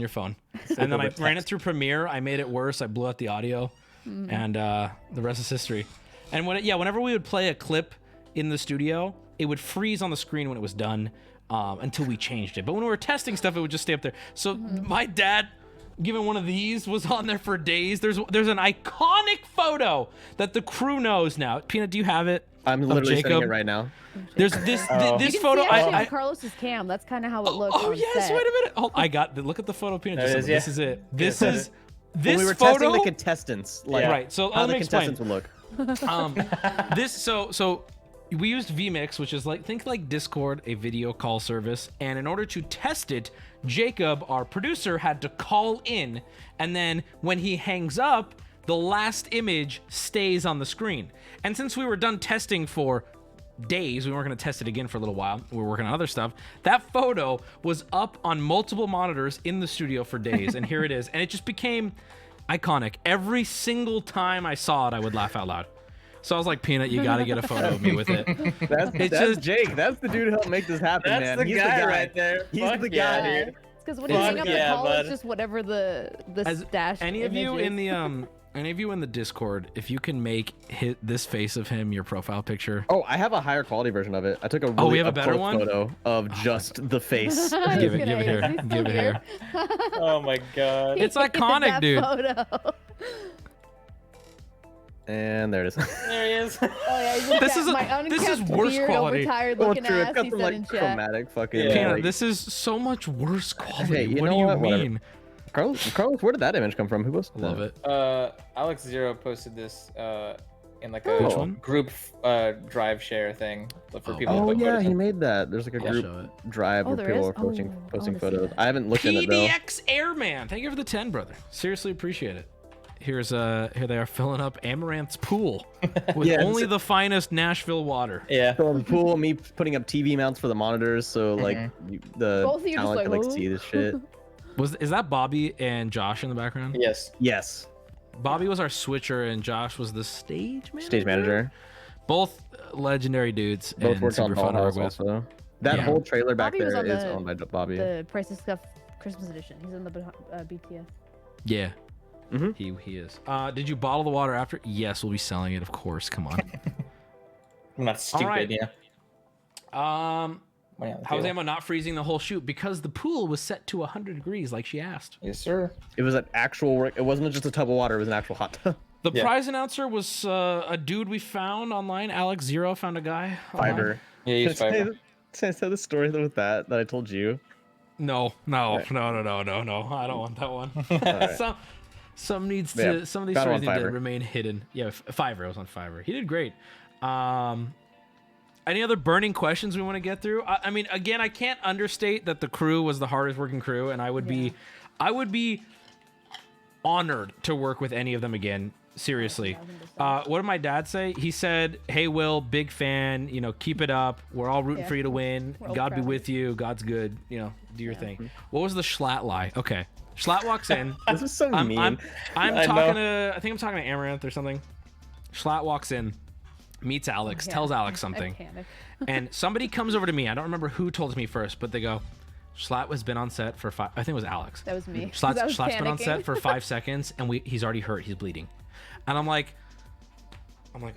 phone. And then I ran it through Premiere. I made it worse. I blew out the audio, and the rest is history. And whenever we would play a clip in the studio, it would freeze on the screen when it was done until we changed it. But when we were testing stuff, it would just stay up there. So my dad, given one of these, was on there for days. There's an iconic photo that the crew knows now. Peanut, do you have it? I'm literally sending it right now. There's this You this can photo. see actually on Carlos's cam. That's kind of how it looks. Oh on yes, set. wait a minute. Oh, I got. Look at the photo, Peanut. There it Just is, this yeah. is it. This Yes, is When this we were photo. testing the contestants, like Right. So how let the me explain. contestants would look. This so we used vMix, which is like Discord, a video call service, and in order to test it, Jacob, our producer, had to call in, and then when he hangs up, the last image stays on the screen. And since we were done testing for days, we weren't going to test it again for a little while. We were working on other stuff. That photo was up on multiple monitors in the studio for days, and here it is. And it just became iconic. Every single time I saw it, I would laugh out loud. So I was like, Peanut, you got to get a photo of me with it. That's Jake. That's the dude who helped make this happen, That's man. the He's guy right there. He's Fuck the yeah, guy, dude. dude. Because when you hang up the yeah, call, bud. it's just whatever the stash. Any of you image in is. the Discord, if you can make this face of him your profile picture. Oh, I have a higher quality version of it. I took a we really have a better up-close one? photo of just the face. Give it here. Give it here. Oh my god. It's iconic, That dude. photo. And there it is. There he is. Oh yeah, he's just This got is a- my this is unkempt worse beard, quality. Retired Oh, looking true. It's ass. got He some said in like chat. chromatic fucking. Peanut, like- this is so much worse quality. Hey, you what know do you what? Whatever. mean? Carlos, where did that image come from? Who posted Love that? it. Alex Zero posted this in like Which a one? group drive share thing for people. to Oh put yeah, photos he in. made that. There's like a I'll group show it. drive Oh, where there people is? are posting Oh, I posting wanna see photos. that. I haven't looked in it though. PDX Airman. Thank you for the 10, brother. Seriously appreciate it. Here they are filling up Amaranth's pool with Yeah, only it's- the finest Nashville water. Yeah. So the pool, me putting up TV mounts for the monitors, so like the Both of you just talent like, can like "Oh." see this shit. Is that Bobby and Josh in the background? Yes. Yes, Bobby was our switcher and Josh was the stage manager. stage manager. Both legendary dudes. Both and worked on super fun to work Dollhouse with. also. That Yeah. whole trailer back Bobby was there on is the- owned by Bobby. The Price of Scuff Christmas edition. He's in the BTS. Yeah. Mhm. He is. Did you bottle the water after? Yes, we'll be selling it, of course. Come on. I'm not stupid, right. yeah. How was Ammo not freezing the whole shoot? Because the pool was set to 100 degrees, like she asked. Yes, sir. It was an actual work. It wasn't just a tub of water. It was an actual hot tub. The Yeah. prize announcer was a dude we found online. Alex Zero found a guy. online. Fiverr. Yeah, he's Fiverr. Can I tell the story with that I told you? No. Right. No. I don't want that one. right. Some needs Yeah, to. Some of these found it stories on need to Fiverr. remain hidden. Yeah, Fiverr. It was on Fiverr. He did great. Any other burning questions we want to get through? I mean, again, I can't understate that the crew was the hardest working crew, and I would be honored to work with any of them again. Seriously. What did my dad say? He said, "Hey, Will, big fan. You know, keep it up. We're all rooting Yeah. for you to win. We're all God be proud. with you. God's good. You know, do your thing." What was the Schlatt lie? Okay, Schlatt walks in. This is so mean. I'm I talking to. I think I'm talking to Amaranth or something. Schlatt walks in, meets Alex, Yeah. tells Alex I something, panic. and somebody comes over to me. I don't remember who told me first, but they go, "Schlatt has been on set for 5." I think it was Alex. That was me. 'cause Schlatt's I was been on set panicking. for 5 seconds, and he's already hurt. He's bleeding, and I'm like,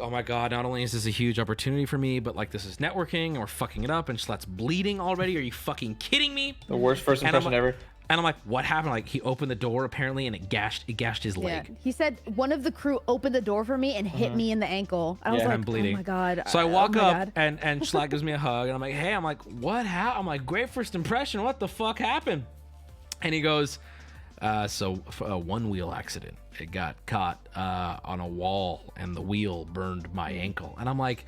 oh my god! Not only is this a huge opportunity for me, but like this is networking, and we're fucking it up, and Schlatt's bleeding already. Are you fucking kidding me? The worst first And I'm impression ever. And I'm like, what happened? Like he opened the door apparently, and it gashed his Yeah. leg. He said one of the crew opened the door for me and hit me in the ankle. I was Yeah, like, I'm bleeding. oh my god. So I oh walk my up God. and Schlatt gives me a hug, and I'm like, hey, I'm like, what happened? I'm like, great first impression. What the fuck happened? And he goes, So a one-wheel accident. It got caught on a wall, and the wheel burned my ankle. And I'm like,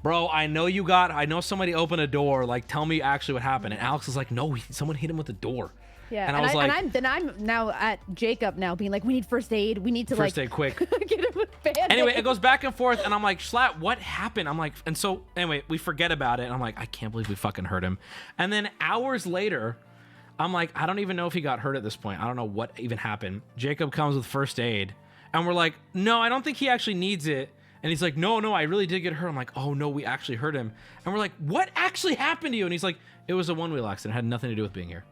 bro, I know somebody opened a door. Like, tell me actually what happened. And Alex is like, no, someone hit him with a door. Yeah, and I was like, I'm now at Jacob now being like, we need first aid. We need to first aid quick. get him a band-aid. Anyway, it goes back and forth, and I'm like, Schlatt, what happened? I'm like, and so anyway, we forget about it. And I'm like, I can't believe we fucking hurt him. And then hours later, I'm like, I don't even know if he got hurt at this point. I don't know what even happened. Jacob comes with first aid, and we're like, no, I don't think he actually needs it. And he's like, no, I really did get hurt. I'm like, oh no, we actually hurt him. And we're like, what actually happened to you? And he's like, it was a one-wheel accident. It had nothing to do with being here.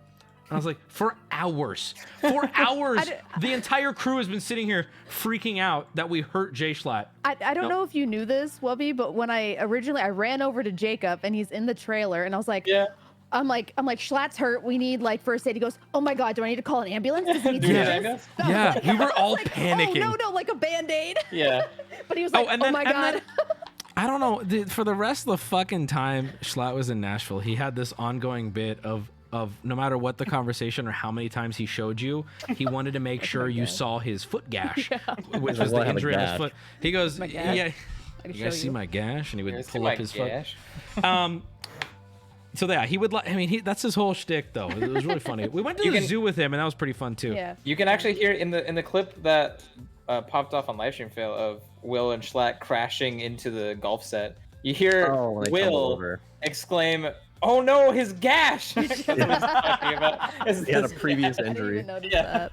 And I was like, for hours, the entire crew has been sitting here freaking out that we hurt Jay Schlatt. I don't know if you knew this, Wubby, but when I ran over to Jacob and he's in the trailer, and I was like, yeah. I'm like, Schlatt's hurt. We need like first aid. He goes, oh my God, do I need to call an ambulance? Does he need yeah, yeah. We were all like, panicking. Oh no, like a Band-Aid. Yeah. But he was like, oh my God. I don't know. For the rest of the fucking time Schlatt was in Nashville, he had this ongoing bit of no matter what the conversation or how many times he showed you, he wanted to make sure you saw his foot gash, which was the injury on his foot. He goes, yeah, you guys see my gash? And he would pull up his foot. So yeah, he would like. I mean, that's his whole shtick, though. It was really funny. We went to the zoo with him, and that was pretty fun too. Yeah. You can actually hear in the clip that popped off on livestream fail of Will and Schlatt crashing into the golf set. You hear Will exclaim, "Oh no, his gash!" He had a previous injury. Yeah.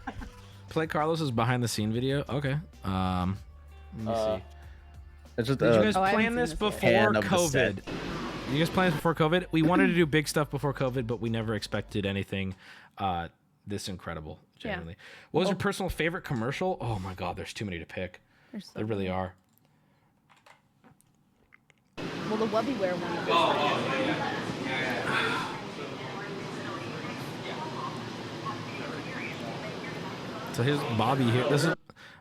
Play Carlos's behind the scene video. Okay. Let me see. It's just, Did you guys plan this before COVID? You guys planned before COVID? We wanted to do big stuff before COVID, but we never expected anything this incredible, genuinely. Yeah. What was your personal favorite commercial? Oh my God, there's too many to pick. There really are. Well, the Wubby wear one. So here's Bobby here. This is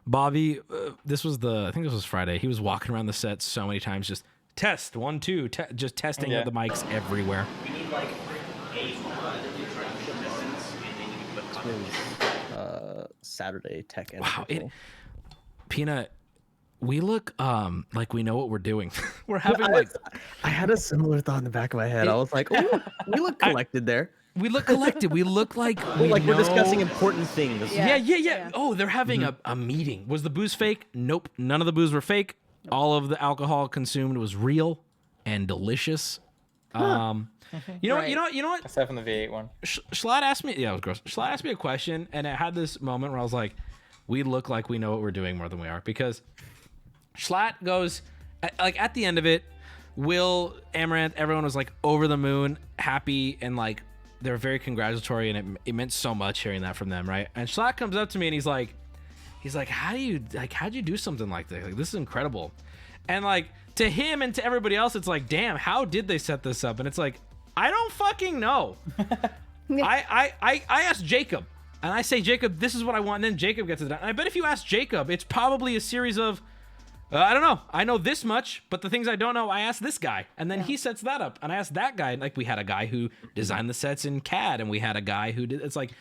Bobby. I think this was Friday. He was walking around the set so many times, just test 1, 2, just testing the mics everywhere. We need like Saturday tech. Wow, Peanut. We look like we know what we're doing. We're having I had a similar thought in the back of my head. I was like, oh, we look collected there. We look collected. We look like we're discussing important things. Yeah. Oh, they're having a meeting. Was the booze fake? Nope. None of the booze were fake. All of the alcohol consumed was real and delicious. You know what? Aside from the V8 one. Schlatt asked me. Yeah, it was gross. Schlatt asked me a question, and it had this moment where I was like, "We look like we know what we're doing more than we are." Because Schlatt goes, at the end of it, Will, Amaranth, everyone was like over the moon, happy, and like they were very congratulatory, and it meant so much hearing that from them, right? And Schlatt comes up to me and he's like, how'd you do something like this? Like, this is incredible. And like to him and to everybody else, it's like, damn, how did they set this up? And it's like, I don't fucking know. I asked Jacob, and I say, Jacob, this is what I want. And then Jacob gets it done. And I bet if you ask Jacob, it's probably a series of, I don't know. I know this much, but the things I don't know, I asked this guy. And then he sets that up. And I asked that guy. Like, we had a guy who designed the sets in CAD, and we had a guy who did, it's like,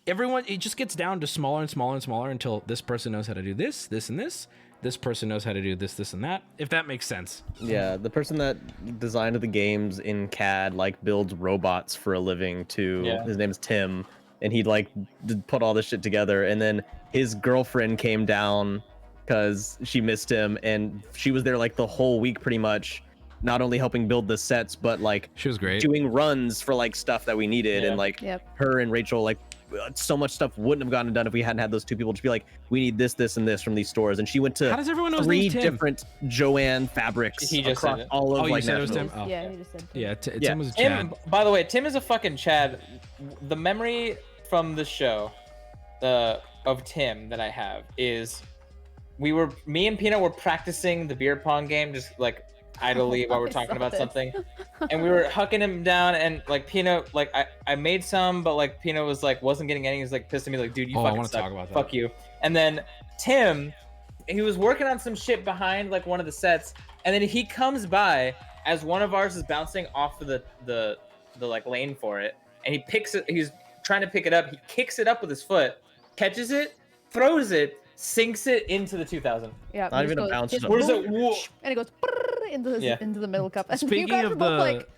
everyone, it just gets down to smaller and smaller and smaller until this person knows how to do this, this, and this. This person knows how to do this, this, and that, if that makes sense. Yeah, the person that designed the games in CAD, like, builds robots for a living, too. Yeah. His name is Tim, and he, like, put all this shit together, and then his girlfriend came down because she missed him, and she was there, like, the whole week, pretty much, not only helping build the sets, but, like, she was great doing runs for, like, stuff that we needed, and, like, her and Rachel, like, so much stuff wouldn't have gotten done if we hadn't had those two people to be like, we need this, this, and this from these stores. And she went to 3 different Joanne fabrics across all of you said it was Tim? Oh. Yeah, he just said Tim. Yeah, Tim was a Chad. By the way, Tim is a fucking Chad. The memory from the show of Tim that I have is me and Peanut were practicing the beer pong game, just like idly while we're talking about something, and we were hucking him down, and like Peanut, like I made some, but like Peanut was like wasn't getting any. He was like pissed at me, like, dude, you fucking suck. Talk about that. Fuck you. And then Tim, he was working on some shit behind like one of the sets, and then he comes by as one of ours is bouncing off of the like lane for it, and he picks it. He's trying to pick it up. He kicks it up with his foot, catches it, throws it, sinks it into the 2000. Yeah. Not he even just a bounce. just jump. Where's it? Whoa. And it goes into the middle cup. And you Speaking guys of were both the- like,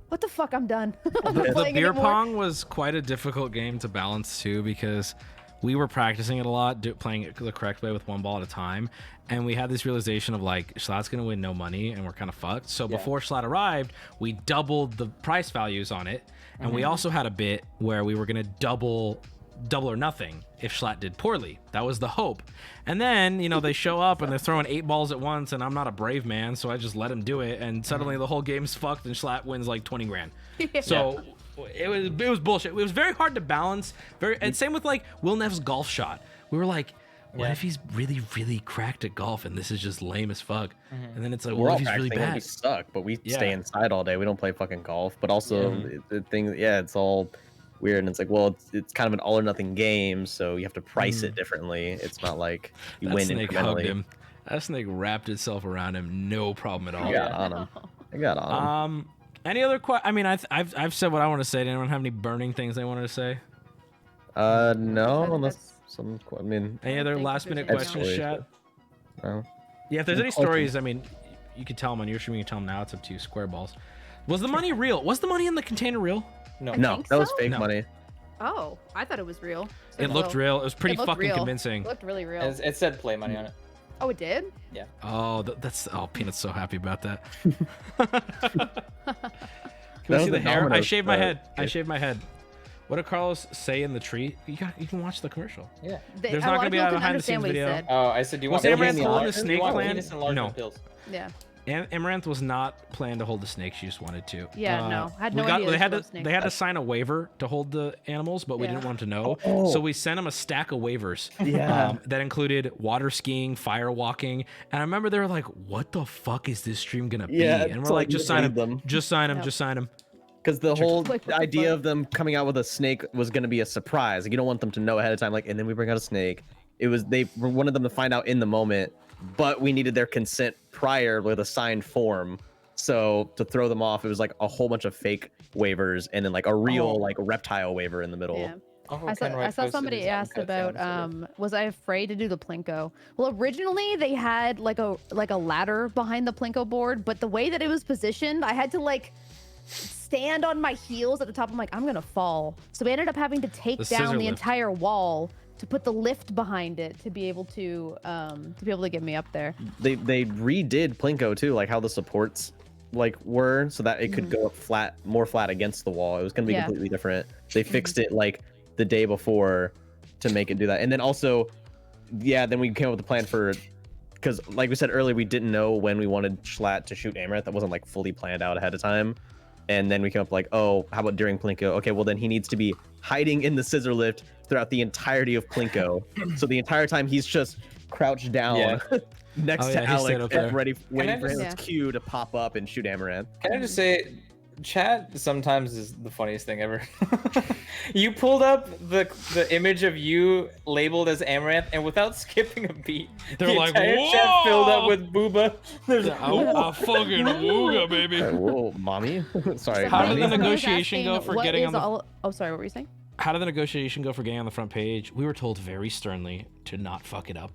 what the fuck? I'm done. I'm not The playing beer anymore. pong was quite a difficult game to balance too, because we were practicing it a lot, playing it the correct way with one ball at a time, and we had this realization of like, Schlatt's gonna win no money, and we're kind of fucked. So before Schlatt arrived, we doubled the price values on it, and we also had a bit where we were gonna double or nothing if Schlatt did poorly. That was the hope. And then, you know, they show up and they're throwing 8 balls at once, and I'm not a brave man, so I just let him do it, and suddenly the whole game's fucked and Schlatt wins like 20 grand. So it was bullshit. It was very hard to balance. And same with like Will Neff's golf shot. We were like, what if he's really, really cracked at golf and this is just lame as fuck? And then it's like, We're what all if he's really practicing, bad? we suck, but we stay inside all day. We don't play fucking golf. But also the thing, it's all weird. And it's like, well, it's kind of an all or nothing game, so you have to price it differently. It's not like you That win snake hugged incrementally. him. That snake wrapped itself around him, no problem at all. I got on him. I got on him. Any other I mean, I've said what I want to say. Did anyone have any burning things they wanted to say? No, unless some. I mean, Any other last minute That's questions, sweet. chat? No. Yeah, if there's Any any stories, I mean, you could tell them on your stream. You can tell them now. It's up to you. Square balls. Was the money real? Was the money in the container real? No, think that was so? fake No. money. Oh, I thought it was real. It looked real. It was pretty It looked fucking real. convincing. It looked really real. It said play money on it. Oh, it did? Yeah. Oh, that's Peanut's so happy about that. Can That we see was the the hair? I Domino's, shaved my head. I kid. shaved my head. What did Carlos say in the tree? You can watch the commercial. Yeah. There's a not lot gonna of be people a couldn't behind the scenes understand what he video. said. Oh, I said, do you Was want Amaranth penis holding a enlargement? snake Do you want plan? penis enlargement No. pills? Yeah. Amaranth was not planning to hold the snake. She just wanted to. Yeah, no. I had no idea They this had was to. snake. They had to sign a waiver to hold the animals, but we Yeah. didn't want them to know. Oh. So we sent them a stack of waivers. Yeah. That included water skiing, fire walking, and I remember they were like, "What the fuck is this stream gonna be?" Yeah, And we're it's like, like, "Just sign read them. them. Just sign them. Yep. Just sign them." Because the whole Like, what the idea fuck? of them coming out with a snake was going to be a surprise. Like, you don't want them to know ahead of time. Like, and then we bring out a snake. They wanted them to find out in the moment, but we needed their consent prior with a signed form. So to throw them off, it was like a whole bunch of fake waivers and then like a real like reptile waiver in the middle. Yeah. Oh, I saw somebody asked about was I afraid to do the plinko? Well, originally they had like a ladder behind the plinko board, but the way that it was positioned, I had to like stand on my heels at the top. I'm like, I'm gonna fall. So we ended up having to take The scissor down the lift. entire wall to put the lift behind it to be able to get me up there. They redid Plinko too, like how the supports like were, so that it could go up more flat against the wall. It was gonna be Yeah. completely different. They fixed it like the day before to make it do that, and then also, then we came up with a plan for. Because, like we said earlier, we didn't know when we wanted Schlatt to shoot Amaranth. That wasn't like fully planned out ahead of time. And then we came up like, oh, how about during Plinko? Okay, well then he needs to be hiding in the scissor lift throughout the entirety of Plinko. So the entire time he's just crouched down next Oh, to yeah, he stayed Alex, up there. ready, waiting I for his just- cue to pop up and shoot Amaranth. Can I just say, chat sometimes is the funniest thing ever. You pulled up the image of you labeled as Amaranth, and without skipping a beat, They're the like, entire chat filled up "Whoa!" with booba. There's I fucking wooga, baby. Whoa, mommy. Sorry. How did mommy. the Somebody was negotiation go asking, for what getting is on the? all- Oh, sorry. What were you saying? How did the negotiation go for getting on the front page? We were told very sternly to not fuck it up.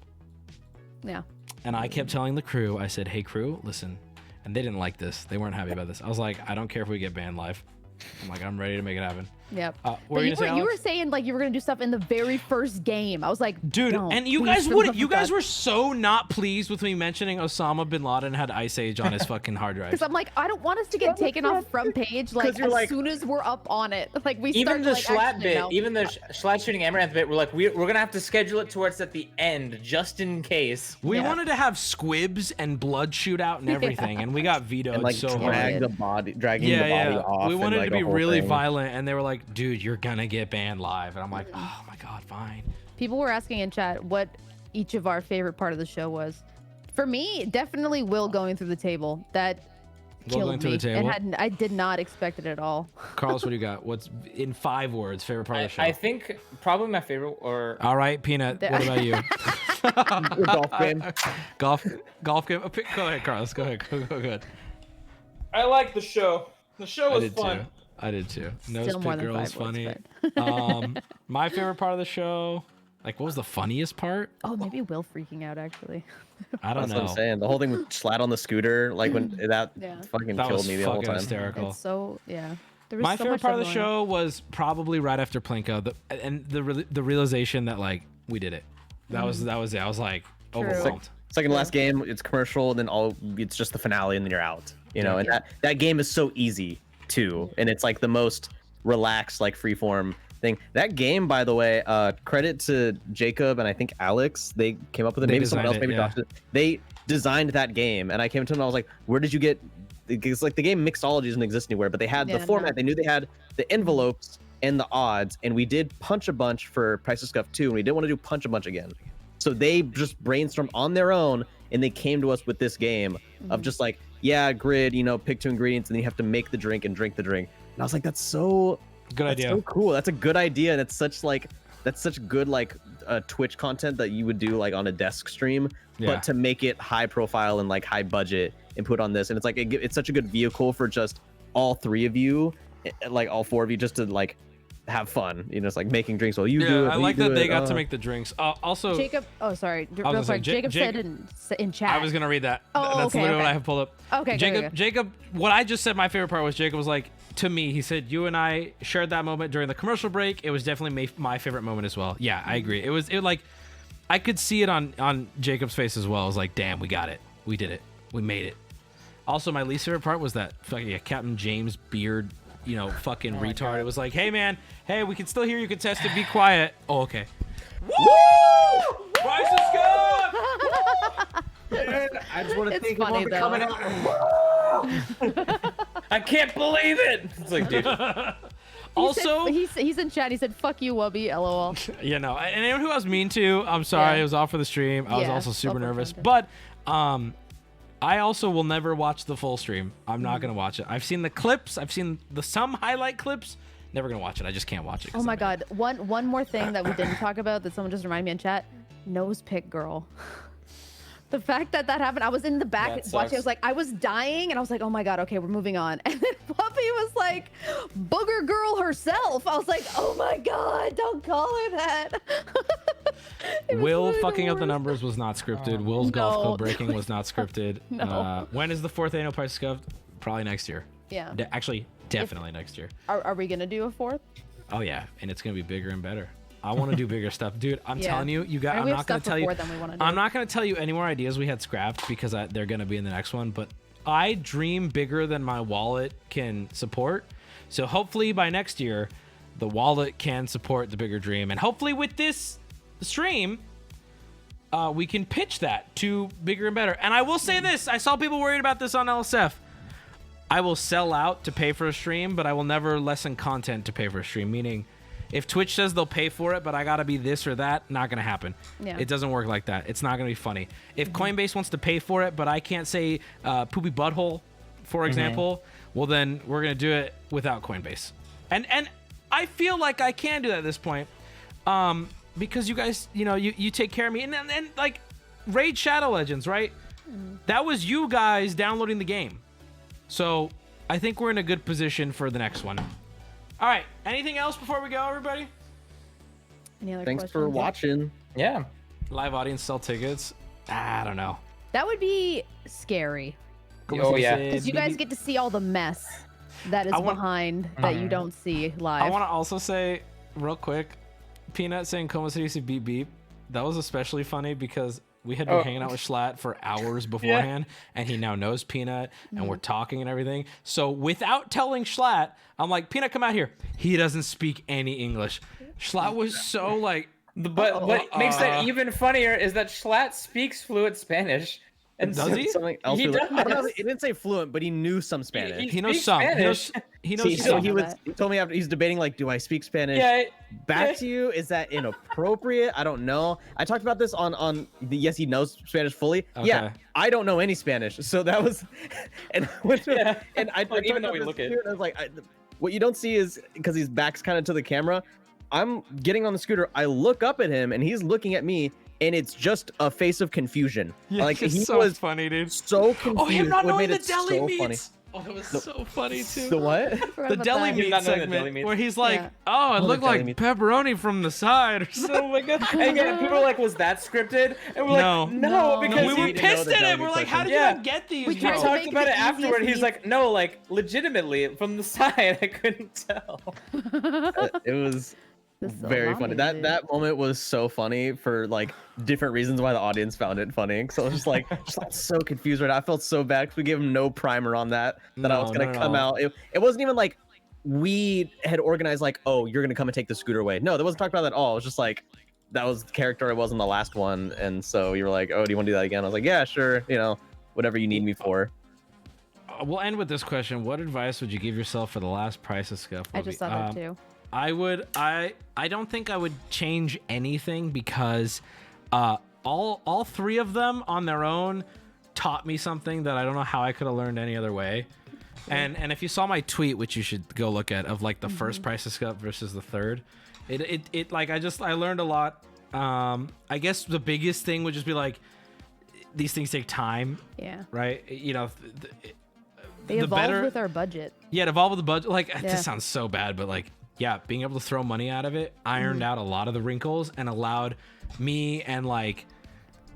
Yeah. And I kept telling the crew, I said, hey, crew, listen. And they didn't like this. They weren't happy about this. I was like, I don't care if we get banned live. I'm like, I'm ready to make it happen. Yep. What But were you you gonna say, were Alex? saying like you were gonna do stuff in the very first game. I was like, Dude, don't, and you please, guys for the would love you of guys God. were so not pleased with me mentioning Osama bin Laden had Ice Age on his fucking hard drive. Because I'm like, I don't want us to get taken off front page like you're as like- soon as we're up on it. Like we even start the to, like, Schlatt actually bit, know. even the Schlatt shooting Amaranth bit, we're gonna have to schedule it towards at the end just in case. We wanted to have squibs and blood shootout and everything, and we got vetoed And like so drag hard. the body, dragging the body off. We and, wanted like, to be a whole really thing. violent, and they were like, dude, you're gonna get banned live. And I'm like, oh my god, fine. People were asking in chat what each of our favorite part of the show was. For me, definitely Will going through the table. That Will killed going through me. the table? I did not expect it at all. Carlos, what do you got? What's in 5 words favorite part of the show? I think probably my favorite, or All right, Peanut. What about you? Golf game. Golf game. Go ahead, Carlos. Go ahead. Go ahead. I like the show. The show I was did fun. too. I did too. Nose Still more pick than girl is 5 words, funny. My favorite part of the show. Like, what was the funniest part? Oh, maybe Will freaking out actually. I don't That's know. what I'm saying. The whole thing with Schlatt on the scooter, like when that Yeah. fucking That killed was me the whole fucking time. hysterical. It's so yeah. There was My so favorite much part of the stuff going on. show was probably right after Plinko, and the realization that like we did it. That was it. I was like overwhelmed. Second to last game, it's commercial, and then it's just the finale, and then you're out. You know, and that game is so easy too, and it's like the most relaxed, like freeform thing. That game, by the way, credit to Jacob and I think Alex. They came up with it. They Maybe someone else, designed maybe it, Josh did. They designed that game, and I came to them and I was like, "Where did you get?" It's like the game Mixology doesn't exist anywhere, but they had the format. They knew they had the envelopes and the odds, and we did Punch a Bunch for Price of Scuff 2, and we didn't want to do Punch a Bunch again. So they just brainstormed on their own, and they came to us with this game of just like, yeah, grid, you know, pick 2 ingredients, and then you have to make the drink and drink the drink. And I was like, that's so good idea. So cool. That's a good idea, and it's such good like Twitch content that you would do like on a desk stream, but to make it high profile and like high budget and put on this, and it's like it's such a good vehicle for just all 3 of you, like all 4 of you, just to like have fun. You know, it's like making drinks while you do it. I like that they got to make the drinks. Also, Jacob. Oh, sorry. I was Real gonna say, quick. Jacob said in chat. I was gonna read that. Oh, That's okay, literally what okay. I have pulled up. Okay, Jacob. go. Jacob. What I just said, my favorite part was Jacob was like, to me, he said, you and I shared that moment during the commercial break. It was definitely my favorite moment as well. Yeah, I agree. It like, I could see it on Jacob's face as well. I was like, damn, we got it. We did it. We made it. Also, my least favorite part was that fucking Captain James Beard, you know, fucking retard. God. It was like, hey man, hey, we can still hear you contested. Be quiet. Oh, okay. Woo! Price is good. I just want to thank funny, him for though. coming out. I can't believe it. It's like, dude. Also, he's in chat. He said, "Fuck you, Wubby." LOL. You know, and anyone who I was mean to, I'm sorry. It was all for the stream. I was also super nervous, but I also will never watch the full stream. I'm not gonna watch it. I've seen the clips. I've seen some highlight clips. Never gonna watch it. I just can't watch it. Oh my god. One more thing that we didn't talk about that someone just reminded me in chat. Nose pick girl. The fact that happened, I was in the back watching. I was like, I was dying, and I was like, oh my god, okay, we're moving on. And then Puppy was like, booger girl herself. I was like, oh my god, don't call her that. Will fucking up the numbers was not scripted. Will's golf club breaking was not scripted. No. When is the 4th annual Price Scuff? Probably next year. Yeah. Actually, definitely next year. Are we gonna do a 4th? Oh yeah, and it's gonna be bigger and better. I want to do bigger stuff, dude. I'm telling you, got. And I'm we not have gonna stuff tell you. before then we wanna do. I'm not gonna tell you any more ideas we had scrapped because they're gonna be in the next one. But I dream bigger than my wallet can support. So hopefully by next year, the wallet can support the bigger dream, and hopefully with this stream, we can pitch that to bigger and better. And I will say this: I saw people worried about this on LSF. I will sell out to pay for a stream, but I will never lessen content to pay for a stream. Meaning, if Twitch says they'll pay for it, but I gotta be this or that, not gonna happen. Yeah. It doesn't work like that. It's not gonna be funny. If Coinbase wants to pay for it, but I can't say poopy butthole, for example, well then we're gonna do it without Coinbase. And I feel like I can do that at this point, because you guys, you know, you take care of me, and like Raid Shadow Legends, right? That was you guys downloading the game, so I think we're in a good position for the next one. All right. Anything else before we go, everybody? Any other Thanks questions? for watching. Yeah. Live audience sell tickets. I don't know. That would be scary. Oh yeah. Because you guys get to see all the mess that is behind that you don't see live. I want to also say real quick, Peanut saying Como City used to beep beep. That was especially funny because we had been hanging out with Schlatt for hours beforehand, and he now knows Peanut, and we're talking and everything. So without telling Schlatt, I'm like, Peanut, come out here. He doesn't speak any English. Schlatt was so like... But what makes that even funnier is that Schlatt speaks fluent Spanish. And does he? Something else He does. I don't know. He didn't say fluent, but he knew some Spanish. He knows some. He knows some. He told me after he's debating, like, do I speak Spanish back to you? Is that inappropriate? I don't know. I talked about this on the Yes He Knows Spanish Fully. Okay. Yeah, I don't know any Spanish, so that was, and I went to, and I Like, even though we look at it. I was like, what you don't see is because his back's kind of to the camera. I'm getting on the scooter. I look up at him, and he's looking at me. And it's just a face of confusion. Yeah, like it's he so was funny, dude. So confused. Oh, him not what knowing made the it deli so meats. funny. Oh, it was so funny too. The what? The deli meat segment where he's like, "Oh, it looked like pepperoni from the side." Or something. Oh my god! And again, people were like, "Was that scripted?" And we're like, "No, because we were pissed at him. We're like, "How did you not get these?" We talked about it afterward. He's like, "No, like legitimately from the side, I couldn't tell." It was very funny. That moment was so funny for like different reasons why the audience found it funny. So I was just like, so confused right now. I felt so bad because we gave him no primer on that I was gonna come out. It wasn't even like we had organized like, oh, you're gonna come and take the scooter away. No, that wasn't talked about at all. It was just like that was the character I was in the last one, and so you were like, oh, do you want to do that again? I was like, yeah, sure. You know, whatever you need me for. We'll end with this question. What advice would you give yourself for the last Price of Scuff? I just thought that too. I don't think I would change anything because all three of them on their own taught me something that I don't know how I could have learned any other way. And if you saw my tweet, which you should go look at, of like the first Price of Scuff versus the third, it like I learned a lot. I guess the biggest thing would just be like these things take time. Yeah. Right. You know. They evolved with our budget. Yeah, it evolved with the budget. Like this sounds so bad, but like. Yeah, being able to throw money out of it ironed out a lot of the wrinkles and allowed me and like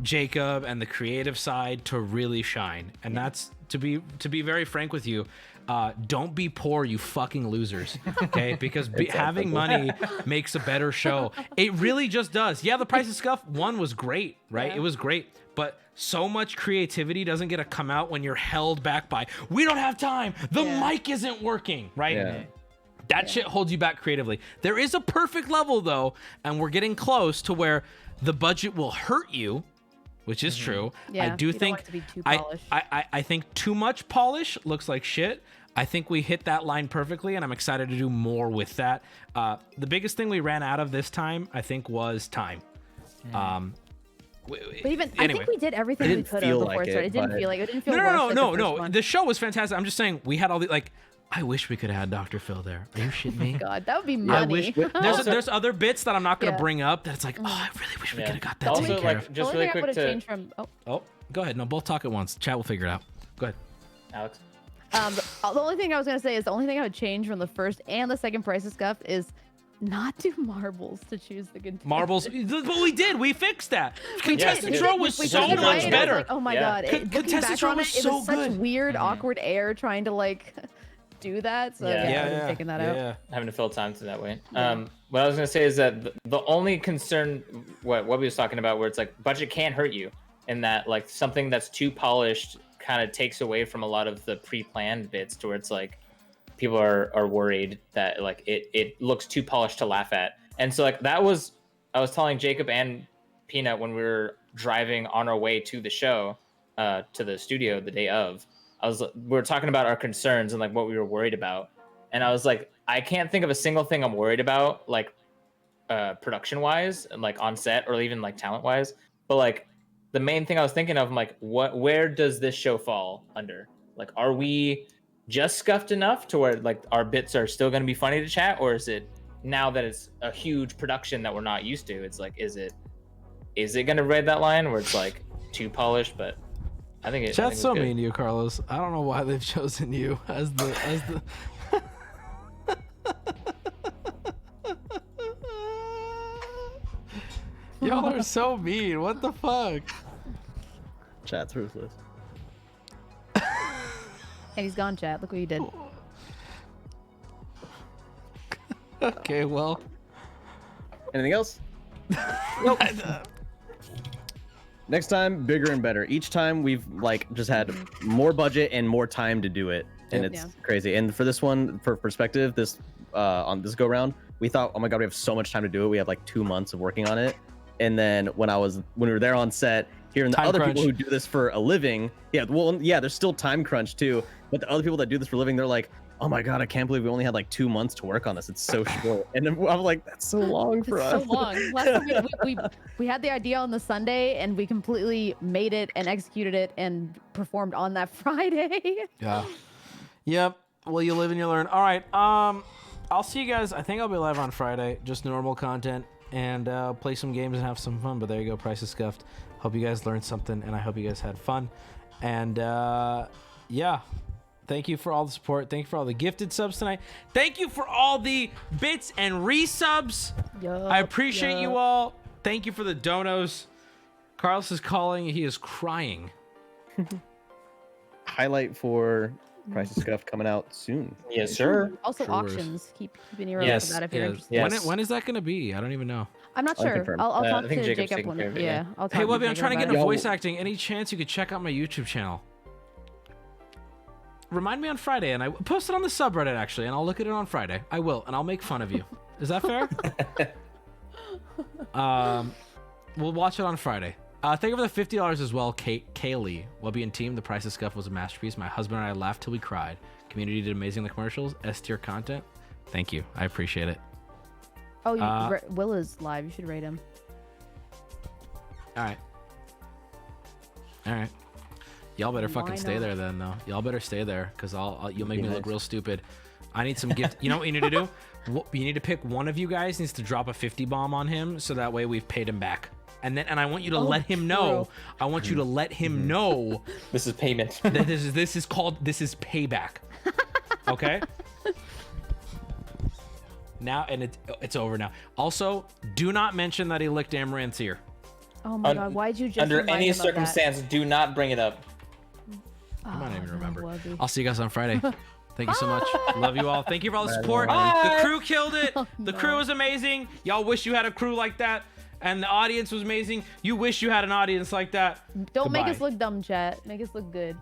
Jacob and the creative side to really shine. And that's to be very frank with you. Don't be poor, you fucking losers. Okay, because having money makes a better show. It really just does. Yeah, the Price of Scuff 1 was great, right? It was great, but so much creativity doesn't get to come out when you're held back by we don't have time. The mic isn't working, right? Yeah. That shit holds you back creatively. There is a perfect level though, and we're getting close to where the budget will hurt you, which is true. Yeah, I do think I think too much polish looks like shit. I think we hit that line perfectly, and I'm excited to do more with that. The biggest thing we ran out of this time, I think, was time. But even I think we did everything we could have before it started. It didn't feel like it didn't feel no. The show was fantastic. I'm just saying we had all the like. I wish we could have had Dr. Phil there. Are you shitting me? God, that would be money. There's other bits that I'm not going to bring up that it's like, oh, I really wish we could have got that taken care of. Just really quick to... Oh, go ahead. No, both talk at once. Chat will figure it out. Go ahead. Alex? The only thing I was going to say is the only thing I would change from the first and the second Price of Scuff is not do marbles to choose the contestant. Marbles, but we did. We fixed that. Contestant draw was so much better. Like, oh my God. Contestant draw was so good. It was such weird, awkward air trying to like... do that, so I'm taking that out. Having to fill time to that way. What I was gonna say is that the only concern, what Wubby was talking about, where it's like budget can't hurt you, and that like something that's too polished kind of takes away from a lot of the pre-planned bits, to where it's like people are worried that like it looks too polished to laugh at, and so like I was telling Jacob and Peanut when we were driving on our way to the show, to the studio the day of. We were talking about our concerns and like what we were worried about, and I was like, I can't think of a single thing I'm worried about, like production wise and like on set or even like talent wise. But like the main thing I was thinking of, I'm like, where does this show fall under? Like, are we just scuffed enough to where like our bits are still going to be funny to chat, or is it now that it's a huge production that we're not used to? It's like, is it going to raid that line where it's like too polished? But I think Chat's so mean to you, Carlos. I don't know why they've chosen you as the. Y'all are so mean. What the fuck? Chat's ruthless. And he's gone, chat. Look what you did. Okay, well. Anything else? Nope. Next time, bigger and better. Each time we've like just had more budget and more time to do it, and it's crazy. And for this one, for perspective, this on this go round, we thought, oh my God, we have so much time to do it. We have like 2 months of working on it. And then when we were there on set, hearing the other people who do this for a living, there's still time crunch too. But the other people that do this for a living, they're like, oh my God, I can't believe we only had like 2 months to work on this. It's so short. And I'm like, that's so long for us. So long. Last time we had the idea on the Sunday, and we completely made it and executed it and performed on that Friday. Yeah. Yep. Well, you live and you learn. All right. I'll see you guys. I think I'll be live on Friday. Just normal content, and play some games and have some fun. But there you go. Price is Scuffed. Hope you guys learned something, and I hope you guys had fun. And yeah. Thank you for all the support. Thank you for all the gifted subs tonight. Thank you for all the bits and resubs. I appreciate you all. Thank you for the donos. Carlos is calling. He is crying. Highlight for Price of Scuff coming out soon. Yes, sir. Also auctions. Keep an ear out for that if you're interested. When is that going to be? I don't even know. I'm not sure. I'll talk I think to Jacob's Jacob taking care when. of it, Yeah, I'll talk Hey, to Wubby, I'm Jacob trying to get about into it. voice acting. Any chance you could check out my YouTube channel? Remind me on Friday, and I post it on the subreddit actually, and I'll look at it on Friday. I will, and I'll make fun of you. Is that fair? We'll watch it on Friday. Thank you for the $50 as well, Kaylee. Wubby and team, the Price of Scuff was a masterpiece. My husband and I laughed till we cried. Community did amazing in the commercials. S-tier content. Thank you. I appreciate it. Oh, Will is live. You should rate him. All right. Y'all better fucking stay there then, though. Y'all better stay there, because you'll make me look real stupid. I need some gift. You know what you need to do? You need to pick one of you guys needs to drop a 50 bomb on him, so that way we've paid him back. And I want you to let him know. I want you to let him know. This is payment. That this is payback. Okay. Now, and it's over now. Also, do not mention that he licked Amaranth's ear. Oh my God! Why'd you just under remind any him of that? circumstance do not bring it up? I might not even remember. Wubby. I'll see you guys on Friday. Thank you so much. Love you all. Thank you for all the support. Bye. The crew killed it. The crew was amazing. Y'all wish you had a crew like that. And the audience was amazing. You wish you had an audience like that. Don't make Goodbye. us look dumb, chat. Make us look good.